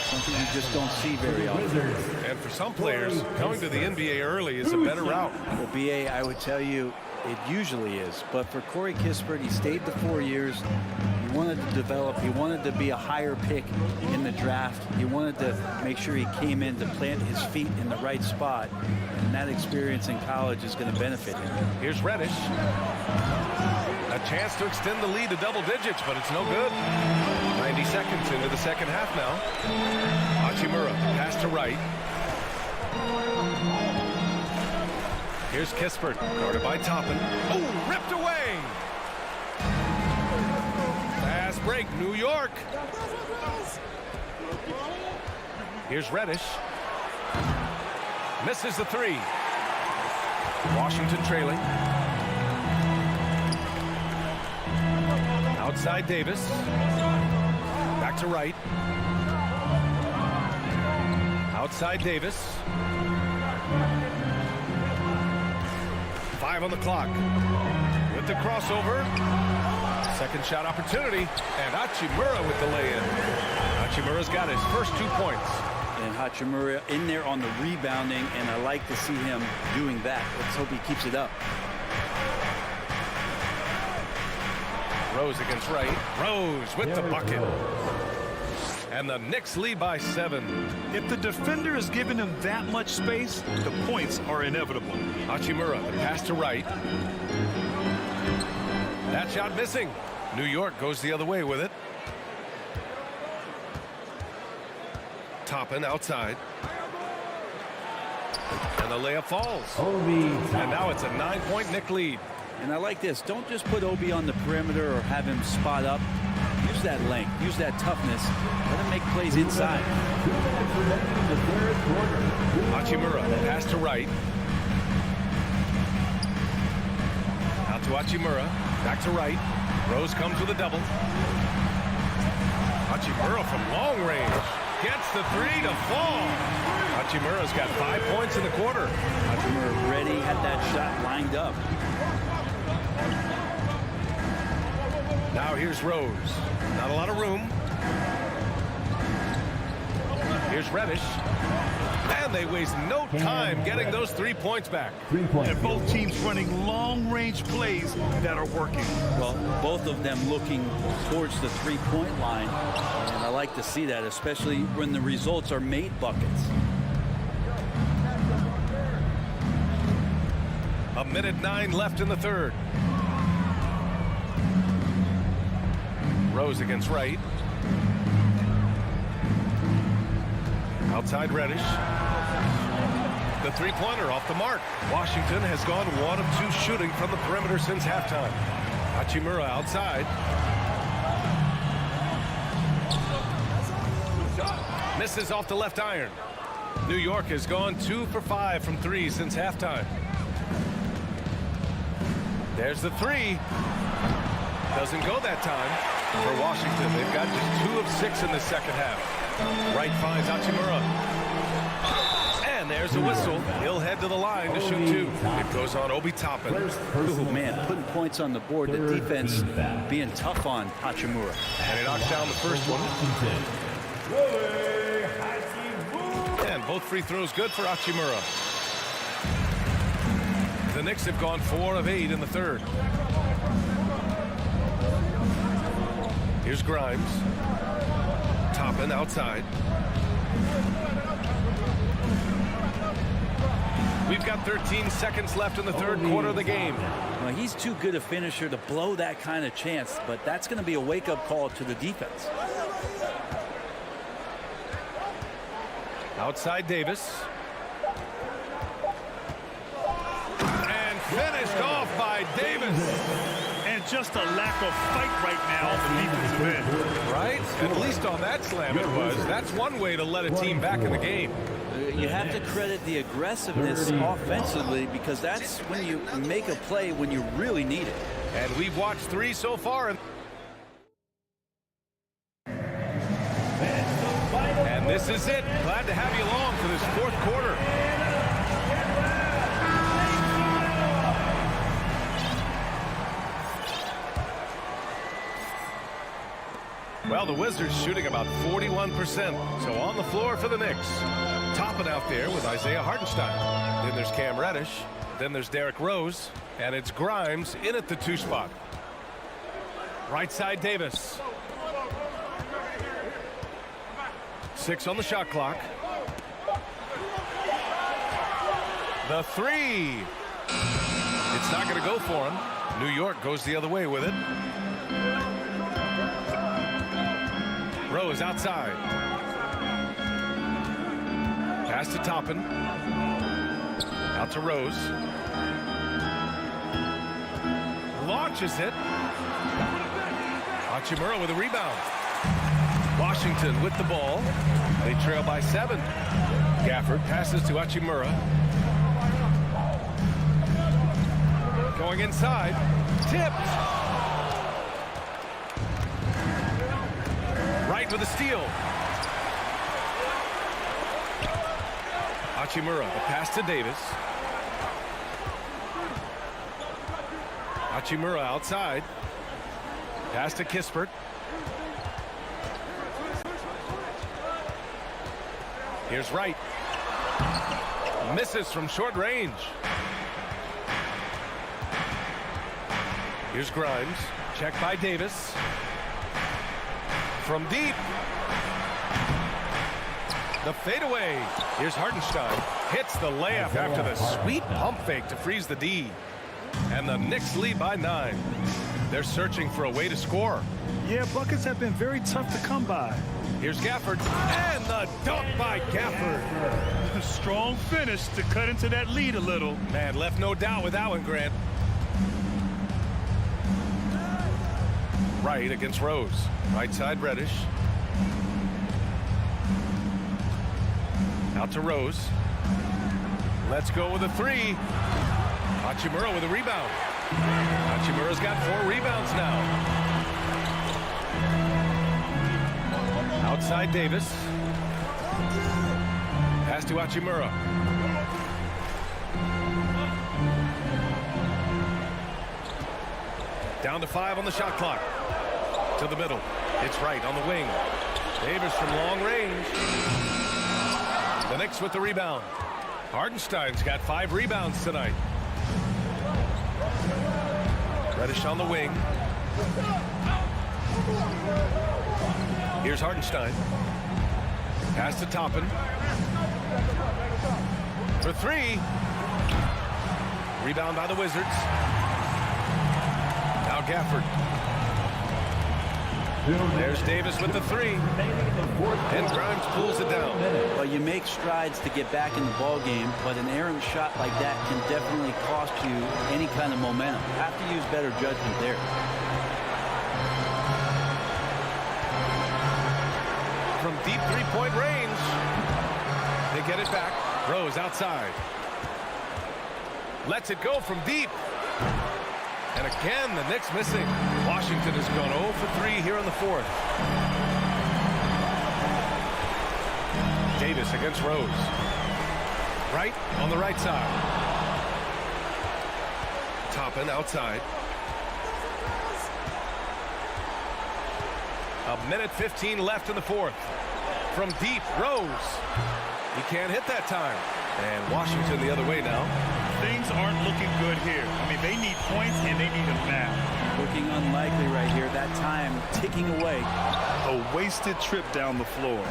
something you just don't see very often. And for some players, coming to the NBA early is a better route. Well, B.A., I would tell you it usually is. But for Corey Kispert, he stayed the 4 years. He wanted to develop. He wanted to be a higher pick in the draft. He wanted to make sure he came in to plant his feet in the right spot. And that experience in college is going to benefit him. Here's Reddish. A chance to extend the lead to double digits, but it's no good. 90 seconds into the second half now. Hachimura, pass to right. Here's Kispert, guarded by Toppin. Oh, ripped away! Fast break, New York. Here's Reddish. Misses the three. Washington trailing. Outside Davis. Back to right. Outside Davis. 5 on the clock. With the crossover. Second shot opportunity. And Hachimura with the lay-in. Hachimura's got his first 2 points. And Hachimura in there on the rebounding, and I like to see him doing that. Let's hope he keeps it up. Rose against Wright. Rose with the bucket. And the Knicks lead by 7. If the defender is giving him that much space, the points are inevitable. Hachimura, the pass to Wright. That shot missing. New York goes the other way with it. Toppin outside. And the layup falls. And now it's a 9-point Knick lead. And I like this. Don't just put Obi on the perimeter or have him spot up. Use that length. Use that toughness. Let him make plays inside. Hachimura, pass to right. Out to Hachimura. Back to right. Rose comes with a double. Hachimura from long range. Gets the three to fall. Hachimura's got 5 points in the quarter. Hachimura ready, had that shot lined up. Now here's Rose. Not a lot of room. Here's Reddish. And they waste no time getting those 3 points back. And both teams running long-range plays that are working. Well, both of them looking towards the three-point line. And I like to see that, especially when the results are made buckets. A minute 9 left in the third. Rose against Wright. Outside Reddish. The three-pointer off the mark. Washington has gone 1 of 2 shooting from the perimeter since halftime. Hachimura outside. Misses off the left iron. New York has gone 2 for 5 from 3 since halftime. There's the three. Doesn't go that time for Washington. They've got just 2 of 6 in the second half. Wright finds Hachimura. And there's a whistle. He'll head to the line to shoot 2. It goes on Obi Toppin. Oh, man, putting points on the board. The defense being tough on Hachimura. And he knocks down the first one. And both free throws good for Hachimura. The Knicks have gone 4 of 8 in the third. Here's Grimes. Toppin outside. We've got 13 seconds left in the third quarter of the game. Well, he's too good a finisher to blow that kind of chance, but that's going to be a wake-up call to the defense. Outside Davis. And finished off by Davis. And just a lack of fight right now on the defensive end. Right? At least on that slam it was. That's one way to let a team back in the game. You have to credit the aggressiveness offensively, because that's when you make a play when you really need it. And we've watched 3 so far. And this is it. Glad to have you along for this fourth quarter. Well, the Wizards shooting about 41%. So on the floor for the Knicks. Toppin out there with Isaiah Hartenstein. Then there's Cam Reddish. Then there's Derrick Rose. And it's Grimes in at the 2 spot. Right side Davis. 6 on the shot clock. The 3. It's not going to go for him. New York goes the other way with it. Rose outside. Pass to Toppin. Out to Rose. Launches it. Hachimura with a rebound. Washington with the ball. They trail by 7. Gafford passes to Hachimura. Going inside. Tipped. Right with a steal. Hachimura, the pass to Davis. Hachimura outside. Pass to Kispert. Here's Wright. Misses from short range. Here's Grimes. Checked by Davis. From deep. The fadeaway. Here's Hartenstein. Hits the layup after the sweet pump fake to freeze the D. And the Knicks lead by 9. They're searching for a way to score. Yeah, buckets have been very tough to come by. Here's Gafford. And the dunk by Gafford. A strong finish to cut into that lead a little. Man, left no doubt with that one, Grant. Right against Rose. Right side Reddish. Out to Rose. Let's go with a 3. Hachimura with a rebound. Hachimura's got 4 rebounds now. Outside Davis. Pass to Hachimura. Down to 5 on the shot clock. To the middle. It's Wright on the wing. Davis from long range. The Knicks with the rebound. Hartenstein's got 5 rebounds tonight. Reddish on the wing. Here's Hartenstein. Pass to Toppin. For 3. Rebound by the Wizards. Now Gafford. There's Davis with the 3. And Grimes pulls it down. Well, you make strides to get back in the ball game, but an errant shot like that can definitely cost you any kind of momentum. You have to use better judgment there. From deep 3-point range. They get it back. Rose outside. Lets it go from deep. And again, the Knicks missing. Washington has gone 0 for 3 here in the 4th. Davis against Rose. Right on the right side. Toppin outside. 1:15 left in the 4th. From deep, Rose. He can't hit that time. And Washington the other way now. Things aren't looking good here. I mean, they need points and they need them now. Looking unlikely right here. That time ticking away. A wasted trip down the floor.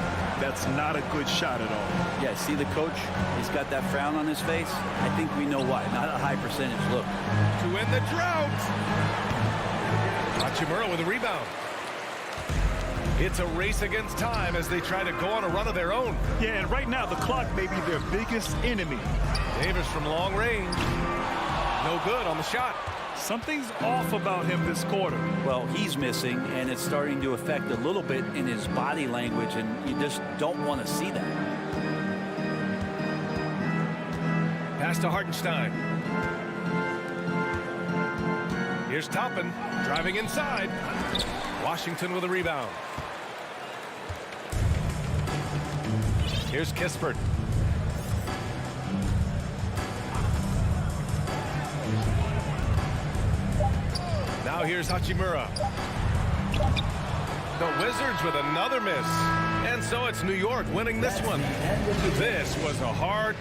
That's not a good shot at all. Yeah, see the coach? He's got that frown on his face. I think we know why. Not a high percentage look. To end the drought. Hachimura with a rebound. It's a race against time as they try to go on a run of their own. Yeah, and right now the clock may be their biggest enemy. Davis from long range. No good on the shot. Something's off about him this quarter. Well, he's missing, and it's starting to affect a little bit in his body language, and you just don't want to see that. Pass to Hartenstein. Here's Toppin driving inside. Washington with a rebound. Here's Kispert. Now here's Hachimura. The Wizards with another miss. And so it's New York winning this one. This was a hard...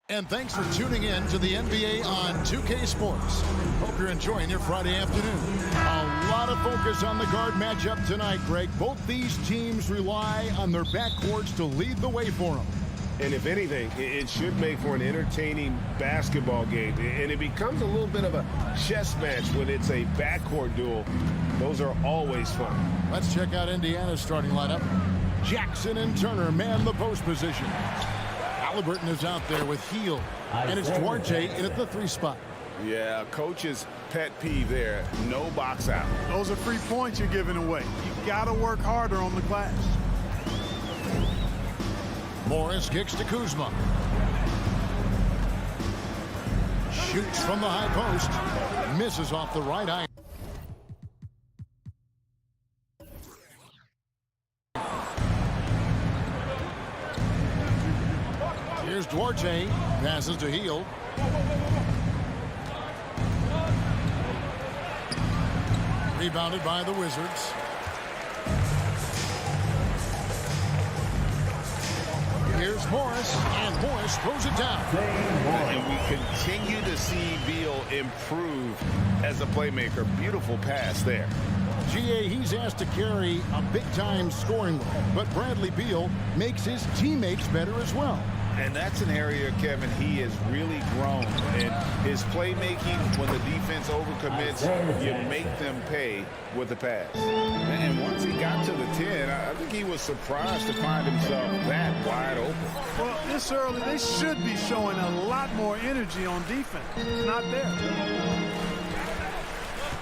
And thanks for tuning in to the NBA on 2K Sports. Hope you're enjoying your Friday afternoon. A lot of focus on the guard matchup tonight, Greg. Both these teams rely on their backcourts to lead the way for them. And if anything, it should make for an entertaining basketball game. And it becomes a little bit of a chess match when it's a backcourt duel. Those are always fun. Let's check out Indiana's starting lineup. Jackson and Turner man the post position. Halliburton is out there with Hield. And it's Duarte in at the 3 spot. Yeah, coach's pet peeve there. No box out. Those are free points you're giving away. You got to work harder on the glass. Morris kicks to Kuzma. Shoots from the high post. Misses off the right eye. Here's Duarte. Passes to Hield. Rebounded by the Wizards. Here's Morris, and Morris throws it down. And we continue to see Beal improve as a playmaker. Beautiful pass there. GA, he's asked to carry a big-time scoring role, but Bradley Beal makes his teammates better as well. And that's an area, Kevin, he has really grown. And his playmaking, when the defense overcommits, you make them pay with the pass. And once he got to the 10, I think he was surprised to find himself that wide open. Well, this early, they should be showing a lot more energy on defense. It's not there.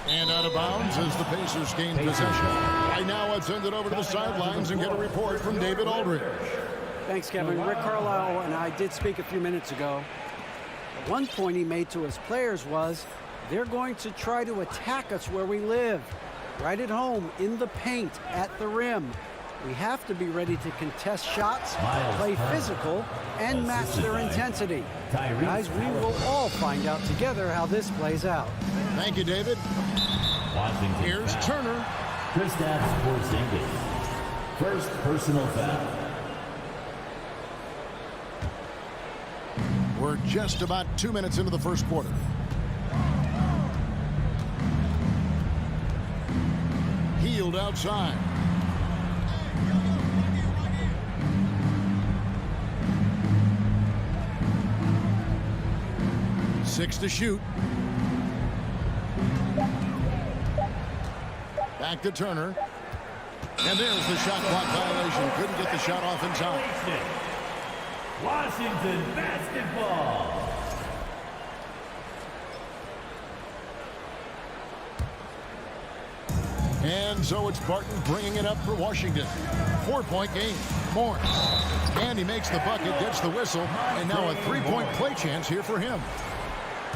And out of bounds as the Pacers gain possession. Right now, let's send it over to the sidelines and get a report from David Aldridge. Thanks, Kevin. Rick Carlisle and I did speak a few minutes ago. One point he made to his players was, they're going to try to attack us where we live, right at home, in the paint, at the rim. We have to be ready to contest shots, play physical, and match their intensity. Guys, we will all find out together how this plays out. Thank you, David. Here's Turner. Kristaps Porzingis. First personal foul. We're just about 2 minutes into the first quarter. Hield outside. Six to shoot. Back to Turner. And there's the shot clock violation. Couldn't get the shot off in time. Washington basketball. And so it's Barton bringing it up for Washington. 4-point game. Morris. And he makes the bucket, gets the whistle, and now a 3-point play chance here for him.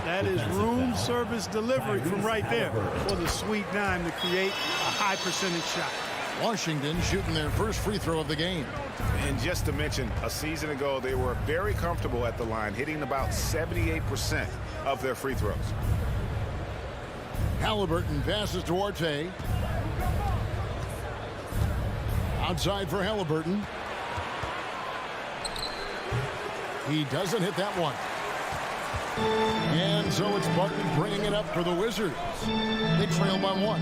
That is room service delivery from right there. For the sweet dime to create a high percentage shot. Washington shooting their first free throw of the game. And just to mention, a season ago, they were very comfortable at the line, hitting about 78% of their free throws. Halliburton passes to Duarte. Outside for Halliburton. He doesn't hit that one. And so it's Barton bringing it up for the Wizards. They trail by 1.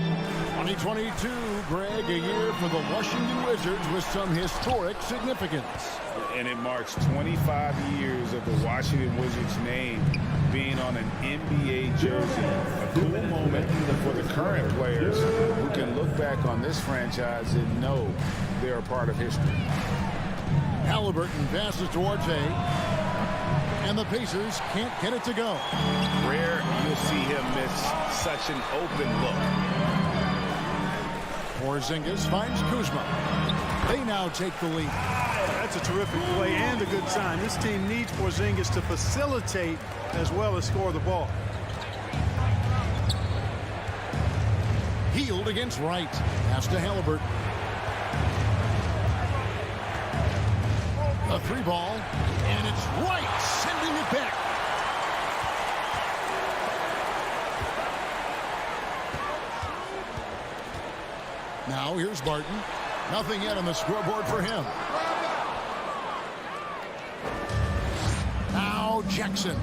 2022, Greg, a year for the Washington Wizards with some historic significance. And it marks 25 years of the Washington Wizards name being on an NBA jersey. A cool moment for the current players who can look back on this franchise and know they're a part of history. Halliburton passes to Duarte. And the Pacers can't get it to go. Rare you'll see him miss such an open look. Porzingis finds Kuzma. They now take the lead. That's a terrific play and a good sign. This team needs Porzingis to facilitate as well as score the ball. Hield against Wright. Pass to Halliburton. A 3-ball, and it's Wright sending it back. Now here's Barton. Nothing yet on the scoreboard for him. Now Jackson.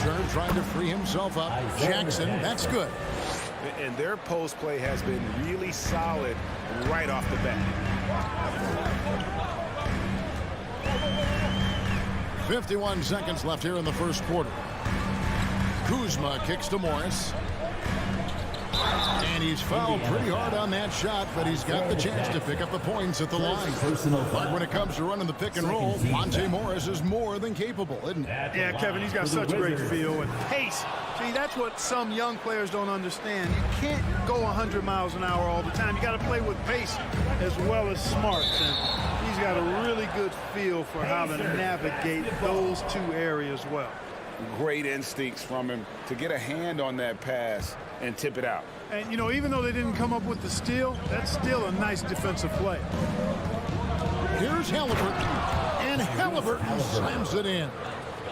Turner trying to free himself up. Jackson, that's good. And their post play has been really solid right off the bat. 51 seconds left here in the first quarter. Kuzma kicks to Morris. And he's fouled pretty hard on that shot, but he's got the chance to pick up the points at the line. But when it comes to running the pick and roll, Monte Morris is more than capable, isn't he? Yeah, Kevin, he's got such great feel and pace. See, that's what some young players don't understand. You can't go 100 miles an hour all the time. You got to play with pace as well as smarts. And he's got a really good feel for how to navigate those two areas well. Great instincts from him to get a hand on that pass and tip it out. And, you know, even though they didn't come up with the steal, that's still a nice defensive play. Here's Halliburton. And Halliburton slams it in.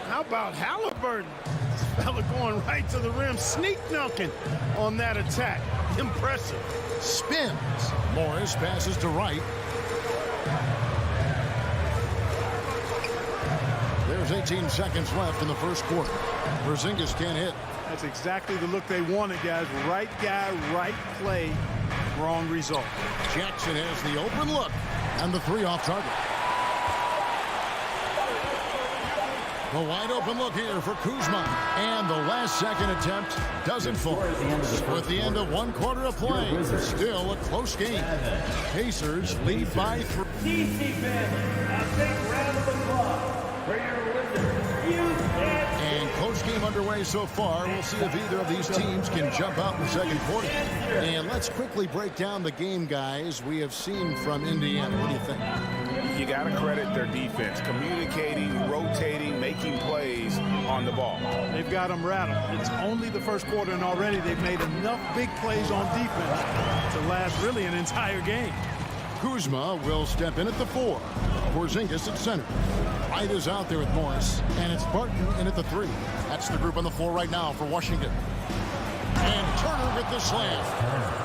How about Halliburton? This fella going right to the rim, sneak dunking on that attack. Impressive. Spins. Morris passes to Wright. There's 18 seconds left in the first quarter. Porzingis can't hit. That's exactly the look they wanted, guys. Right guy, right play, wrong result. Jackson has the open look, and the three off target. The wide open look here for Kuzma, and the last second attempt doesn't fall. With the end of one quarter of play, still a close game. Pacers lead by 3. DC fans, a big round of applause for your Wizards. And close game underway so far. We'll see if either of these teams can jump out in the second quarter. And let's quickly break down the game, guys, we have seen from Indiana. What do you think? You got to credit their defense, communicating, rotating, making plays on the ball. They've got them rattled. It's only the first quarter, and already they've made enough big plays on defense to last really an entire game. Kuzma will step in at the 4. Porzingis at center. Wright is out there with Morris, and it's Barton in at the 3. That's the group on the floor right now for Washington. And Turner with the slam.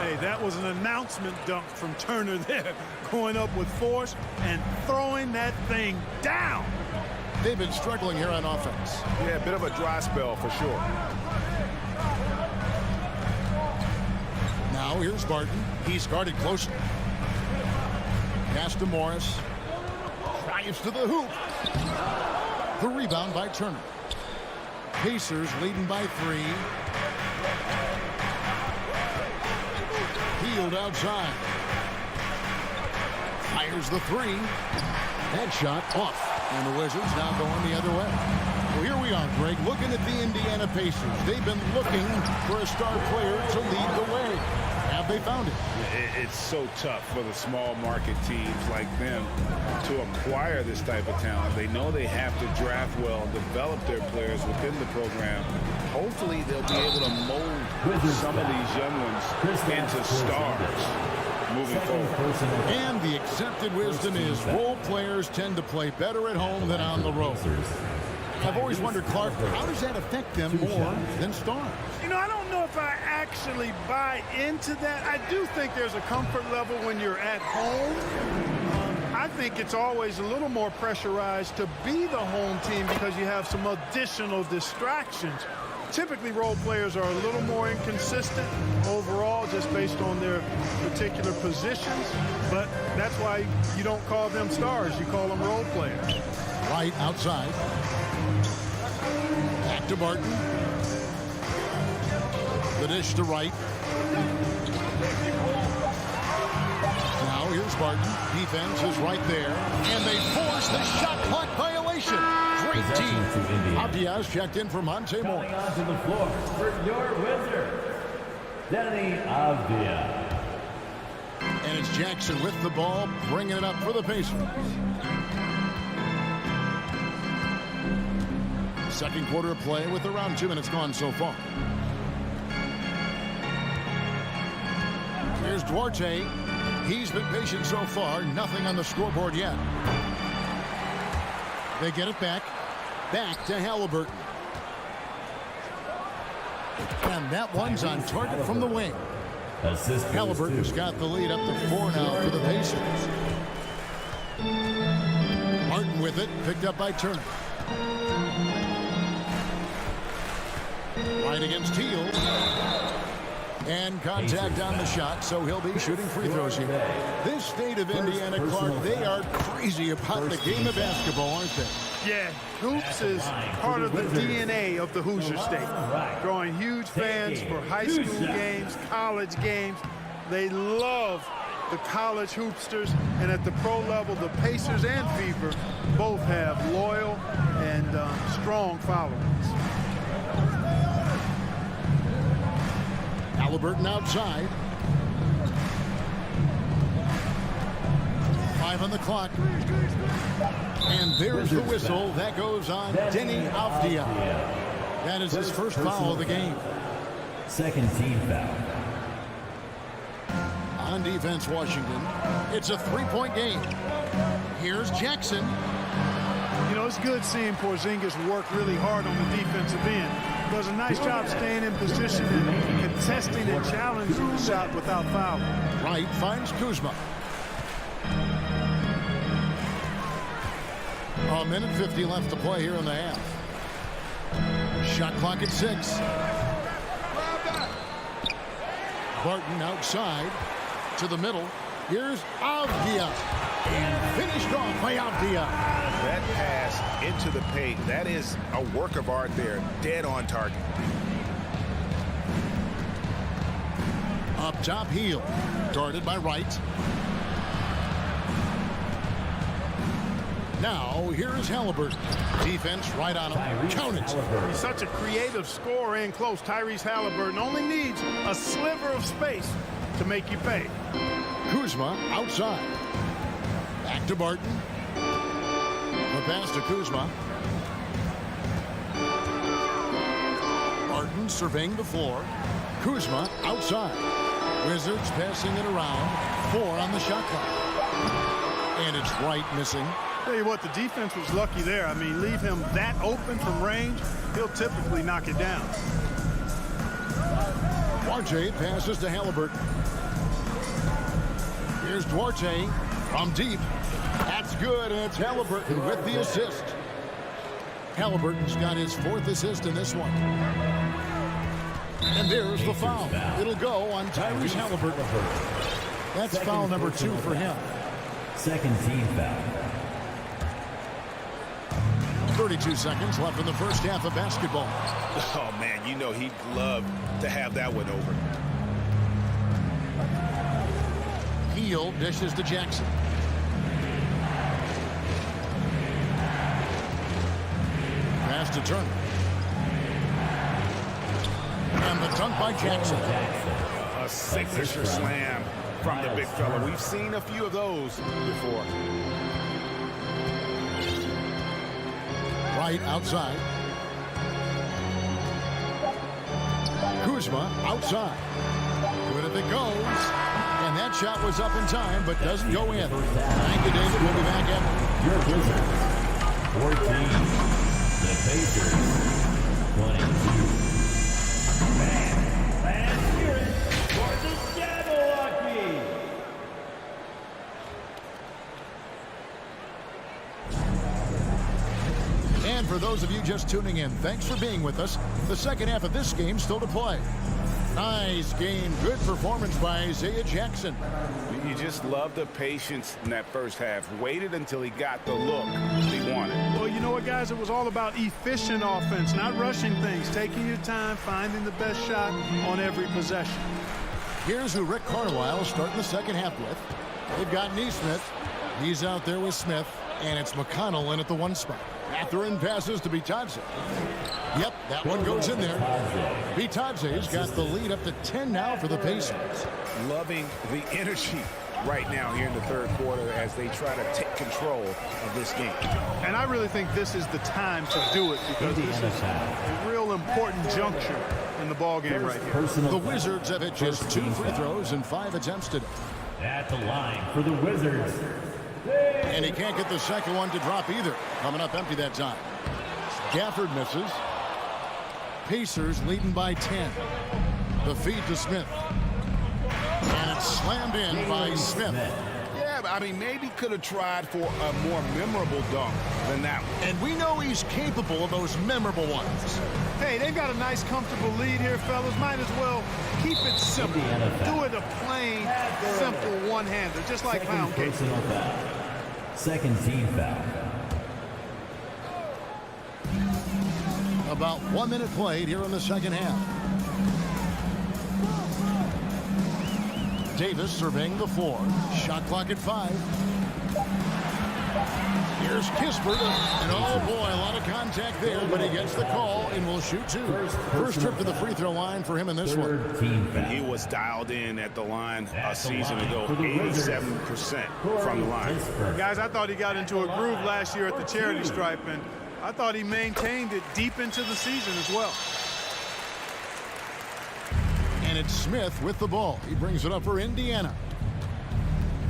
Hey, that was an announcement dunk from Turner there, going up with force and throwing that thing down. They've been struggling here on offense. Yeah, a bit of a dry spell for sure. Now here's Barton. He's guarded closely. Pass to Morris. Drives to the hoop. The rebound by Turner. Pacers leading by 3. Field outside. Fires the 3. That shot off. And the Wizards now going the other way. Well, here we are, Greg, looking at the Indiana Pacers. They've been looking for a star player to lead the way. Have they found it? It's so tough for the small market teams like them to acquire this type of talent. They know they have to draft well and develop their players within the program. Hopefully they'll be able to mold some of these young ones into stars moving forward. And the accepted wisdom is role players tend to play better at home than on the road. I've always wondered, Clark, how does that affect them more than stars? You know, I don't know if I actually buy into that. I do think there's a comfort level when you're at home. I think it's always a little more pressurized to be the home team because you have some additional distractions. Typically, role players are a little more inconsistent overall just based on their particular positions, but that's why you don't call them stars. You call them role players. Right outside. Back to Barton. The dish to Wright. Now here's Barton. Defense is right there. And they force the shot clock violation. Great team. Abdias checked in for Monte Moore. Coming onto the floor for your Wizards, Danny Avdia. And it's Jackson with the ball, bringing it up for the Pacers. Second quarter of play with around 2 minutes gone so far. Here's Duarte. He's been patient so far. Nothing on the scoreboard yet. They get it back. Back to Halliburton. And that one's on target from the wing. Halliburton's got the lead up to 4 now for the Pacers. Barton with it, picked up by Turner. Right against Teal. And contact on the shot, so he'll be shooting free throws here. This state of Indiana, Clark, they are crazy about the game of basketball, aren't they? Yeah, hoops is part of the DNA of the Hoosier State. Drawing huge fans for high school games, college games. They love the college hoopsters, and at the pro level, the Pacers and Fever both have loyal and strong followings. Halliburton outside. 5 on the clock. And there's the whistle. That goes on Denny Avdia. That is his first foul of the game. Second team foul. On defense, Washington. It's a 3-point game. Here's Jackson. You know, it's good seeing Porzingis work really hard on the defensive end. Does a nice job staying in position and contesting and challenging the shot without fouling. Wright finds Kuzma. A minute 50 left to play here in the half. Shot clock at 6. Barton outside to the middle. Here's Avdia. And finished off by Avdia. That pass into the paint, that is a work of art there. Dead on target. Up top, Heel. Guarded by Wright. Now, here's Halliburton. Defense right on him. Count it. He's such a creative scorer in close. Tyrese Halliburton only needs a sliver of space to make you pay. Kuzma outside. Back to Barton. The pass to Kuzma. Barton surveying the floor. Kuzma outside. Wizards passing it around. 4 on the shot clock. And it's Wright missing. Tell you what, the defense was lucky there. I mean, leave him that open from range, he'll typically knock it down. Duarte passes to Halliburton. Here's Duarte from deep. That's good, and it's Halliburton with the assist. Halliburton's got his 4th assist in this one. And there's the foul. It'll go on Tyrese Halliburton. That's foul number 2 for him. Second team foul. 32 seconds left in the first half of basketball. Oh, man, you know he'd love to have that one over. Heel dishes to Jackson. Pass to Turner. And the dunk by Jackson. A signature slam from the big fella. We've seen a few of those before. Right outside. Kuzma outside. Good if it goes. And that shot was up in time, but doesn't go in. Thank you, David. We'll be back after. Your Wizards. 14. The Pacers. 22. Let's hear it for the Jabberwocky. And for those of you just tuning in, thanks for being with us. The second half of this game still to play. Nice game. Good performance by Isaiah Jackson. You just love the patience in that first half. Waited until he got the look he wanted. Well, you know what, guys? It was all about efficient offense, not rushing things, taking your time, finding the best shot on every possession. Here's who Rick Carlisle starting the second half with. They've got Neesmith. He's out there with Smith. And it's McConnell in at the 1 spot. Mathurin passes to Bitadze. Yep, that one goes in there. Bitadze's got the lead up to 10 now for the Pacers. Loving the energy right now here in the third quarter as they try to take control of this game. And I really think this is the time to do it because this is a real important juncture in the ball game right here. The Wizards have hit just 2 free throws and 5 attempts today. At the line for the Wizards. And he can't get the second one to drop either. Coming up empty that time. Gafford misses. Pacers leading by 10. The feed to Smith. And it's slammed in by Smith. Yeah, I mean, maybe could have tried for a more memorable dunk than that one. And we know he's capable of those memorable ones. Hey, they've got a nice, comfortable lead here, fellas. Might as well keep it simple. Do it a plain, simple one-hander, just like pound cake. Second team foul. About 1 minute played here in the second half. Davis surveying the floor. Shot clock at 5. Here's Kispert. And oh boy, a lot of contact there, but he gets the call and will shoot 2. First trip to the free throw line for him in this one. He was dialed in at the line a season ago, 87% from the line. Guys, I thought he got into a groove last year at the charity stripe, and I thought he maintained it deep into the season as well. And it's Smith with the ball. He brings it up for Indiana.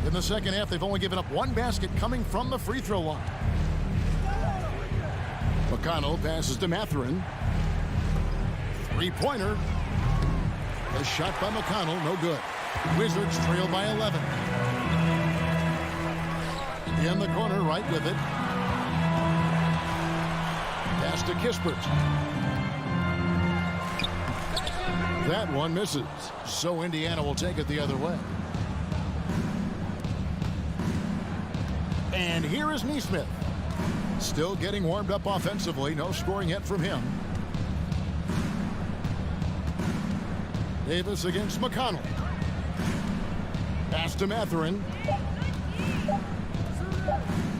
In the second half, they've only given up 1 basket coming from the free throw line. McConnell passes to Mathurin. Three-pointer. A shot by McConnell, no good. Wizards trail by 11. In the corner, right with it. Pass to Kispert. That one misses. So Indiana will take it the other way. And here is Nesmith. Still getting warmed up offensively. No scoring yet from him. Davis against McConnell. Pass to Mathurin.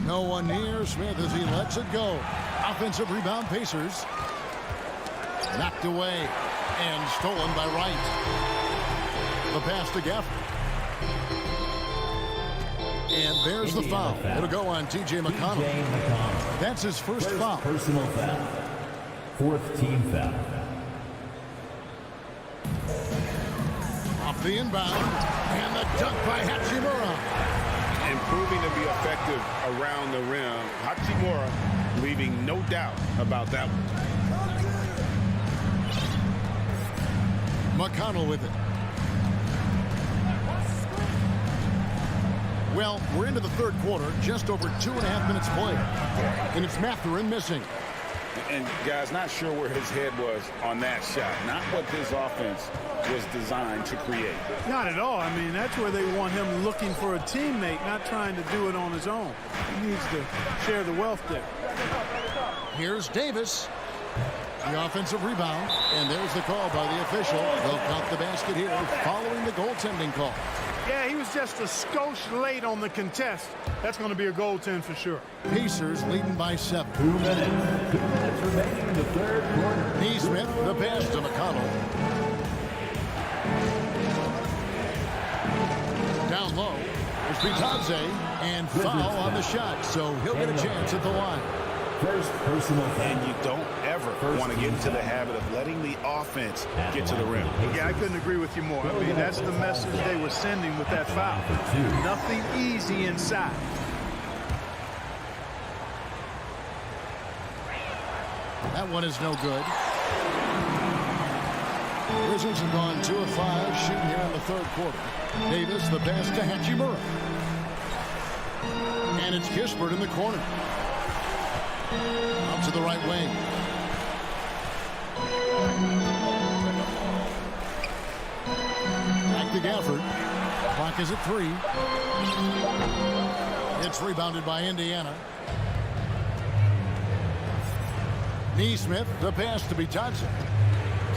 No one near Smith as he lets it go. Offensive rebound, Pacers. Knocked away and stolen by Wright. The pass to Gafford. And there's the foul. It'll go on T.J. McConnell. That's his first foul. Personal foul. Fourth team foul. Off the inbound. And the dunk by Hachimura. And proving to be effective around the rim. Hachimura leaving no doubt about that one. McConnell with it. Well, we're into the third quarter, just over 2.5 minutes played. And it's Mathurin missing. And, guys, not sure where his head was on that shot. Not what his offense was designed to create. Not at all. I mean, that's where they want him looking for a teammate, not trying to do it on his own. He needs to share the wealth there. Here's Davis. The offensive rebound. And there's the call by the official. They'll count the basket here following the goaltending call. Yeah, he was just a skosh late on the contest. That's going to be a goaltend for sure. Pacers leading by 7. 2 minutes. 2 minutes remaining in the third quarter. Nesmith, the pass to McConnell. Down low. There's Bitadze. And foul on the shot. So he'll get a chance at the line. First personal foul. And you don't ever want to get into the habit of letting the offense get to the rim. Yeah, I couldn't agree with you more. I mean, that's the message they were sending with that foul. Nothing easy inside. That one is no good. Wizards have gone 2 of 5 shooting here in the third quarter. Davis, the pass to Hachimura. And it's Kispert in the corner. Out to the right wing. Back to Gafford. Clock is at 3. It's rebounded by Indiana. Nesmith, the pass to Bitadze.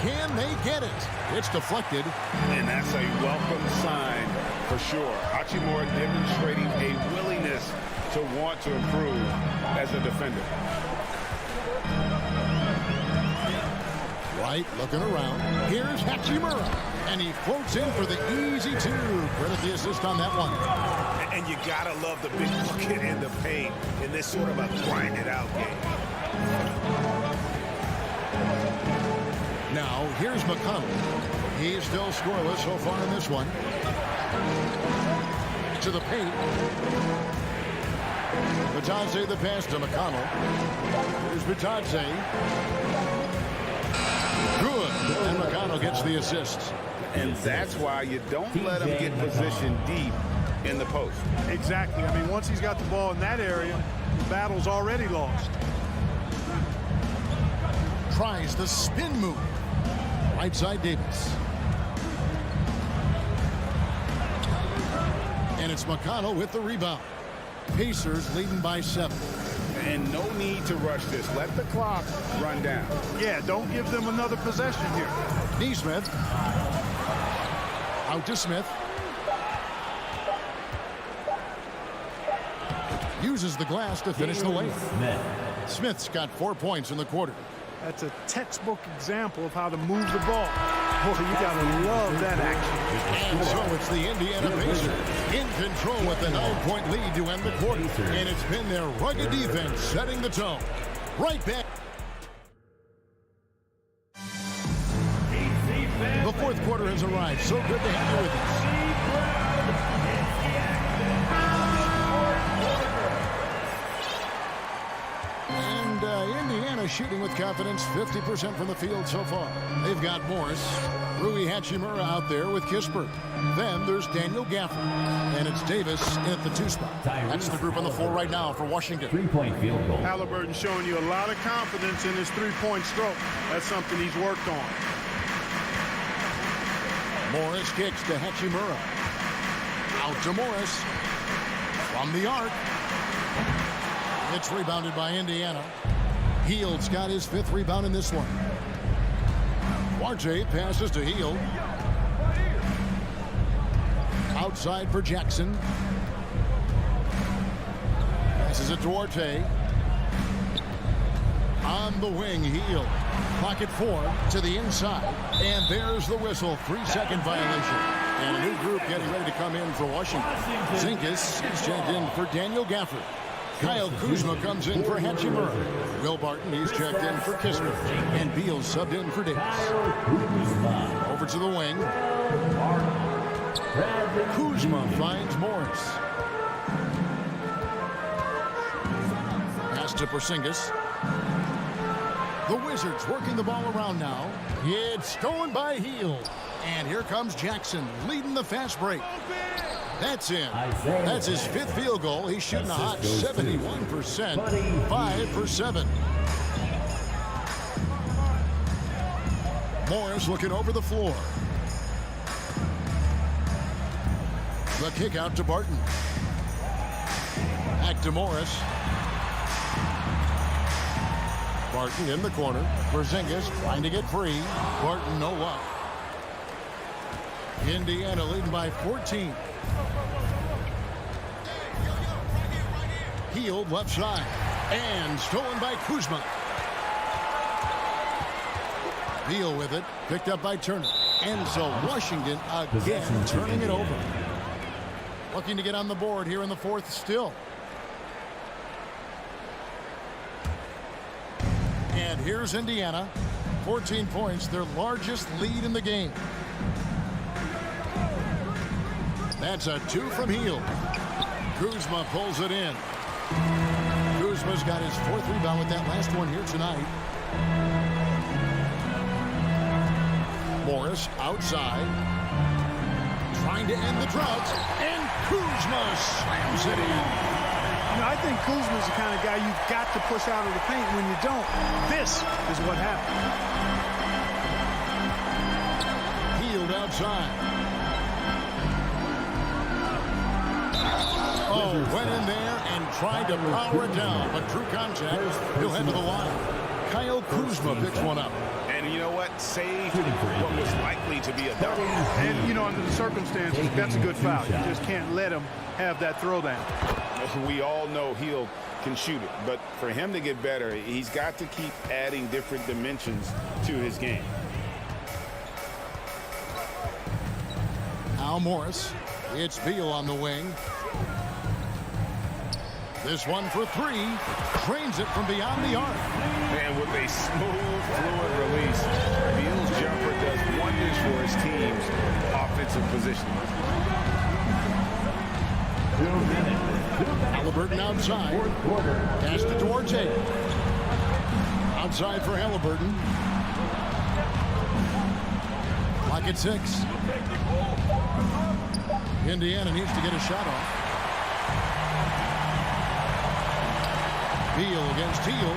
Can they get it? It's deflected. And that's a welcome sign for sure. Hachimura demonstrating a willingness to want to improve as a defender. White looking around. Here's Hachimura. And he floats in for the easy 2. Credit the assist on that one. And you gotta love the big bucket in the paint in this sort of a grinded out game. Now, here's McConnell. He's still scoreless so far in this one. To the paint. Bitadze the pass to McConnell. Here's Bitadze. Good. And McConnell gets the assist. And that's why you don't let him get position deep in the post. Exactly. I mean, once he's got the ball in that area, the battle's already lost. Tries the spin move. Right side Davis. And it's McConnell with the rebound. Pacers leading by 7. And no need to rush this. Let the clock run down. Yeah, don't give them another possession here. Neesmith. Out to Smith. Uses the glass to finish the lane. Smith's got 4 points in the quarter. That's a textbook example of how to move the ball. Boy, you gotta love that action. And so it's the Indiana Pacers in control with a 9-point lead to end the quarter. And it's been their rugged defense setting the tone. Right back. The fourth quarter has arrived. So good to have you with us. Indiana shooting with confidence, 50% from the field so far. They've got Morris, Rui Hachimura out there with Kispert. Then there's Daniel Gafford, and it's Davis at the 2 spot. That's the group on the floor right now for Washington. 3-point field goal. Halliburton showing you a lot of confidence in his three-point stroke. That's something he's worked on. Morris kicks to Hachimura. Out to Morris. From the arc. It's rebounded by Indiana. Hield's got his 5th rebound in this one. Duarte passes to Hield. Outside for Jackson. Passes it to Duarte. On the wing, Hield. Pocket 4 to the inside. And there's the whistle. 3-second violation. And a new group getting ready to come in for Washington. Zinkas is checked in for Daniel Gafford. Kyle Kuzma comes in for Hachimura. Will Barton, he's checked in for Kispert. And Beal subbed in for Davis. Over to the wing. Kuzma finds Morris. Pass to Porzingis. The Wizards working the ball around now. It's stolen by Hield. And here comes Jackson leading the fast break. That's in. That's his 5th field goal. He's shooting a hot 71%. 5 for 7. Morris looking over the floor. The kick out to Barton. Back to Morris. Barton in the corner. Porzingis trying to get free. Barton no luck. Indiana leading by 14. Hield left side. And stolen by Kuzma. Beal with it. Picked up by Turner. And so Washington again turning it over. Looking to get on the board here in the 4th still. And here's Indiana. 14 points, their largest lead in the game. That's a 2 from Hield. Kuzma pulls it in. Kuzma's got his 4th rebound with that last one here tonight. Morris outside. Trying to end the drought. And Kuzma slams it in. You know, I think Kuzma's the kind of guy you've got to push out of the paint. When you don't, this is what happens. Hield outside. Oh, went in there and tried to power it down, but true contact, he'll head to the line. Kyle Kuzma picks one up. And you know what? Saved what was likely to be a double. And, you know, under the circumstances, that's a good foul. You just can't let him have that throwdown. We all know Hield can shoot it, but for him to get better, he's got to keep adding different dimensions to his game. Al Morris. It's Beal on the wing. This one for 3. Drains it from beyond the arc. And with a smooth, fluid release, Beal's jumper does wonders for his team's offensive positioning. Halliburton outside. Pass to Duarte. Outside for Halliburton. Clock at 6. Indiana needs to get a shot off. Beal against Teal.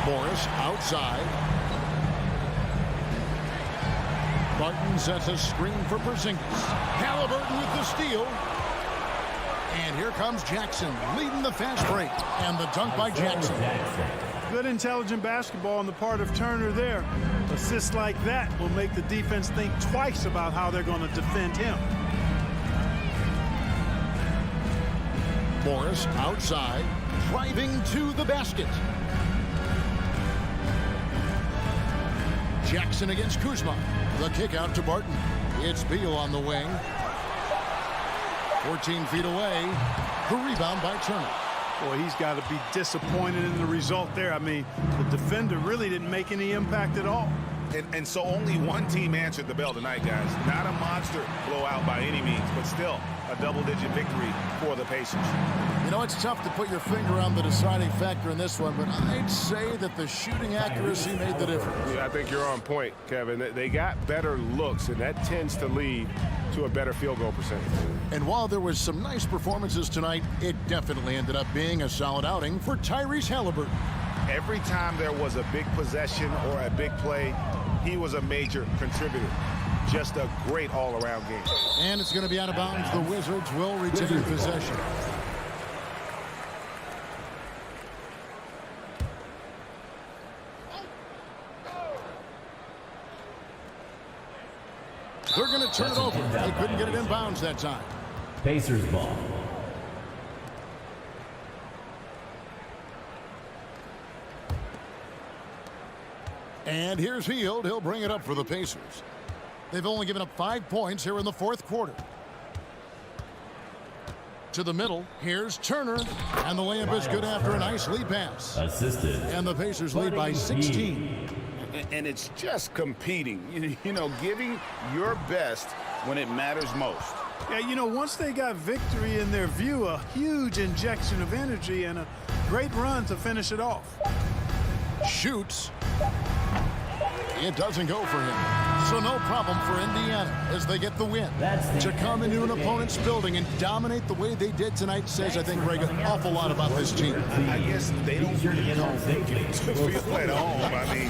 Morris outside. Barton sets a screen for Porzingis. Halliburton with the steal. And here comes Jackson leading the fast break. And the dunk by Jackson. Good intelligent basketball on the part of Turner there. Assists like that will make the defense think twice about how they're going to defend him. Morris outside, driving to the basket. Jackson against Kuzma. The kick out to Barton. It's Beal on the wing. 14 feet away. The rebound by Turner. Boy, he's got to be disappointed in the result there. I mean, the defender really didn't make any impact at all. And so only one team answered the bell tonight, guys. Not a monster blowout by any means, but still a double-digit victory for the Pacers. You know, it's tough to put your finger on the deciding factor in this one, but I'd say that the shooting accuracy made the difference. Yeah, I think you're on point, Kevin. They got better looks, and that tends to lead to a better field goal percentage. And while there was some nice performances tonight, it definitely ended up being a solid outing for Tyrese Halliburton. Every time there was a big possession or a big play, he was a major contributor. Just a great all-around game. And it's going to be out of bounds. The Wizards will retain possession. They're going to turn it over. They couldn't get it in bounds that time. Pacers ball. And here's Hield. He'll bring it up for the Pacers. They've only given up 5 points here in the fourth quarter. To the middle. Here's Turner. And the layup is good after a nice lead pass. Assisted. And the Pacers lead by 16. And it's just competing. You know, giving your best when it matters most. Yeah, you know, once they got victory in their view, a huge injection of energy and a great run to finish it off. Shoots. It doesn't go for him. So no problem for Indiana as they get the win. To come into an opponent's building and dominate the way they did tonight says, I think, Greg, an awful lot about this team. I guess they don't really know they can feel at home. I mean,